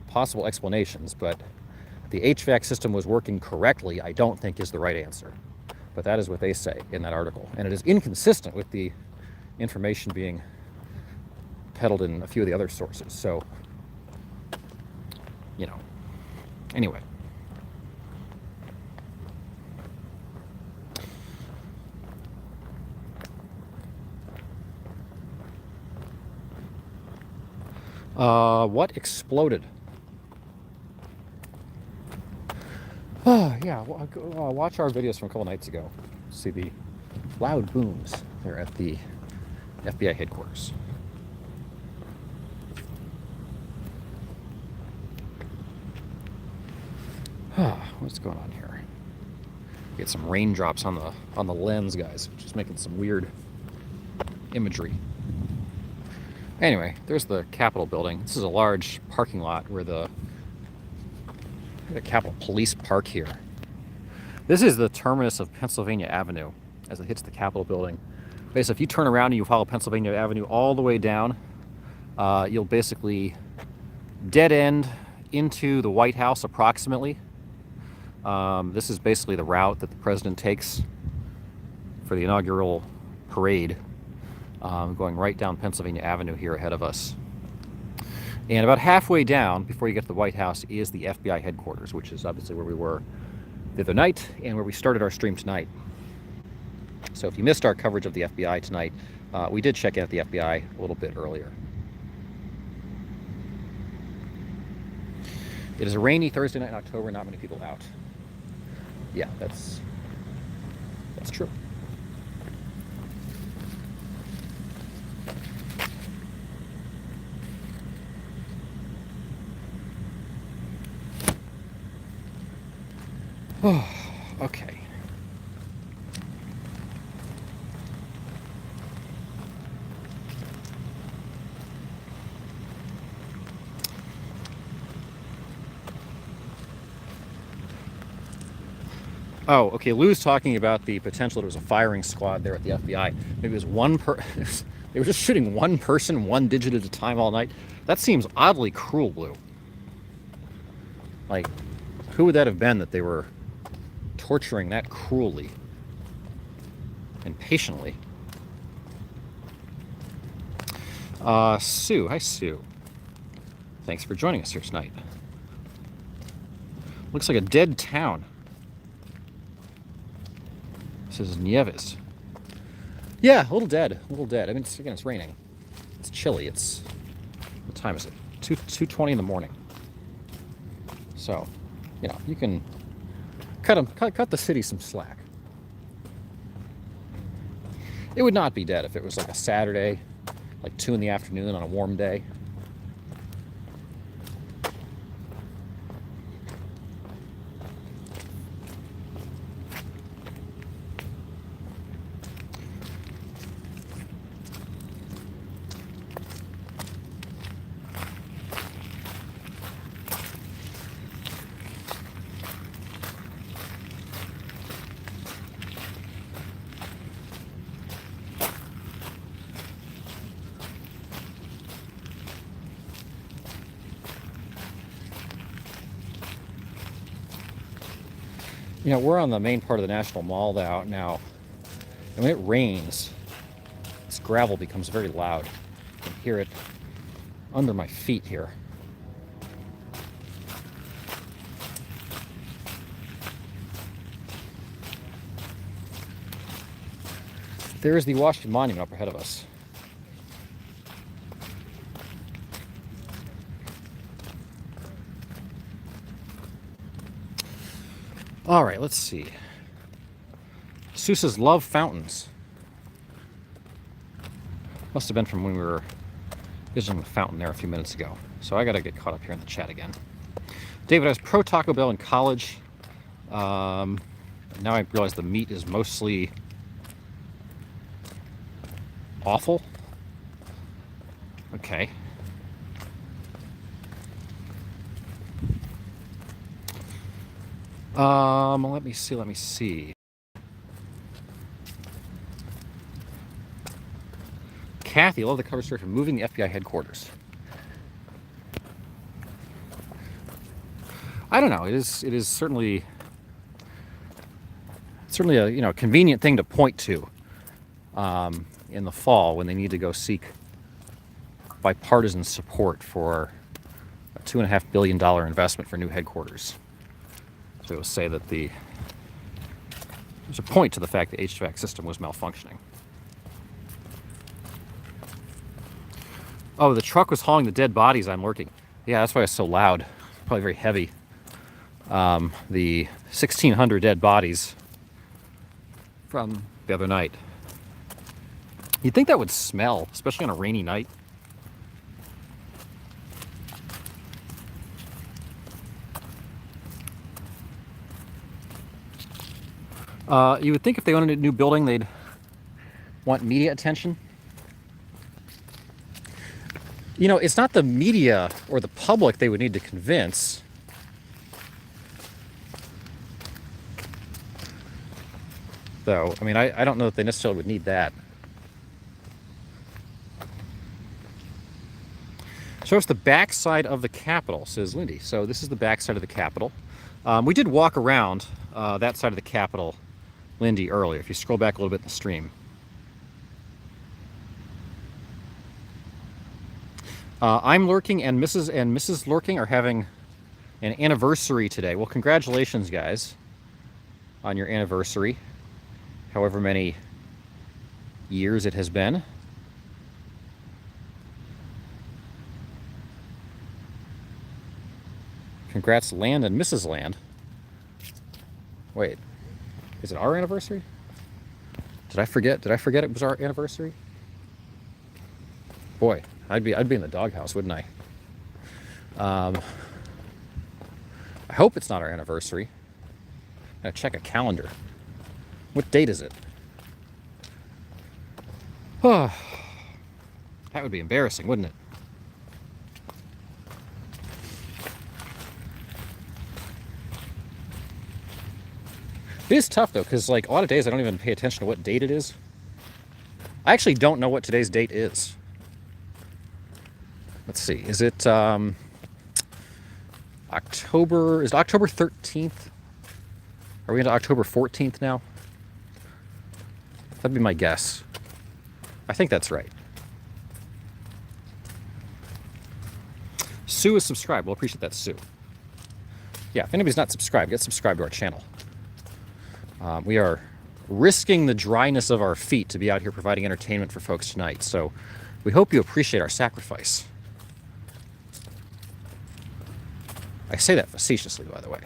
possible explanations, but the HVAC system was working correctly, I don't think is the right answer. But that is what they say in that article. And it is inconsistent with the information being peddled in a few of the other sources. So, you know, anyway. What exploded? Oh, yeah, watch our videos from a couple nights ago. See the loud booms there at the FBI headquarters. What's going on here? Get some raindrops on the lens, guys, which is making some weird imagery. Anyway, there's the Capitol building. This is a large parking lot where the Capitol Police park here. This is the terminus of Pennsylvania Avenue as it hits the Capitol building. Basically, if you turn around and you follow Pennsylvania Avenue all the way down, you'll basically dead end into the White House approximately. This is basically the route that the president takes for the inaugural parade, going right down Pennsylvania Avenue here ahead of us. And about halfway down, before you get to the White House, is the FBI headquarters, which is obviously where we were the other night and where we started our stream tonight. So if you missed our coverage of the FBI tonight, we did check in at the FBI a little bit earlier. It is a rainy Thursday night in October, not many people out. Yeah, that's true. Oh, okay. Oh, okay. Lou's talking about the potential there was a firing squad there at the FBI. Maybe it was they were just shooting one person, one digit at a time all night. That seems oddly cruel, Lou. Like, who would that have been that they were torturing that cruelly and patiently? Sue. Hi, Sue. Thanks for joining us here tonight. Looks like a dead town. This is Nieves. Yeah, a little dead. A little dead. I mean, it's raining. It's chilly. What time is it? 2:20 in the morning. So, you know, you can cut the city some slack. It would not be dead if it was like a Saturday, like 2 in the afternoon on a warm day. You know, we're on the main part of the National Mall now, and when it rains, this gravel becomes very loud. You can hear it under my feet here. There is the Washington Monument up ahead of us. All right, let's see. Sue says, love fountains. Must have been from when we were visiting the fountain there a few minutes ago. So I got to get caught up here in the chat again. David, I was pro Taco Bell in college. Now I realize the meat is mostly awful. Okay. Let me see. Kathy, I love the cover story for moving the FBI headquarters. I don't know. It is certainly a convenient thing to point to in the fall when they need to go seek bipartisan support for a $2.5 billion investment for new headquarters. So it will say that there's a point to the fact the HVAC system was malfunctioning. Oh, the truck was hauling the dead bodies. I'm lurking. Yeah, that's why it's so loud. Probably very heavy. The 1,600 dead bodies from the other night. You'd think that would smell, especially on a rainy night. You would think if they owned a new building, they'd want media attention. You know, it's not the media or the public they would need to convince. Though, I mean, I don't know that they necessarily would need that. Show us the backside of the Capitol, says Lindy. So this is the backside of the Capitol. We did walk around that side of the Capitol, Lindy, earlier, if you scroll back a little bit in the stream. I'm lurking, and Mrs. Lurking are having an anniversary today. Well, congratulations, guys, on your anniversary, however many years it has been. Congrats, Land and Mrs. Land. Wait, is it our anniversary? Did I forget it was our anniversary? Boy, I'd be in the doghouse, wouldn't I? I hope it's not our anniversary. I gotta check a calendar. What date is it? Oh, that would be embarrassing, wouldn't it? It is tough though, because like a lot of days I don't even pay attention to what date it is. I actually don't know what today's date is. Let's see. Is it October? Is it October 13th? Are we into October 14th now? That'd be my guess. I think that's right. Sue is subscribed. We'll appreciate that, Sue. Yeah, if anybody's not subscribed, get subscribed to our channel. We are risking the dryness of our feet to be out here providing entertainment for folks tonight. So we hope you appreciate our sacrifice. I say that facetiously, by the way.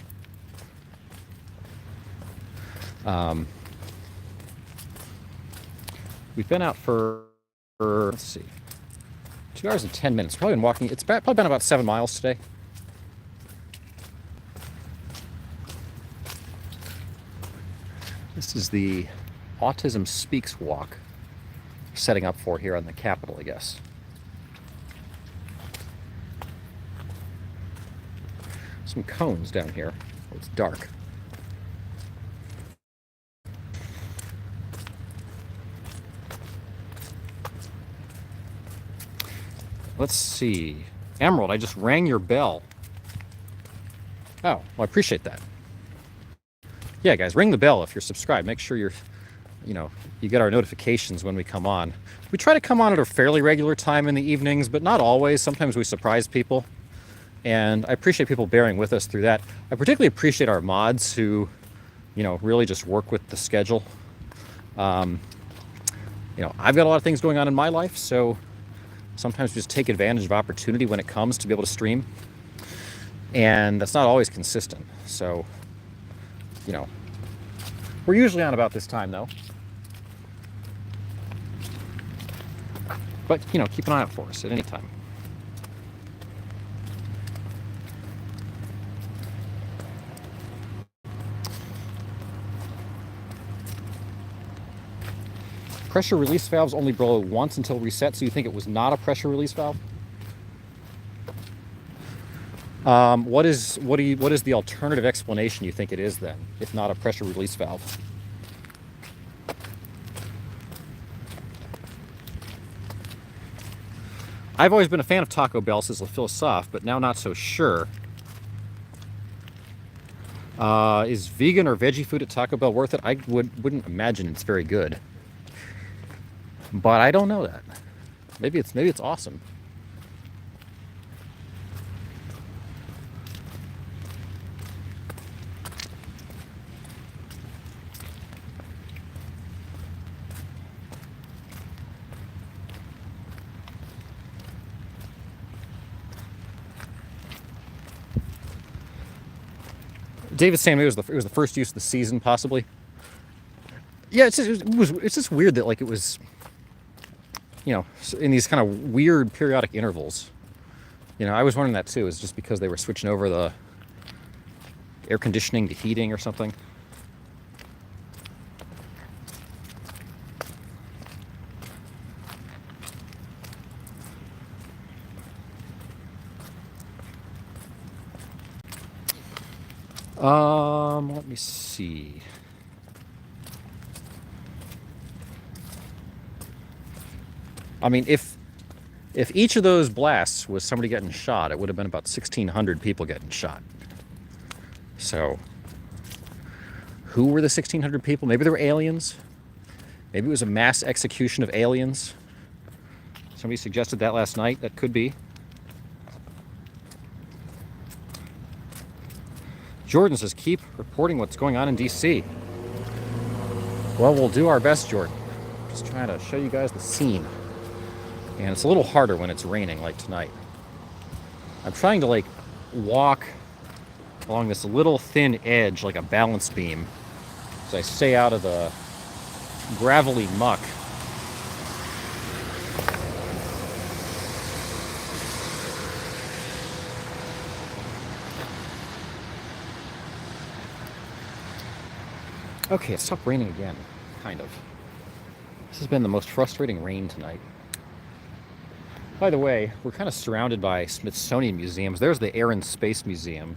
We've been out for, let's see, 2 hours and 10 minutes. Probably been walking. It's probably been about 7 miles today. This is the Autism Speaks walk we're setting up for here on the Capitol, I guess. Some cones down here. Oh, it's dark. Let's see. Emerald, I just rang your bell. Oh, well, I appreciate that. Yeah, guys, ring the bell if you're subscribed. Make sure you get our notifications when we come on. We try to come on at a fairly regular time in the evenings, but not always. Sometimes we surprise people, and I appreciate people bearing with us through that. I particularly appreciate our mods who, really just work with the schedule. I've got a lot of things going on in my life, so sometimes we just take advantage of opportunity when it comes to be able to stream, and that's not always consistent. So, we're usually on about this time, though. But, keep an eye out for us at any time. Pressure release valves only blow once until reset, so you think it was not a pressure release valve? What is the alternative explanation you think it is then, if not a pressure release valve? I've always been a fan of Taco Bell, says LaPhilosophe, but now not so sure. Is vegan or veggie food at Taco Bell worth it? I wouldn't imagine it's very good, but I don't know that. Maybe it's awesome. David's saying maybe it was the first use of the season, possibly. Yeah, it's just weird that it was, in these kind of weird periodic intervals. I was wondering that too. Is just because they were switching over the air conditioning to heating or something? Let me see. I mean, if each of those blasts was somebody getting shot, it would have been about 1,600 people getting shot. So, who were the 1,600 people? Maybe they were aliens. Maybe it was a mass execution of aliens. Somebody suggested that last night. That could be. Jordan says, keep reporting what's going on in D.C. Well, we'll do our best, Jordan. Just trying to show you guys the scene. And it's a little harder when it's raining like tonight. I'm trying to walk along this little thin edge like a balance beam as I stay out of the gravelly muck. Okay, it stopped raining again, kind of. This has been the most frustrating rain tonight. By the way, we're kind of surrounded by Smithsonian museums. There's the Air and Space Museum,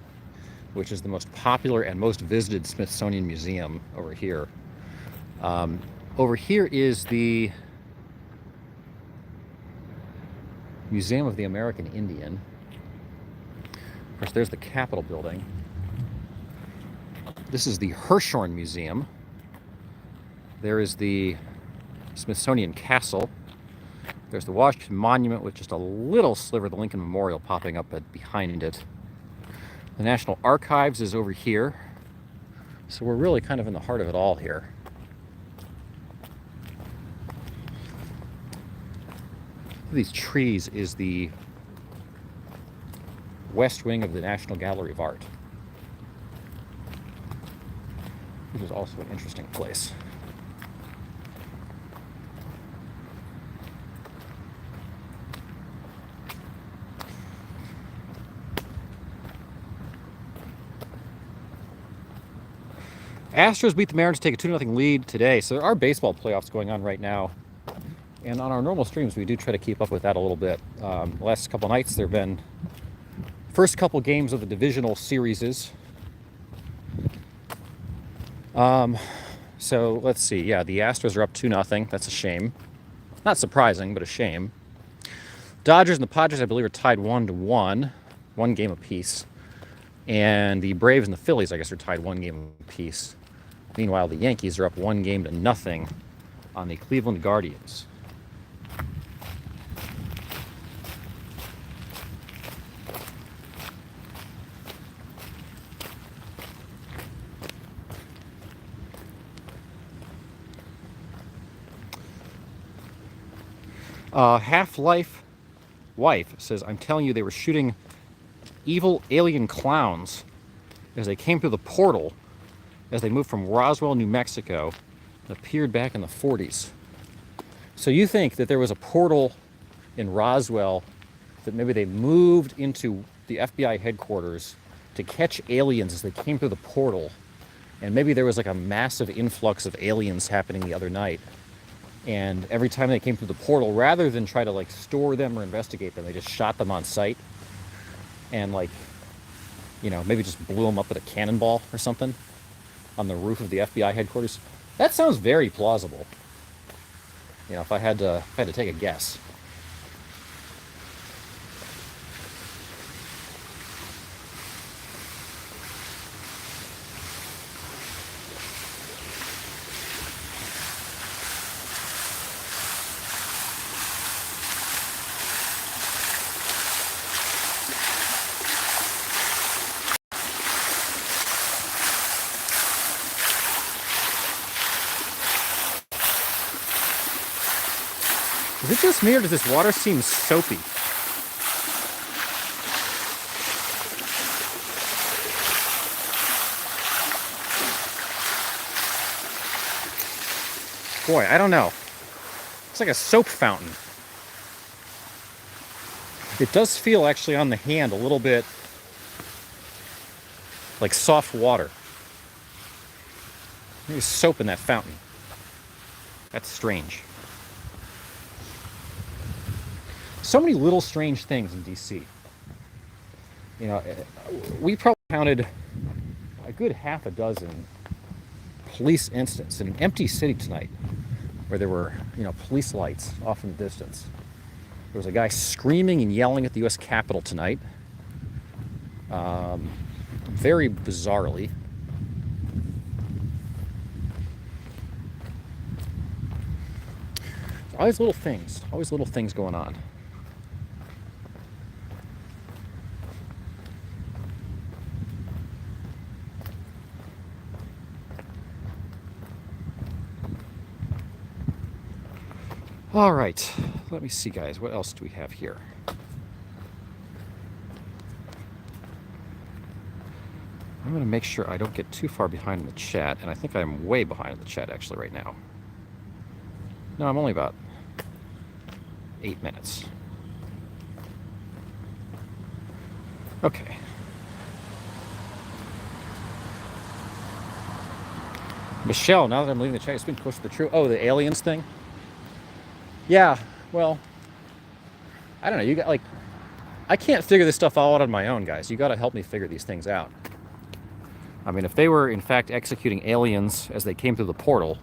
which is the most popular and most visited Smithsonian museum over here. Over here is the Museum of the American Indian. Of course, there's the Capitol building. This is the Hirshhorn Museum. There is the Smithsonian Castle. There's the Washington Monument with just a little sliver of the Lincoln Memorial popping up behind it. The National Archives is over here. So we're really kind of in the heart of it all here. These trees is the west wing of the National Gallery of Art, which is also an interesting place. Astros beat the Mariners to take a 2-0 lead today. So there are baseball playoffs going on right now. And on our normal streams, we do try to keep up with that a little bit. The last couple nights, there have been first couple games of the divisional series. So let's see. Yeah, the Astros are up 2-0. That's a shame. Not surprising, but a shame. Dodgers and the Padres, I believe, are tied 1-1. One game apiece. And the Braves and the Phillies, I guess, are tied one game apiece. Meanwhile, the Yankees are up 1-0 on the Cleveland Guardians. Half-Life wife says, I'm telling you, they were shooting evil alien clowns as they came through the portal as they moved from Roswell, New Mexico, and appeared back in the 40s. So you think that there was a portal in Roswell that maybe they moved into the FBI headquarters to catch aliens as they came through the portal, and maybe there was like a massive influx of aliens happening the other night, and every time they came through the portal, rather than try to like store them or investigate them, they just shot them on sight and, like, you know, maybe just blew them up with a cannonball or something on the roof of the FBI headquarters. That sounds very plausible. You know, if I had to take a guess. Is it just me, or does this water seem soapy? Boy, I don't know. It's like a soap fountain. It does feel actually on the hand a little bit like soft water. There's soap in that fountain. That's strange. So many little strange things in DC. You know, we probably counted a good half a dozen police incidents in an empty city tonight where there were, you know, police lights off in the distance. There was a guy screaming and yelling at the U.S. Capitol tonight, very bizarrely. Always little things going on. All right, let me see, guys. What else do we have here? I'm going to make sure I don't get too far behind in the chat, and I think I'm way behind in the chat actually right now. No, I'm only about 8 minutes. Okay. Michelle, now that I'm leaving the chat, it's been close to the truth. Oh, the aliens thing? Yeah, well, I don't know. You got, like, I can't figure this stuff all out on my own, guys. You got to help me figure these things out. I mean, if they were in fact executing aliens as they came through the portal,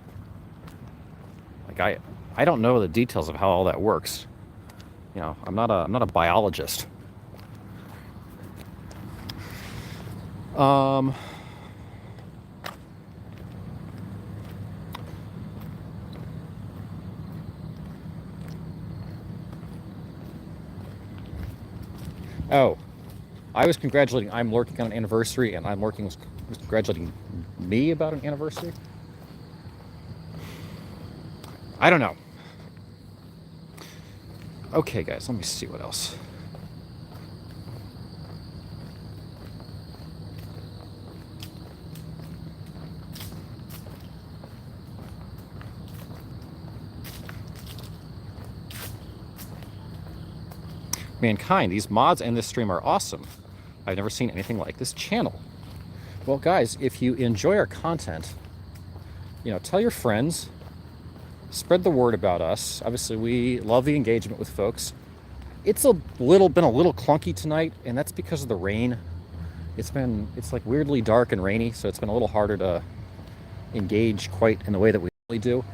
like, I don't know the details of how all that works. You know, I'm not a biologist. Oh, I was congratulating I'm lurking on an anniversary, and I'm lurking was congratulating me about an anniversary? I don't know. Okay, guys, let me see what else. Mankind, these mods and this stream are awesome. I've never seen anything like this channel. Well, guys, if you enjoy our content, you know, tell your friends, spread the word about us. Obviously, we love the engagement with folks. It's been a little clunky tonight, and that's because of the rain. It's like weirdly dark and rainy, so it's been a little harder to engage quite in the way that we normally do.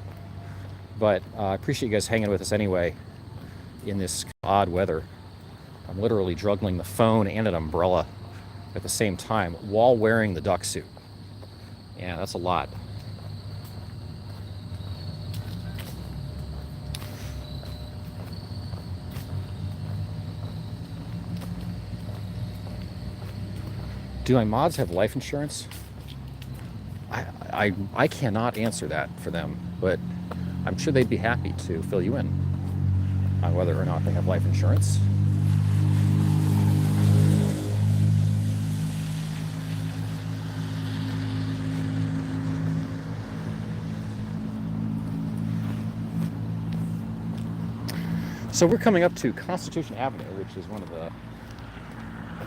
But I appreciate you guys hanging with us anyway in this odd weather. I'm literally juggling the phone and an umbrella at the same time while wearing the duck suit. Yeah, that's a lot. Do my mods have life insurance? I cannot answer that for them, but I'm sure they'd be happy to fill you in on whether or not they have life insurance. So we're coming up to Constitution Avenue, which is one of the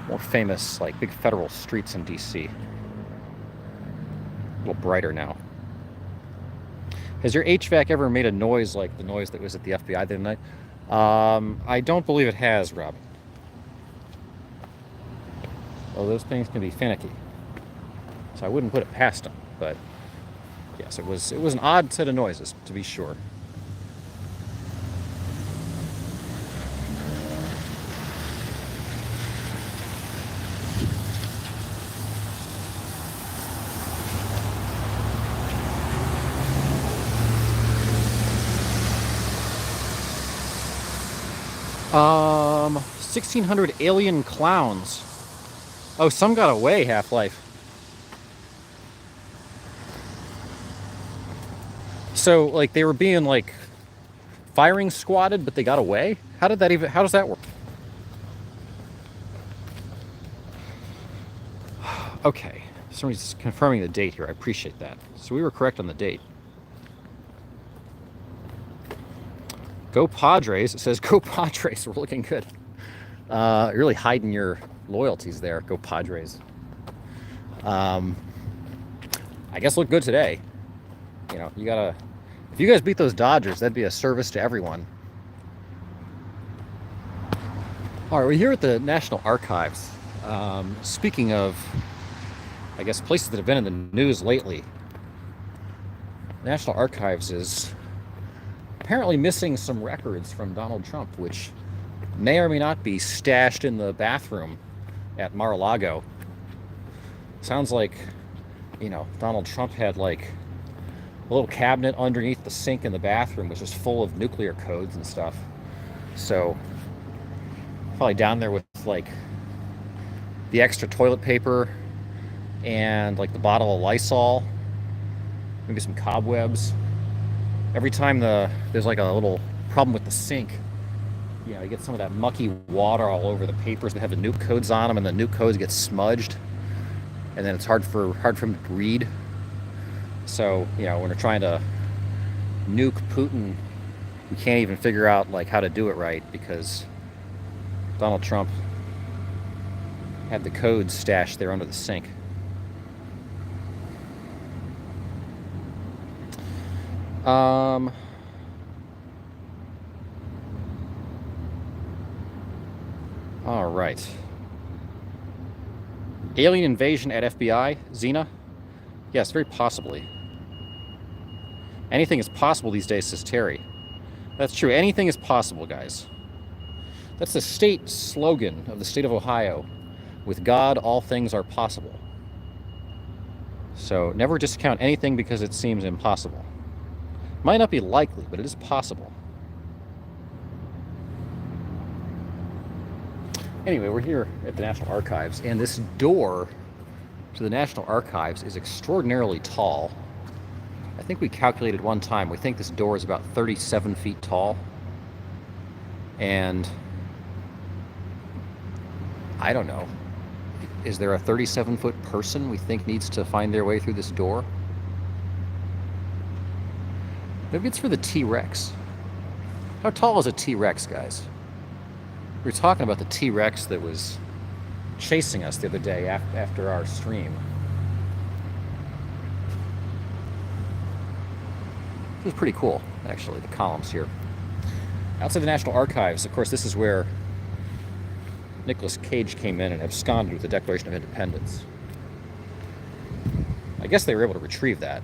more famous, like, big federal streets in DC. A little brighter now. Has your HVAC ever made a noise like the noise that was at the FBI the other night? I don't believe it has, Rob. Well, those things can be finicky, so I wouldn't put it past them. But yes, it was an odd set of noises, to be sure. Um, 1600 alien clowns. Oh, some got away, Half-Life. So, like, they were being, like, firing squatted, but they got away? How does that work? Okay, somebody's confirming the date here. I appreciate that. So we were correct on the date. Go Padres. It says go Padres. We're looking good. Really hiding your loyalties there. Go Padres. I guess look good today. You know, you gotta. If you guys beat those Dodgers, that'd be a service to everyone. All right, we're here at the National Archives. Speaking of, I guess, places that have been in the news lately, National Archives is apparently missing some records from Donald Trump, which may or may not be stashed in the bathroom at Mar-a-Lago. Sounds like, you know, Donald Trump had like a little cabinet underneath the sink in the bathroom, which is full of nuclear codes and stuff. So probably down there with like the extra toilet paper and like the bottle of Lysol, maybe some cobwebs. Every time there's like a little problem with the sink, you know, you get some of that mucky water all over the papers that have the nuke codes on them, and the nuke codes get smudged, and then it's hard for him to read. So, you know, when we're trying to nuke Putin, we can't even figure out like how to do it right because Donald Trump had the codes stashed there under the sink. All right. Alien invasion at FBI, Xena? Yes, very possibly. Anything is possible these days, says Terry. That's true. Anything is possible, guys. That's the state slogan of the state of Ohio. With God, all things are possible. So never discount anything because it seems impossible. Might not be likely, but it is possible. Anyway, we're here at the National Archives, and this door to the National Archives is extraordinarily tall. I think we calculated one time, we think this door is about 37 feet tall. And I don't know, is there a 37-foot person we think needs to find their way through this door? Maybe it's for the T-Rex. How tall is a T-Rex, guys? We were talking about the T-Rex that was chasing us the other day after our stream. It was pretty cool, actually, the columns here. Outside the National Archives, of course, this is where Nicolas Cage came in and absconded with the Declaration of Independence. I guess they were able to retrieve that.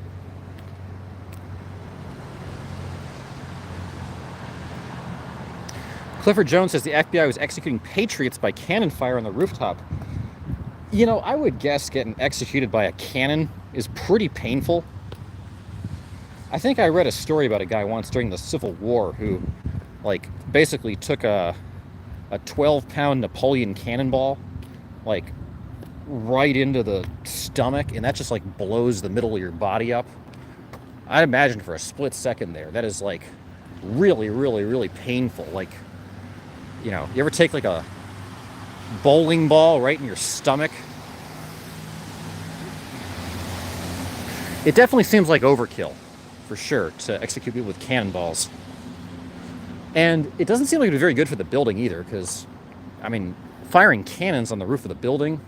Clifford Jones says the FBI was executing patriots by cannon fire on the rooftop. You know, I would guess getting executed by a cannon is pretty painful. I think I read a story about a guy once during the Civil War who, like, basically took a 12-pound Napoleon cannonball, like, right into the stomach, and that just like blows the middle of your body up. I'd imagine for a split second there, that is like really, really, really painful. Like, you know, you ever take like a bowling ball right in your stomach? It definitely seems like overkill, for sure, to execute people with cannonballs. And it doesn't seem like it would be very good for the building either, because, I mean, firing cannons on the roof of the building,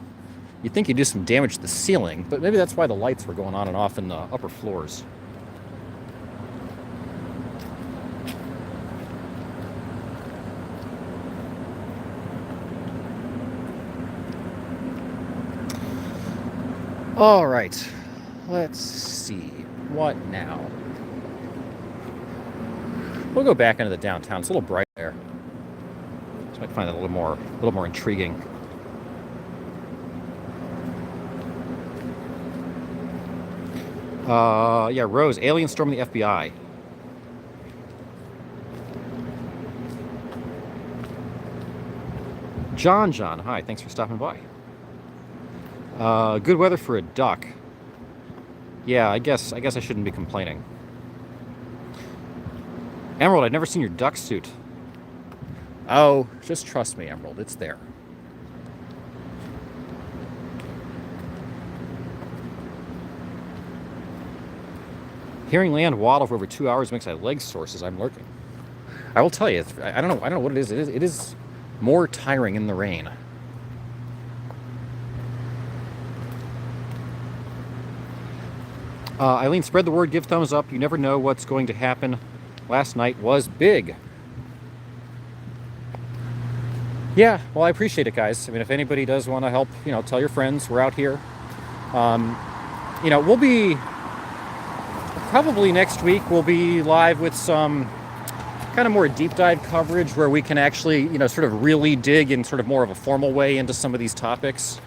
you'd think you'd do some damage to the ceiling, but maybe that's why the lights were going on and off in the upper floors. All right, let's see. What now? We'll go back into the downtown. It's a little bright there. So I find it a little more intriguing. Yeah, Rose, alien storming the FBI. John, hi, thanks for stopping by. Good weather for a duck. Yeah, I guess I shouldn't be complaining. Emerald, I've never seen your duck suit. Oh, just trust me, Emerald, it's there. Hearing land waddle for over 2 hours makes my legs sore, says I'm lurking. I will tell you, I don't know what it is. It is more tiring in the rain. Eileen, spread the word, give thumbs up. You never know what's going to happen. Last night was big. Yeah, well, I appreciate it, guys. I mean, if anybody does want to help, you know, tell your friends. We're out here. You know, we'll be... Probably next week we'll be live with some kind of more deep dive coverage where we can actually, you know, sort of really dig in sort of more of a formal way into some of these topics.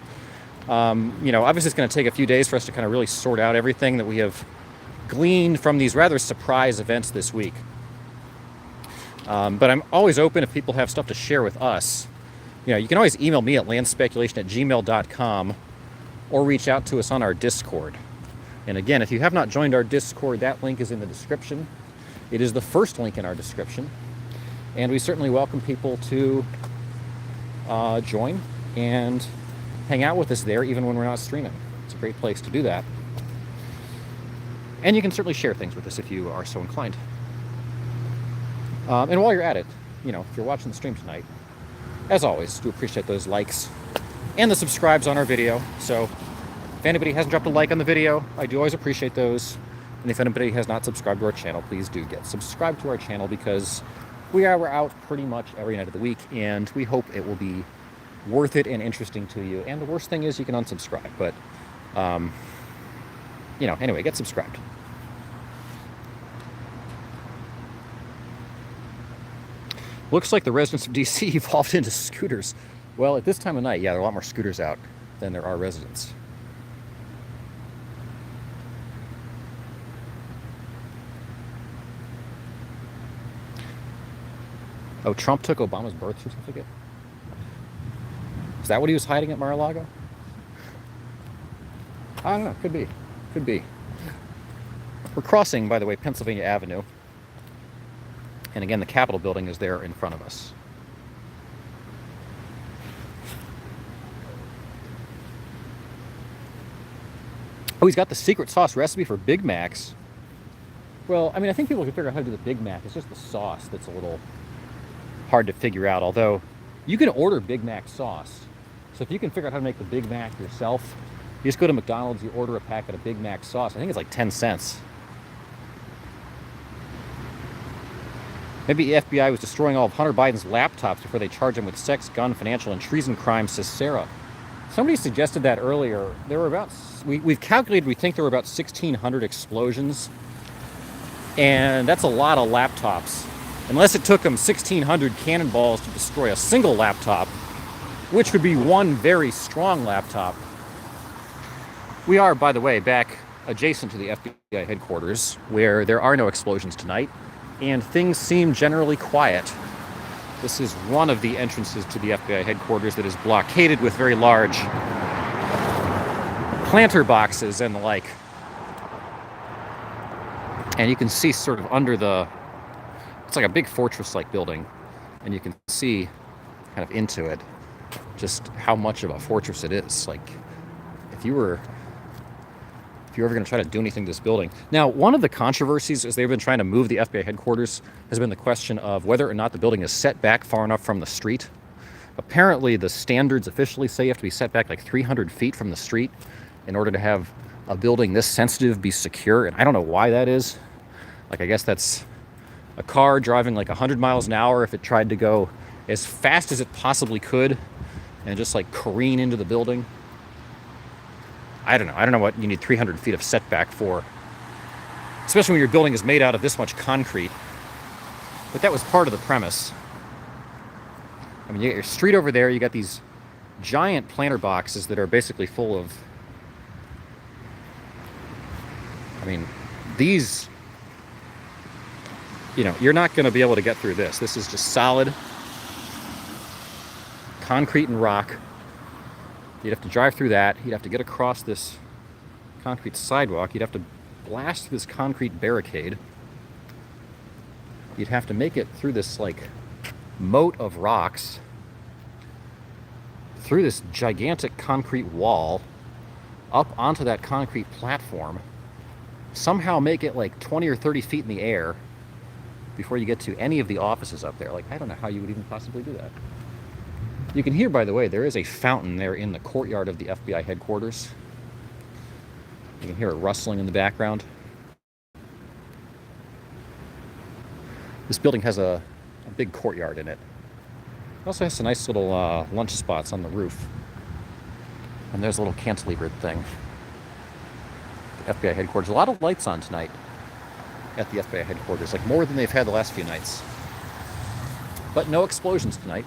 You know, obviously it's going to take a few days for us to kind of really sort out everything that we have gleaned from these rather surprise events this week. But I'm always open if people have stuff to share with us. You know, you can always email me at landspeculation@gmail.com or reach out to us on our Discord. And again, if you have not joined our Discord, that link is in the description. It is the first link in our description. And we certainly welcome people to join and hang out with us there, even when we're not streaming. It's a great place to do that. And you can certainly share things with us if you are so inclined. And while you're at it, you know, if you're watching the stream tonight, as always, do appreciate those likes and the subscribes on our video. So if anybody hasn't dropped a like on the video, I do always appreciate those. And if anybody has not subscribed to our channel, please do get subscribed to our channel, because we're out pretty much every night of the week, and we hope it will be worth it and interesting to you. And the worst thing is you can unsubscribe, but you know, anyway, get subscribed. Looks like the residents of DC evolved into scooters. Well, at this time of night, yeah, there are a lot more scooters out than there are residents. Oh, Trump took Obama's birth certificate? Is that what he was hiding at Mar-a-Lago? I don't know. Could be. Could be. We're crossing, by the way, Pennsylvania Avenue. And again, the Capitol building is there in front of us. Oh, he's got the secret sauce recipe for Big Macs. Well, I mean, I think people can figure out how to do the Big Mac. It's just the sauce that's a little hard to figure out, although you can order Big Mac sauce. So if you can figure out how to make the Big Mac yourself, you just go to McDonald's, you order a packet of Big Mac sauce. I think it's like 10 cents. Maybe the FBI was destroying all of Hunter Biden's laptops before they charged him with sex, gun, financial, and treason crimes, says Sarah. Somebody suggested that earlier. There were about, we've calculated, we think there were about 1,600 explosions. And that's a lot of laptops. Unless it took them 1,600 cannonballs to destroy a single laptop, which would be one very strong laptop. We are, by the way, back adjacent to the FBI headquarters, where there are no explosions tonight, and things seem generally quiet. This is one of the entrances to the FBI headquarters that is blockaded with very large planter boxes and the like. And you can see sort of under the, it's like a big fortress-like building, and you can see kind of into it just how much of a fortress it is. Like, if you're ever going to try to do anything to this building. Now, one of the controversies as they've been trying to move the FBI headquarters has been the question of whether or not the building is set back far enough from the street. Apparently, the standards officially say you have to be set back like 300 feet from the street in order to have a building this sensitive be secure, and I don't know why that is. Like, I guess that's a car driving like 100 miles an hour, if it tried to go as fast as it possibly could and just like careen into the building. I don't know. I don't know what you need 300 feet of setback for, especially when your building is made out of this much concrete. But that was part of the premise. I mean, you got your street over there, you got these giant planter boxes that are basically full of, I mean, these, you know, you're not going to be able to get through this. This is just solid concrete and rock. You'd have to drive through that. You'd have to get across this concrete sidewalk. You'd have to blast through this concrete barricade. You'd have to make it through this like moat of rocks, through this gigantic concrete wall, up onto that concrete platform, somehow make it like 20 or 30 feet in the air before you get to any of the offices up there. Like, I don't know how you would even possibly do that. You can hear, by the way, there is a fountain there in the courtyard of the FBI headquarters. You can hear it rustling in the background. This building has a big courtyard in it. It also has some nice little lunch spots on the roof. And there's a little cantilevered thing. The FBI headquarters. A lot of lights on tonight at the FBI headquarters, like more than they've had the last few nights. But no explosions tonight.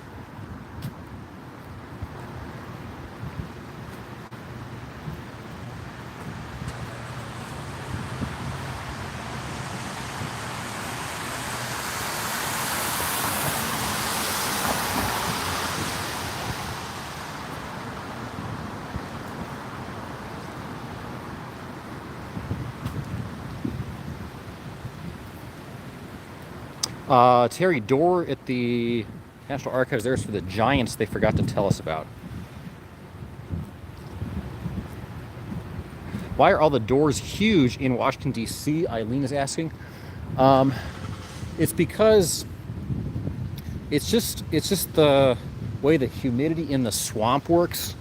Terry door at the National Archives, there's for the giants they forgot to tell us about. Why are all the doors huge in Washington, D.C., Eileen is asking? It's because it's just the way the humidity in the swamp works.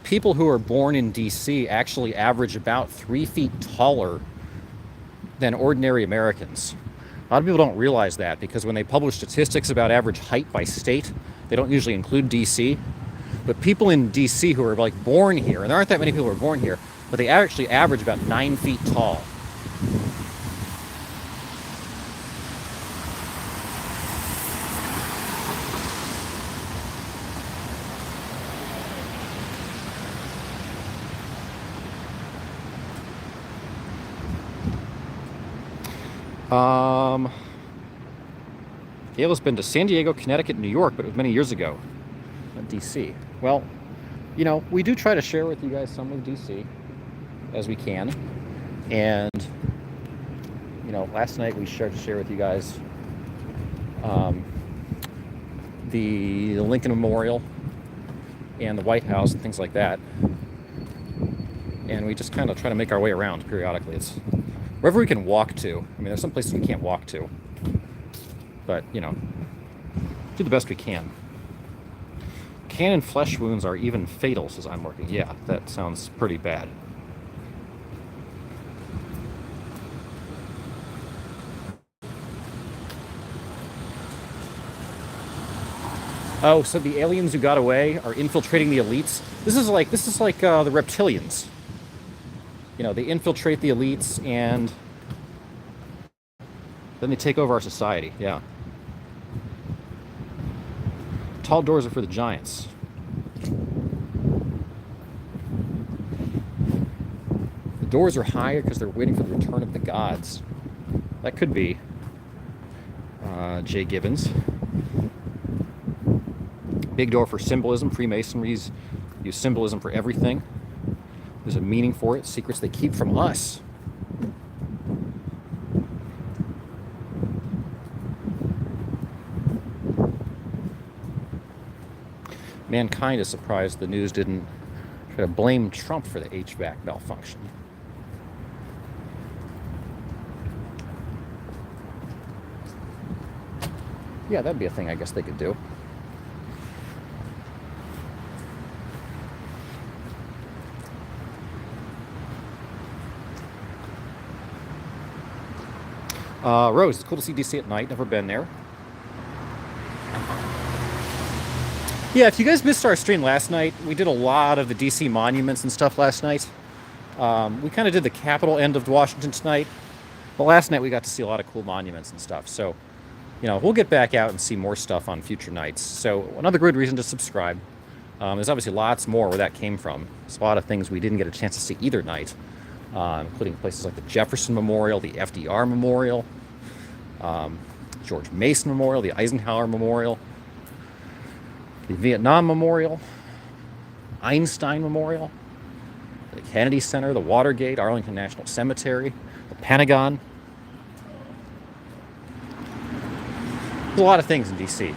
People who are born in D.C. actually average about 3 feet taller than ordinary Americans. A lot of people don't realize that because when they publish statistics about average height by state, they don't usually include DC. But people in DC who are like born here, and there aren't that many people who are born here, but they actually average about 9 feet tall. Gail has been to San Diego, Connecticut, New York, but it was many years ago. Not DC. Well, you know, we do try to share with you guys some of DC as we can. And, you know, last night we shared to share with you guys the Lincoln Memorial and the White House and things like that. And we just kind of try to make our way around periodically. It's wherever we can walk to. I mean, there's some places we can't walk to. But, you know, do the best we can. Cannon flesh wounds are even fatal, says I'm working. Yeah, that sounds pretty bad. Oh, so the aliens who got away are infiltrating the elites? This is like the reptilians. You know, they infiltrate the elites and then they take over our society. Yeah. Tall doors are for the giants. The doors are higher because they're waiting for the return of the gods. That could be Jay Gibbons. Big door for symbolism. Freemasonries use symbolism for everything. There's a meaning for it, secrets they keep from us. Mankind is surprised the news didn't try to blame Trump for the HVAC malfunction. Yeah, that'd be a thing I guess they could do. Rose, it's cool to see DC at night. Never been there. Yeah, if you guys missed our stream last night, we did a lot of the DC monuments and stuff last night. We kind of did the capital end of Washington tonight, but last night we got to see a lot of cool monuments and stuff. So, you know, we'll get back out and see more stuff on future nights. So another good reason to subscribe. There's obviously lots more where that came from. There's a lot of things we didn't get a chance to see either night, including places like the Jefferson Memorial, the FDR Memorial, George Mason Memorial, the Eisenhower Memorial, the Vietnam Memorial, Einstein Memorial, the Kennedy Center, the Watergate, Arlington National Cemetery, the Pentagon. There's a lot of things in DC.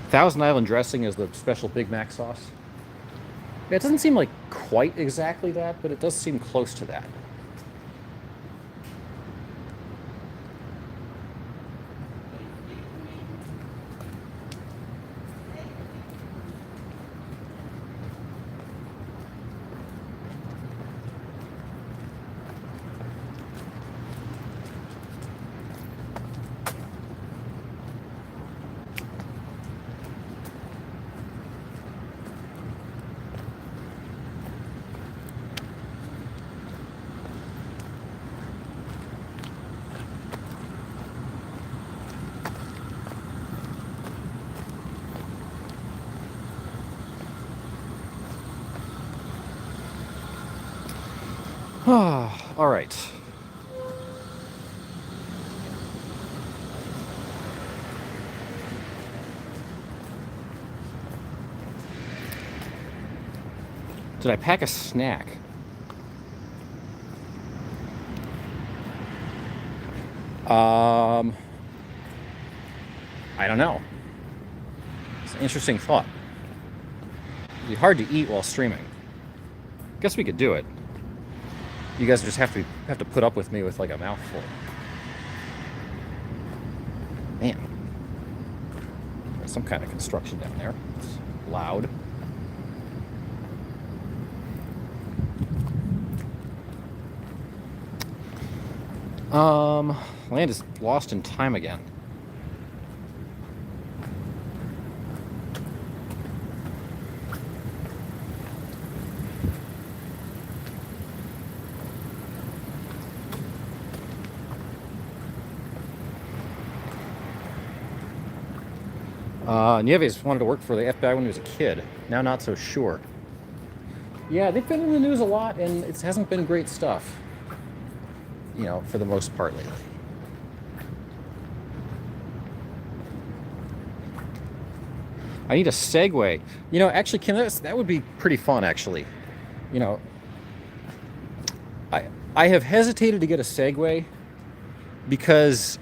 Thousand Island dressing is the special Big Mac sauce. Yeah, it doesn't seem like quite exactly that, but it does seem close to that. All right. Did I pack a snack? I don't know. It's an interesting thought. It'd be hard to eat while streaming. Guess we could do it. You guys just have to put up with me with like a mouthful. Man, there's some kind of construction down there. It's loud. Land is lost in time again. Nieves wanted to work for the FBI when he was a kid. Now not so sure. Yeah, they've been in the news a lot, and it hasn't been great stuff. You know, for the most part lately. I need a segue. You know, actually, Kim, that would be pretty fun, actually. You know, I have hesitated to get a segue because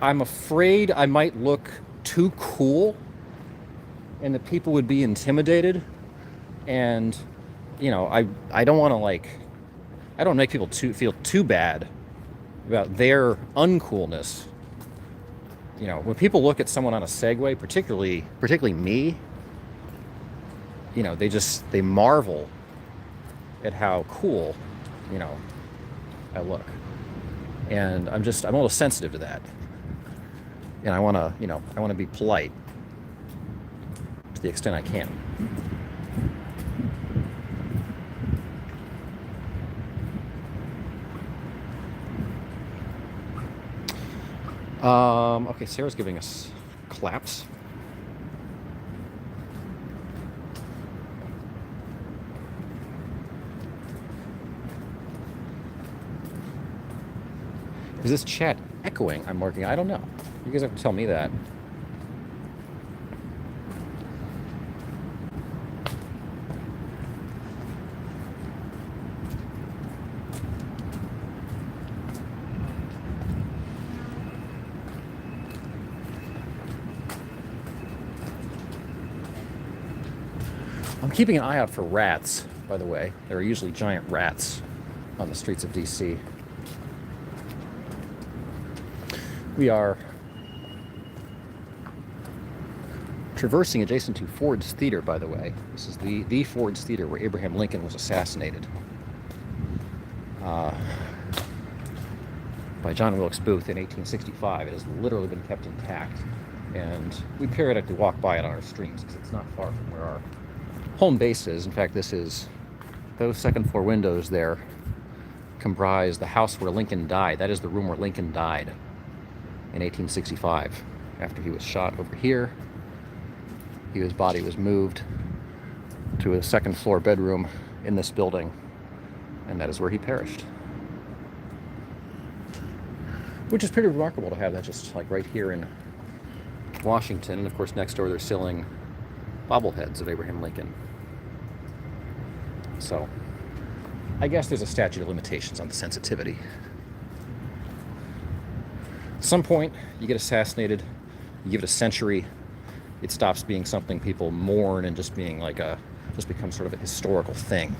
I'm afraid I might look too cool and that people would be intimidated. And, you know, I don't want to, like, I don't make people feel too bad about their uncoolness. You know, when people look at someone on a Segway, particularly me, you know, they marvel at how cool, you know, I look. And I'm a little sensitive to that. And I want to be polite to the extent I can. Okay, Sarah's giving us claps. Is this chat echoing? I'm working. I don't know. You guys have to tell me that. I'm keeping an eye out for rats, by the way. There are usually giant rats on the streets of DC. We are traversing adjacent to Ford's Theater, by the way. This is the Ford's Theater where Abraham Lincoln was assassinated by John Wilkes Booth in 1865. It has literally been kept intact, and we periodically walk by it on our streams because it's not far from where our home base is. In fact, those second floor windows there comprise the house where Lincoln died. That is the room where Lincoln died in 1865 after he was shot over here. His body was moved to a second floor bedroom in this building, and that is where he perished. Which is pretty remarkable to have that just like right here in Washington. And of course next door they're selling bobbleheads of Abraham Lincoln. So I guess there's a statute of limitations on the sensitivity. At some point you get assassinated, you give it a century, it stops being something people mourn and just being like just becomes sort of a historical thing.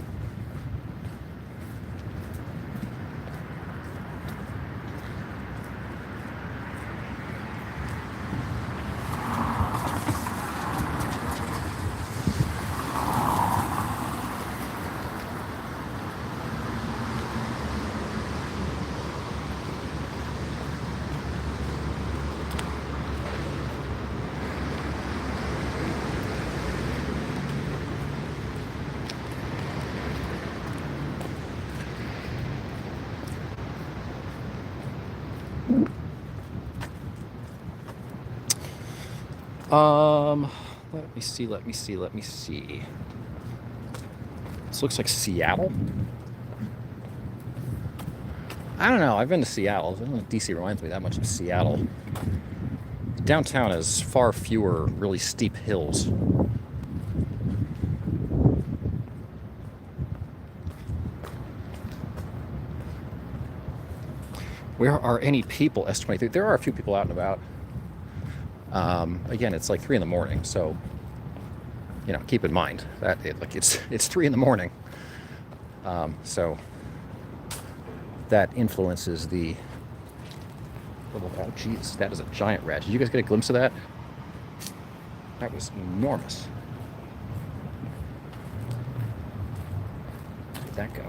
Let me see. This looks like Seattle. I don't know. I've been to Seattle. I don't know if DC reminds me that much of Seattle. Downtown has far fewer really steep hills. Where are any people? S23. There are a few people out and about. Again, it's like 3 in the morning, so keep in mind that it's 3 in the morning. So that influences the. Oh, geez, that is a giant rat. Did you guys get a glimpse of that? That was enormous. Where did that go?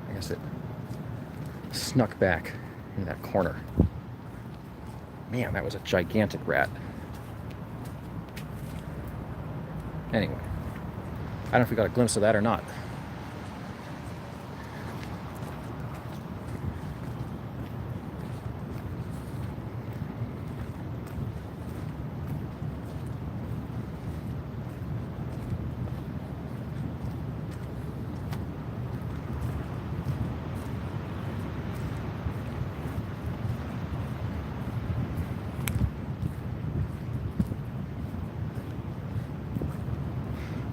I guess it snuck back into that corner. Man, that was a gigantic rat. Anyway, I don't know if we got a glimpse of that or not.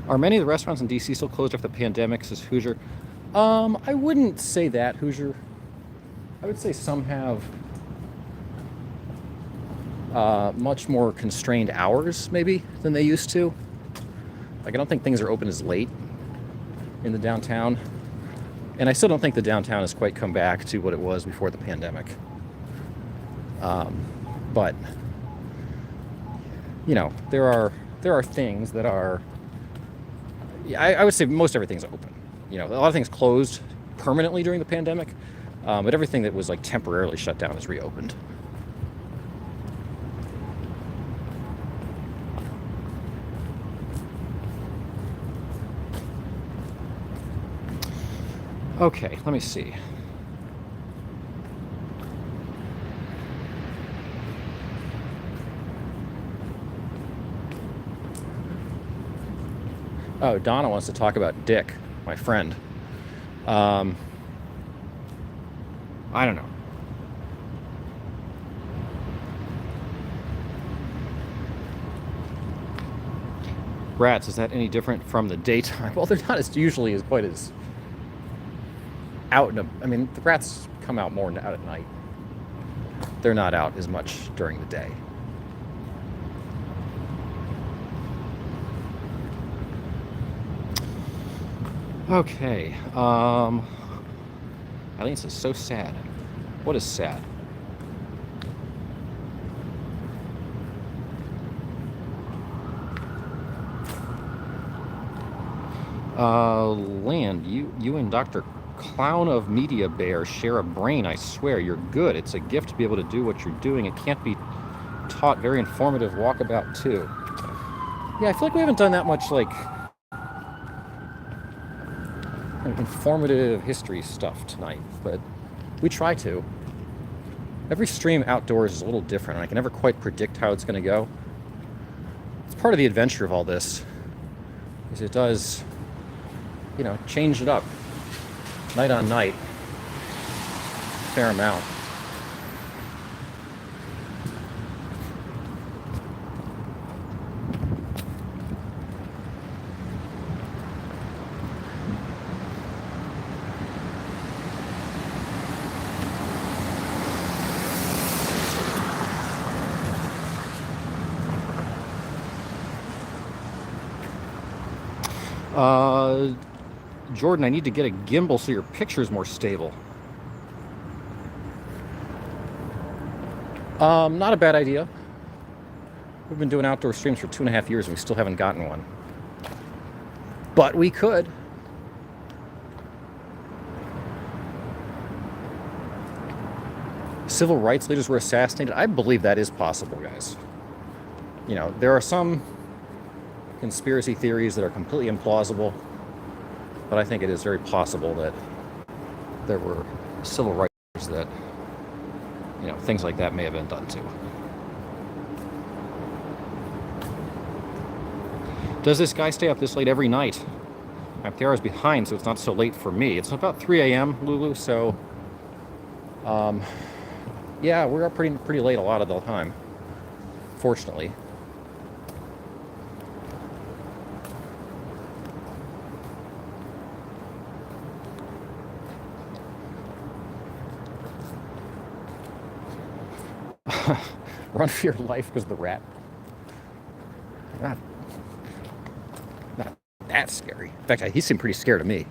Are many of the restaurants in DC still closed after the pandemic, says Hoosier? I wouldn't say that, Hoosier. I would say some have much more constrained hours, maybe, than they used to. Like, I don't think things are open as late in the downtown. And I still don't think the downtown has quite come back to what it was before the pandemic. But, there are things that are... I would say most everything's open. A lot of things closed permanently during the pandemic, but everything that was like temporarily shut down is reopened. Okay, let me see. Oh, Donna wants to talk about Dick, my friend. Um, I don't know. Rats, is that any different from the daytime? Well, they're not as usually as quite as out in a, I mean, the rats come out more out at night. They're not out as much during the day. Okay. Eileen says, so sad. What is sad? Land, you and Dr. Clown of Media Bear share a brain, I swear. You're good. It's a gift to be able to do what you're doing. It can't be taught. Very informative walkabout, too. Yeah, I feel like we haven't done that much, like, informative history stuff tonight, but we try to. Every stream outdoors is a little different, and I can never quite predict how it's going to go. It's part of the adventure of all this, is it does, change it up night on night, a fair amount. Jordan, I need to get a gimbal so your picture's more stable. Not a bad idea. We've been doing outdoor streams for 2.5 years and we still haven't gotten one. But we could. Civil rights leaders were assassinated. I believe that is possible, guys. There are some conspiracy theories that are completely implausible, but I think it is very possible that there were civil rights that, things like that may have been done to. Does this guy stay up this late every night? I'm 3 hours behind, so it's not so late for me. It's about 3 a.m., Lulu, so yeah, we're up pretty late a lot of the time, fortunately. Run for your life because the rat. Not that scary. In fact, he seemed pretty scared of me.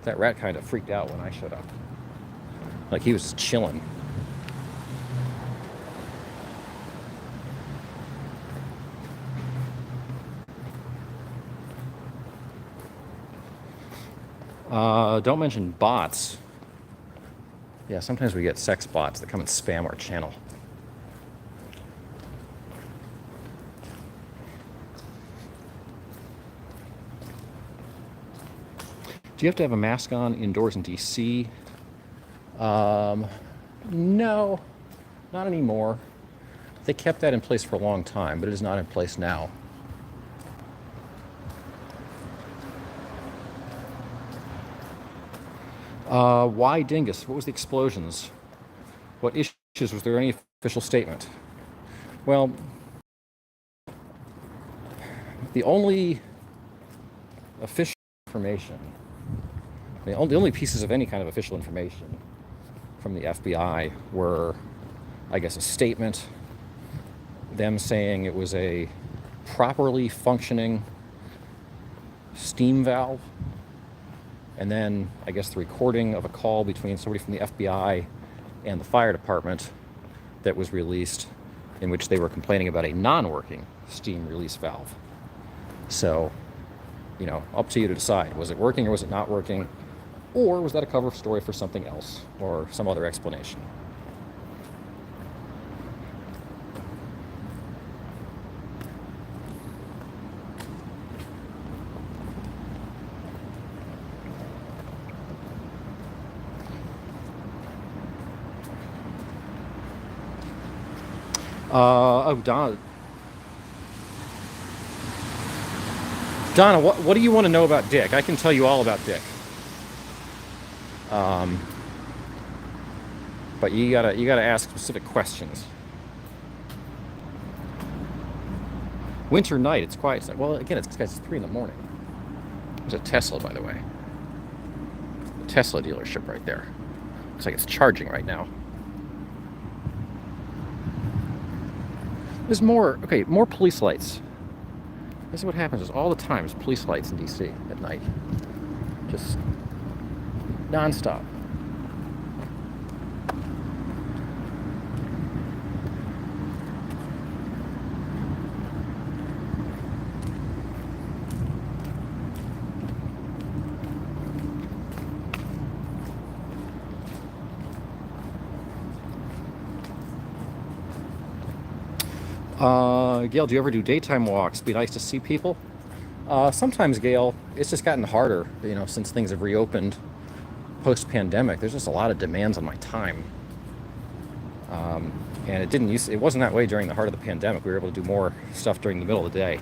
That rat kind of freaked out when I showed up. Like he was chilling. Don't mention bots. Yeah, sometimes we get sex bots that come and spam our channel. Do you have to have a mask on indoors in DC? No, not anymore. They kept that in place for a long time, but it is not in place now. Why Dingus? What was the explosions? What issues? Was there any official statement? Well, the only official information, the only pieces of any kind of official information from the FBI were, I guess, a statement, them saying it was a properly functioning steam valve, and then I guess the recording of a call between somebody from the FBI and the fire department that was released, in which they were complaining about a non-working steam release valve. So, up to you to decide. Was it working or was it not working? Or was that a cover story for something else or some other explanation? Oh, Donna, what do you want to know about Dick? I can tell you all about Dick. Um, but you gotta ask specific questions. Winter night, it's quiet. Well, again, it's 3 in the morning. There's a Tesla, by the way. The Tesla dealership right there. Looks like it's charging right now. There's more police lights. This is what happens is all the time is police lights in DC at night. Just nonstop. Gail, do you ever do daytime walks? Be nice to see people. Sometimes, Gail. It's just gotten harder, since things have reopened post-pandemic. There's just a lot of demands on my time, and it wasn't that way during the heart of the pandemic. We were able to do more stuff during the middle of the day.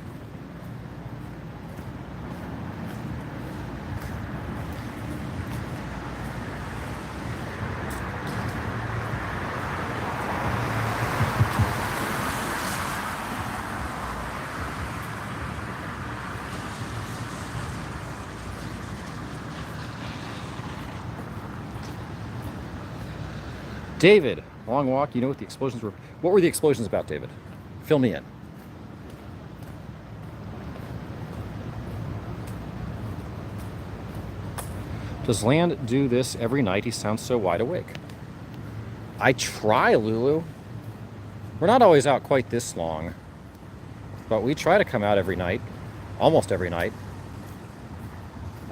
David, long walk. You know what the explosions were? What were the explosions about, David? Fill me in. Does Land do this every night? He sounds so wide awake. I try, Lulu. We're not always out quite this long, but we try to come out every night, almost every night.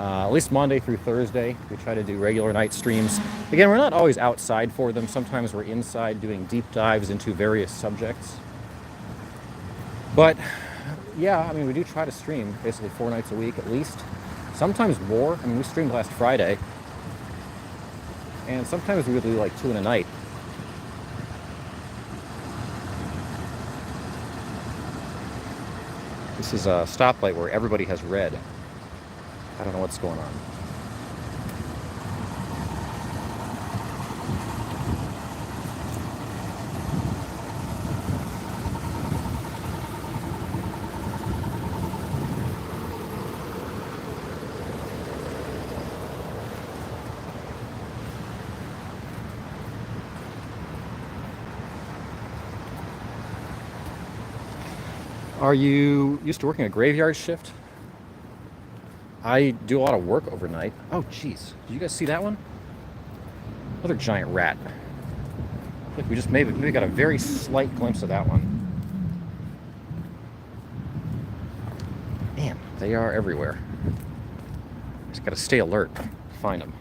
At least Monday through Thursday, we try to do regular night streams. Again, we're not always outside for them. Sometimes we're inside doing deep dives into various subjects. But yeah, we do try to stream basically 4 nights a week at least. Sometimes more. We streamed last Friday. And sometimes we would do like 2 in a night. This is a stoplight where everybody has red. I don't know what's going on. Are you used to working a graveyard shift? I do a lot of work overnight. Oh, jeez. Did you guys see that one? Another giant rat. I think we just maybe got a very slight glimpse of that one. Man, they are everywhere. Just gotta stay alert. Find them.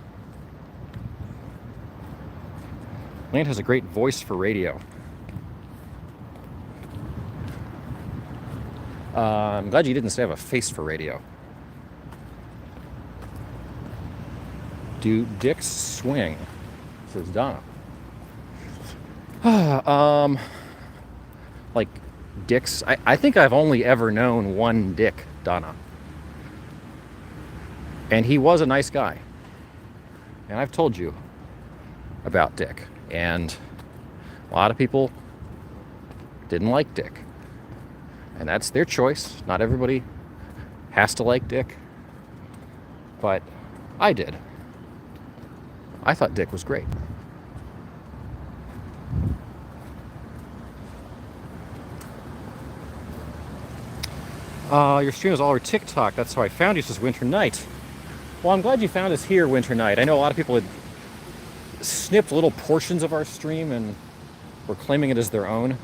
Land has a great voice for radio. I'm glad you didn't say I have a face for radio. Do dicks swing? Says Donna. Like dicks? I think I've only ever known one Dick, Donna. And he was a nice guy. And I've told you about Dick. And a lot of people didn't like Dick. And that's their choice. Not everybody has to like Dick. But I did. I thought Dick was great. Your stream is all over TikTok. That's how I found you, says Winter Night. Well, I'm glad you found us here, Winter Night. I know a lot of people had snipped little portions of our stream and were claiming it as their own.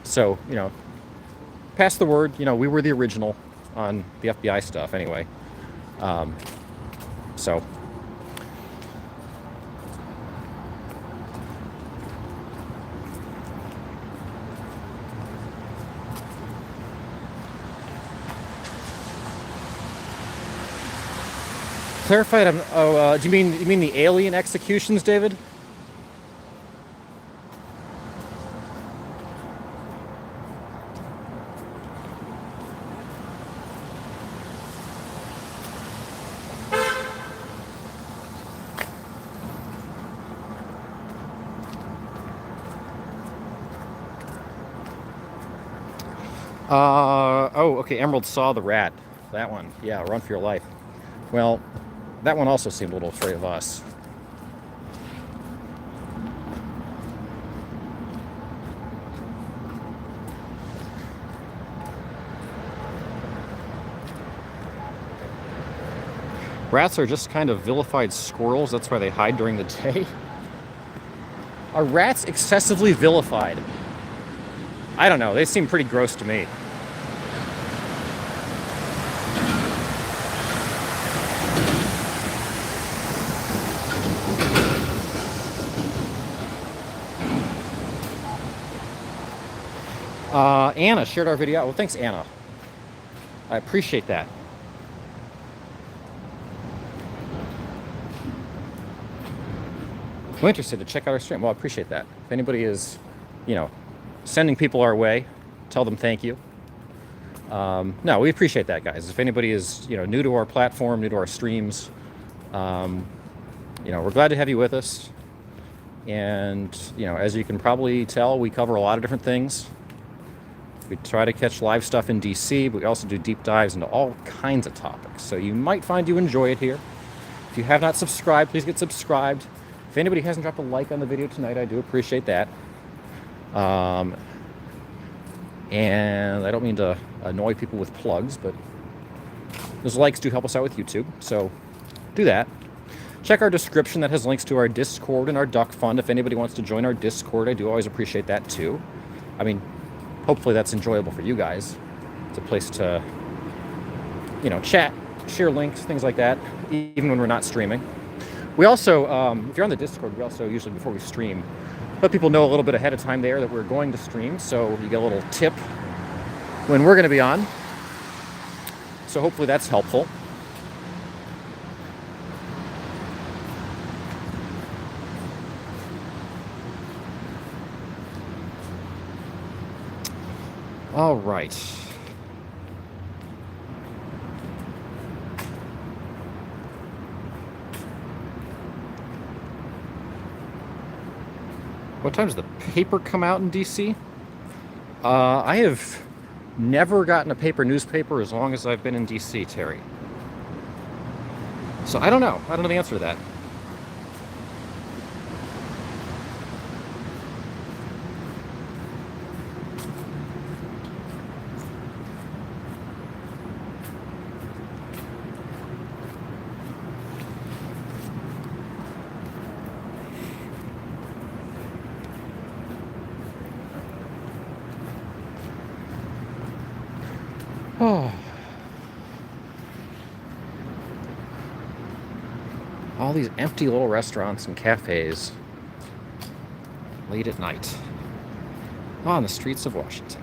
So, pass the word. We were the original on the FBI stuff anyway. So. Clarified. Do you mean the alien executions, David? Oh, okay, Emerald saw the rat. That one. Yeah, run for your life. Well, that one also seemed a little afraid of us. Rats are just kind of vilified squirrels. That's why they hide during the day. Are rats excessively vilified? I don't know. They seem pretty gross to me. Anna shared our video. Well, thanks, Anna. I appreciate that. I'm interested to check out our stream. Well, I appreciate that. If anybody is, sending people our way, tell them thank you. No, we appreciate that, guys. If anybody is, new to our platform, new to our streams, we're glad to have you with us. And, as you can probably tell, we cover a lot of different things. We try to catch live stuff in DC, but we also do deep dives into all kinds of topics. So you might find you enjoy it here. If you have not subscribed, please get subscribed. If anybody hasn't dropped a like on the video tonight, I do appreciate that. And I don't mean to annoy people with plugs, but those likes do help us out with YouTube. So do that. Check our description that has links to our Discord and our Duck Fund. If anybody wants to join our Discord, I do always appreciate that too. I mean, hopefully that's enjoyable for you guys. It's a place to, chat, share links, things like that, even when we're not streaming. We also, if you're on the Discord, we also usually, before we stream, let people know a little bit ahead of time there that we're going to stream, so you get a little tip when we're going to be on. So hopefully that's helpful. All right. What time does the paper come out in DC? I have never gotten a paper newspaper as long as I've been in DC, Terry. So I don't know. I don't know the answer to that. Oh. All these empty little restaurants and cafes late at night on the streets of Washington.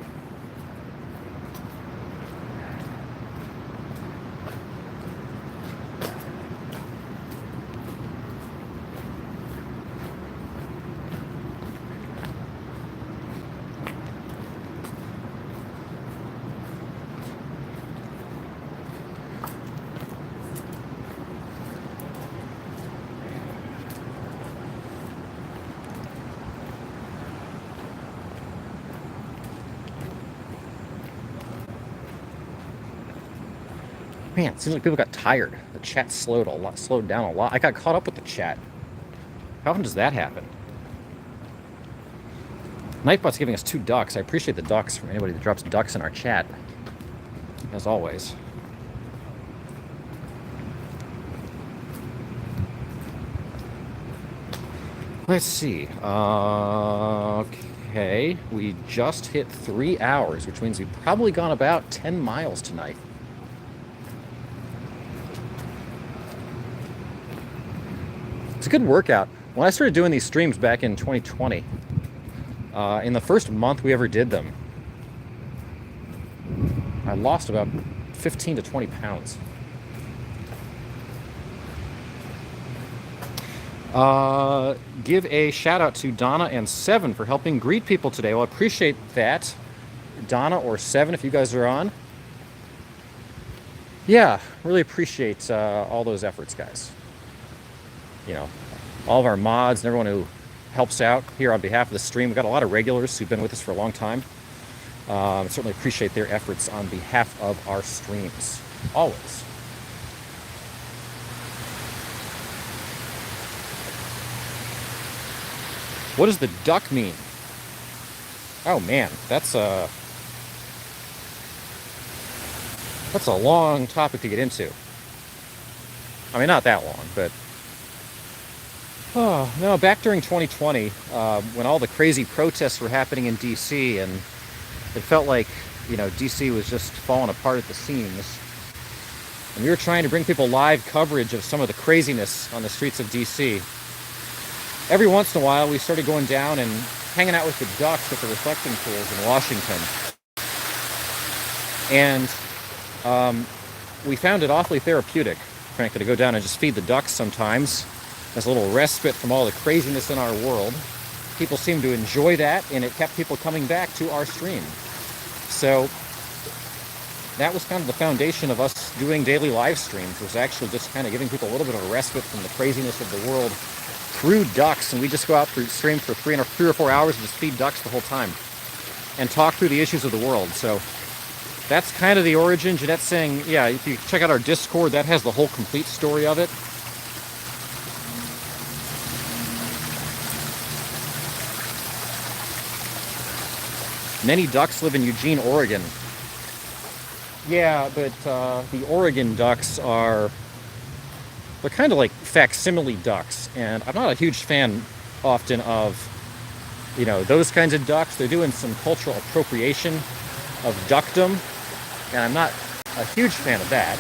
Man, it seems like people got tired. The chat slowed down a lot. I got caught up with the chat. How often does that happen? Nightbot's giving us 2 ducks. I appreciate the ducks from anybody that drops ducks in our chat, as always. Let's see. Okay, we just hit 3 hours, which means we've probably gone about 10 miles tonight. It's a good workout. When I started doing these streams back in 2020, in the first month we ever did them, I lost about 15 to 20 pounds. Give a shout out to Donna and Seven for helping greet people today. Well, I appreciate that. Donna or Seven, if you guys are on. Yeah, really appreciate all those efforts, guys. All of our mods and everyone who helps out here on behalf of the stream. We've got a lot of regulars who've been with us for a long time. Certainly appreciate their efforts on behalf of our streams, always. What does the duck mean? Oh man, that's a long topic to get into. I mean, not that long, but oh no, back during 2020, when all the crazy protests were happening in DC, and it felt like, DC was just falling apart at the seams. And we were trying to bring people live coverage of some of the craziness on the streets of DC. Every once in a while, we started going down and hanging out with the ducks at the reflecting pools in Washington. And we found it awfully therapeutic, frankly, to go down and just feed the ducks sometimes as a little respite from all the craziness in our world. People seemed to enjoy that, and it kept people coming back to our stream. So that was kind of the foundation of us doing daily live streams, was actually just kind of giving people a little bit of a respite from the craziness of the world through ducks. And we just go out through stream for 3 or 4 hours and just feed ducks the whole time and talk through the issues of the world. So that's kind of the origin. Jeanette's saying, yeah, if you check out our Discord, that has the whole complete story of it. Many ducks live in Eugene, Oregon. Yeah, but the Oregon ducks they're kind of like facsimile ducks, and I'm not a huge fan often of, those kinds of ducks. They're doing some cultural appropriation of duckdom, and I'm not a huge fan of that.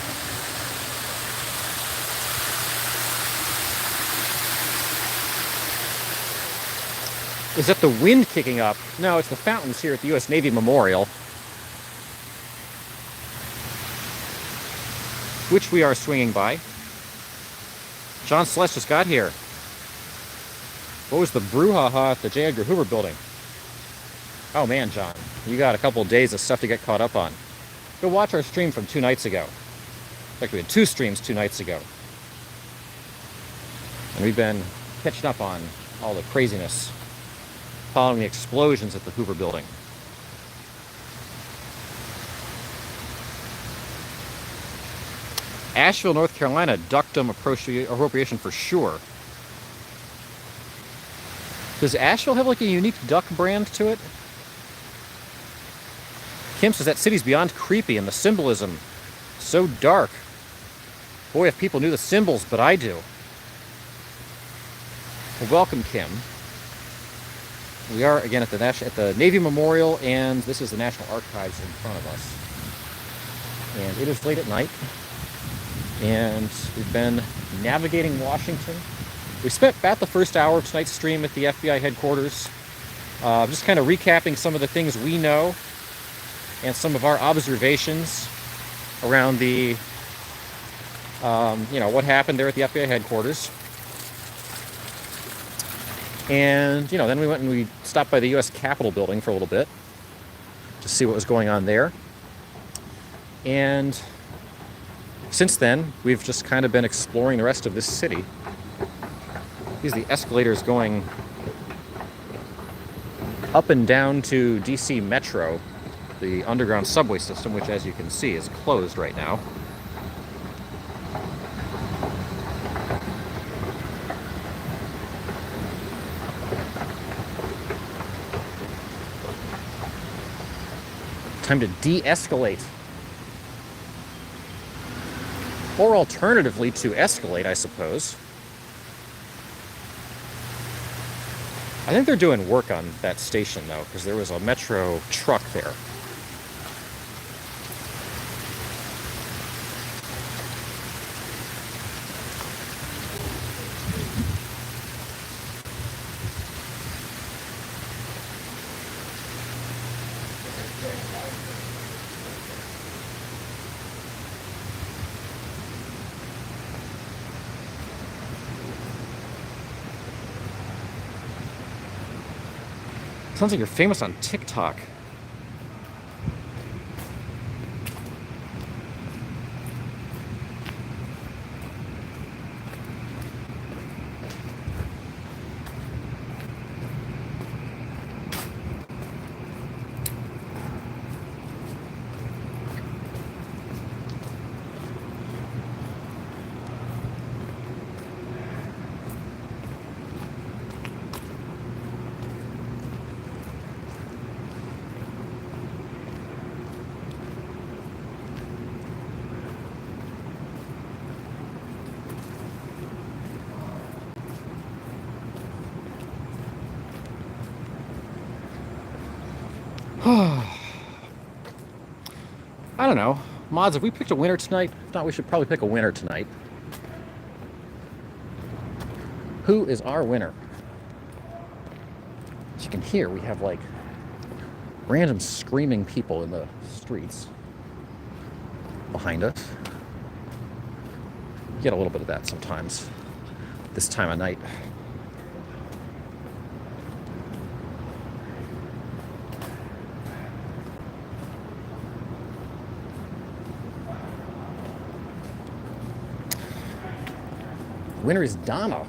Is that the wind kicking up? No, it's the fountains here at the U.S. Navy Memorial, which we are swinging by. John Celeste just got here. What was the brouhaha at the J. Edgar Hoover building? Oh man, John, you got a couple of days of stuff to get caught up on. Go watch our stream from 2 nights ago. In fact, we had 2 streams 2 nights ago. And we've been catching up on all the craziness following the explosions at the Hoover building. Asheville, North Carolina, duckdom appropriation for sure. Does Asheville have like a unique duck brand to it? Kim says that city's beyond creepy, and the symbolism so dark. Boy, if people knew the symbols, but I do. Well, welcome, Kim. We are again at the Navy Memorial, and this is the National Archives in front of us. And it is late at night, and we've been navigating Washington. We spent about the first hour of tonight's stream at the FBI headquarters, just kind of recapping some of the things we know and some of our observations around the, what happened there at the FBI headquarters. And, then we went and we stopped by the U.S. Capitol building for a little bit to see what was going on there. And since then, we've just kind of been exploring the rest of this city. These are the escalators going up and down to DC Metro, the underground subway system, which, as you can see, is closed right now. Time to de-escalate. Or alternatively, to escalate, I suppose. I think they're doing work on that station, though, because there was a metro truck there. Sounds like you're famous on TikTok. I don't know. Mods, if we picked a winner tonight, I thought we should probably pick a winner tonight. Who is our winner? As you can hear, we have like random screaming people in the streets behind us. You get a little bit of that sometimes this time of night. Winner is Donna.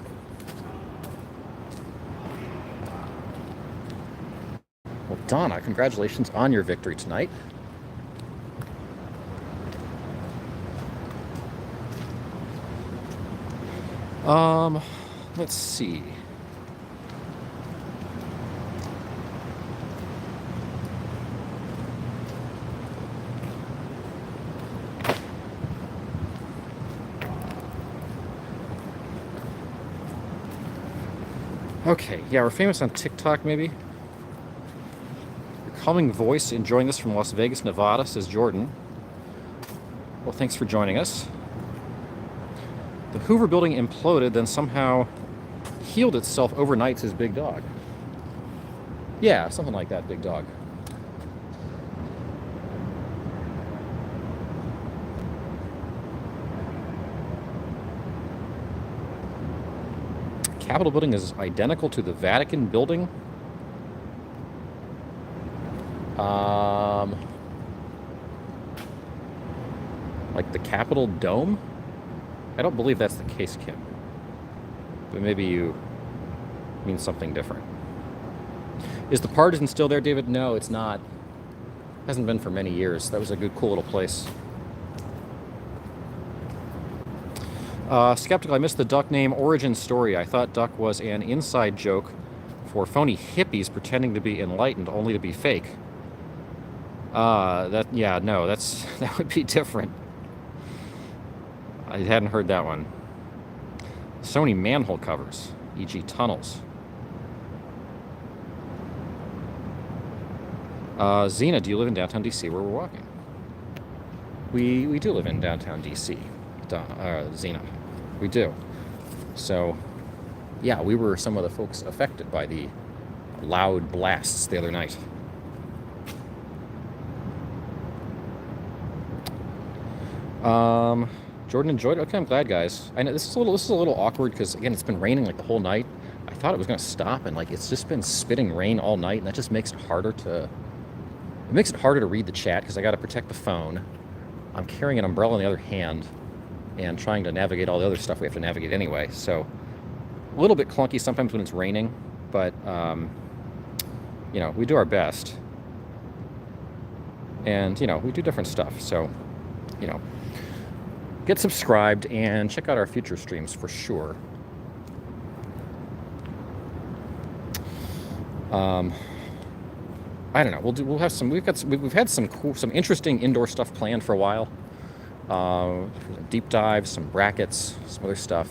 Well, Donna, congratulations on your victory tonight. Let's see. Okay, yeah, we're famous on TikTok, maybe. Your calming voice enjoying this from Las Vegas, Nevada, says Jordan. Well, thanks for joining us. The Hoover building imploded, then somehow healed itself overnight, says Big Dog. Yeah, something like that, Big Dog. Capitol building is identical to the Vatican building. Like the Capitol dome? I don't believe that's the case, Kim. But maybe you mean something different. Is the Partisan still there, David? No, it's not. Hasn't been for many years. That was a good, cool little place. Skeptical, I missed the duck name origin story. I thought duck was an inside joke for phony hippies pretending to be enlightened only to be fake. That would be different. I hadn't heard that one. Sony manhole covers, e.g. tunnels. Zena, do you live in downtown DC where we're walking? We do live in downtown DC, Zena. We do. So, yeah, we were some of the folks affected by the loud blasts the other night. Jordan enjoyed it. Okay, I'm glad, guys. I know this is a little awkward because again, it's been raining like the whole night. I thought it was gonna stop, and like it's just been spitting rain all night, and that just makes it harder to read the chat because I got to protect the phone. I'm carrying an umbrella in the other hand and trying to navigate all the other stuff we have to navigate anyway. So a little bit clunky sometimes when it's raining, but we do our best, and we do different stuff. So get subscribed and check out our future streams for sure. I don't know. We'll have some. We've had some interesting indoor stuff planned for a while. Deep dives, some brackets, some other stuff.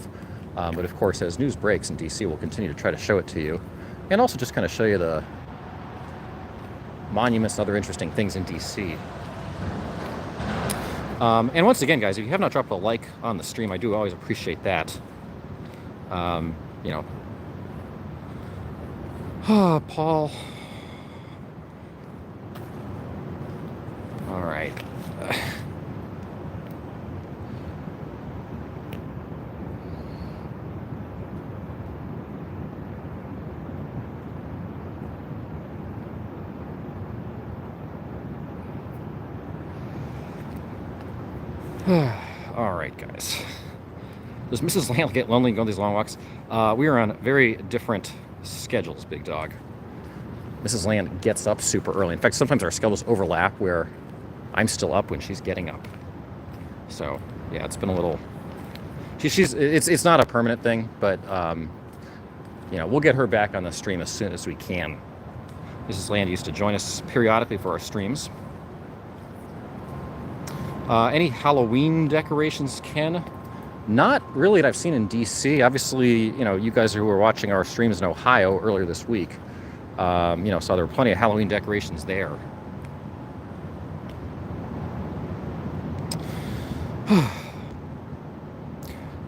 But of course, as news breaks in DC, we'll continue to try to show it to you, and also just kind of show you the monuments and other interesting things in DC. And once again, guys, if you have not dropped a like on the stream, I do always appreciate that. Paul. All right. All right, guys. Does Mrs. Land get lonely and go on these long walks? We are on very different schedules, Big Dog. Mrs. Land gets up super early. In fact, sometimes our schedules overlap where I'm still up when she's getting up. So, yeah, it's been a little... It's not a permanent thing, but, we'll get her back on the stream as soon as we can. Mrs. Land used to join us periodically for our streams. Any Halloween decorations, Ken? Not really that I've seen in DC. Obviously, you guys who were watching our streams in Ohio earlier this week, saw there were plenty of Halloween decorations there.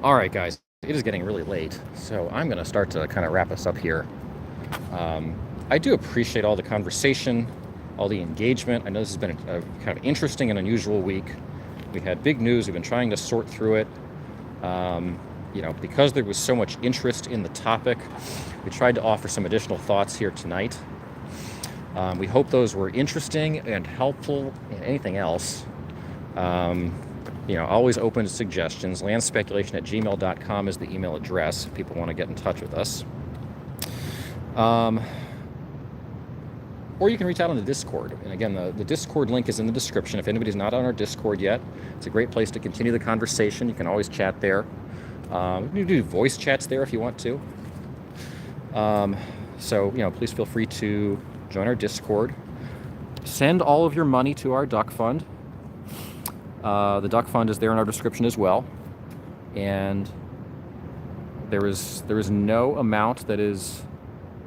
All right, guys, it is getting really late, so I'm going to start to kind of wrap us up here. I do appreciate all the conversation, all the engagement. I know this has been a kind of interesting and unusual week. We had big news. We've been trying to sort through it. Because there was so much interest in the topic, we tried to offer some additional thoughts here tonight. We hope those were interesting and helpful, and anything else. Always open to suggestions. Landspeculation@gmail.com is the email address if people want to get in touch with us. Or you can reach out on the Discord. And again, the Discord link is in the description. If anybody's not on our Discord yet, it's a great place to continue the conversation. You can always chat there. You can do voice chats there if you want to. Please feel free to join our Discord. Send all of your money to our duck fund. The duck fund is there in our description as well. And there is no amount that is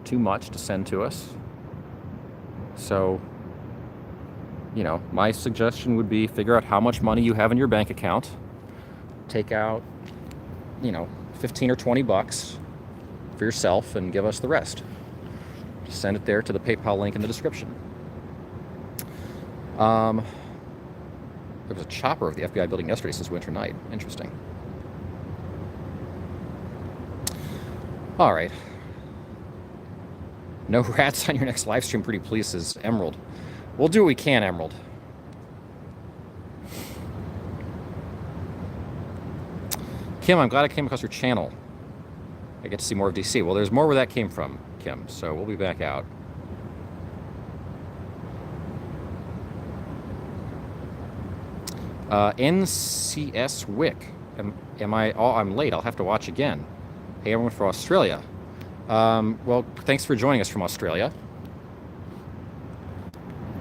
too much to send to us. So, my suggestion would be figure out how much money you have in your bank account. Take out, 15 or 20 bucks for yourself and give us the rest. Just send it there to the PayPal link in the description. There was a chopper of the FBI building yesterday since winter night. Interesting. All right. No rats on your next live stream, pretty please, says Emerald. We'll do what we can, Emerald. Kim, I'm glad I came across your channel. I get to see more of DC. Well, there's more where that came from, Kim, so we'll be back out. NCS Wick. I'm late. I'll have to watch again. Hey, everyone from Australia. Well, thanks for joining us from Australia.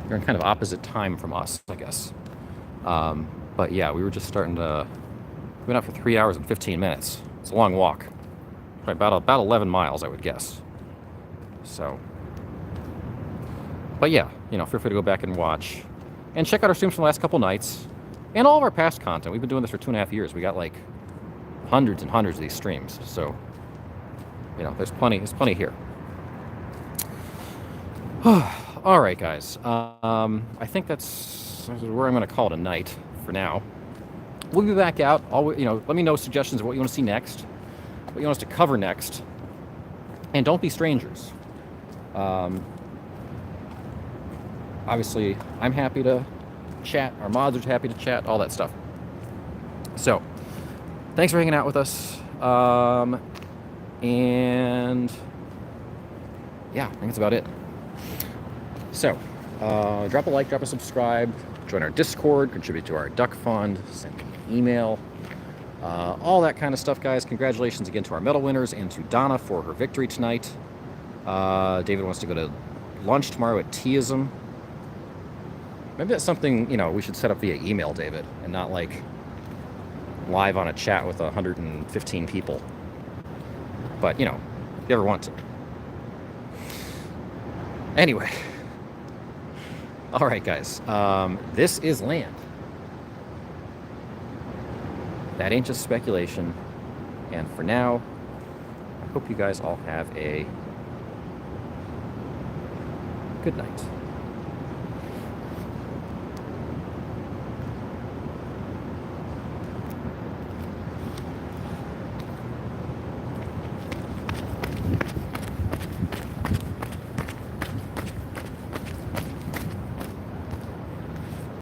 You're in kind of opposite time from us, I guess. But yeah, we were just starting to... We went out for 3 hours and 15 minutes. It's a long walk. Probably about 11 miles, I would guess. So... But yeah, feel free to go back and watch. And check out our streams from the last couple nights. And all of our past content. We've been doing this for 2.5 years. We got like hundreds and hundreds of these streams. So... there's plenty here. All right, guys. I think that's where I'm going to call it a night for now. We'll be back out. Let me know suggestions of what you want to see next, what you want us to cover next, and don't be strangers. Obviously, I'm happy to chat. Our mods are happy to chat. All that stuff. So, thanks for hanging out with us. And yeah, I think that's about it. So, drop a like, drop a subscribe, join our Discord, contribute to our duck fund, send me an email, all that kind of stuff, guys. Congratulations again to our medal winners and to Donna for her victory tonight. David wants to go to lunch tomorrow at Teaism. Maybe that's something, we should set up via email, David, and not like live on a chat with 115 people. But, if you ever want to. Anyway. All right, guys. This is Land. That ain't just speculation. And for now, I hope you guys all have a good night.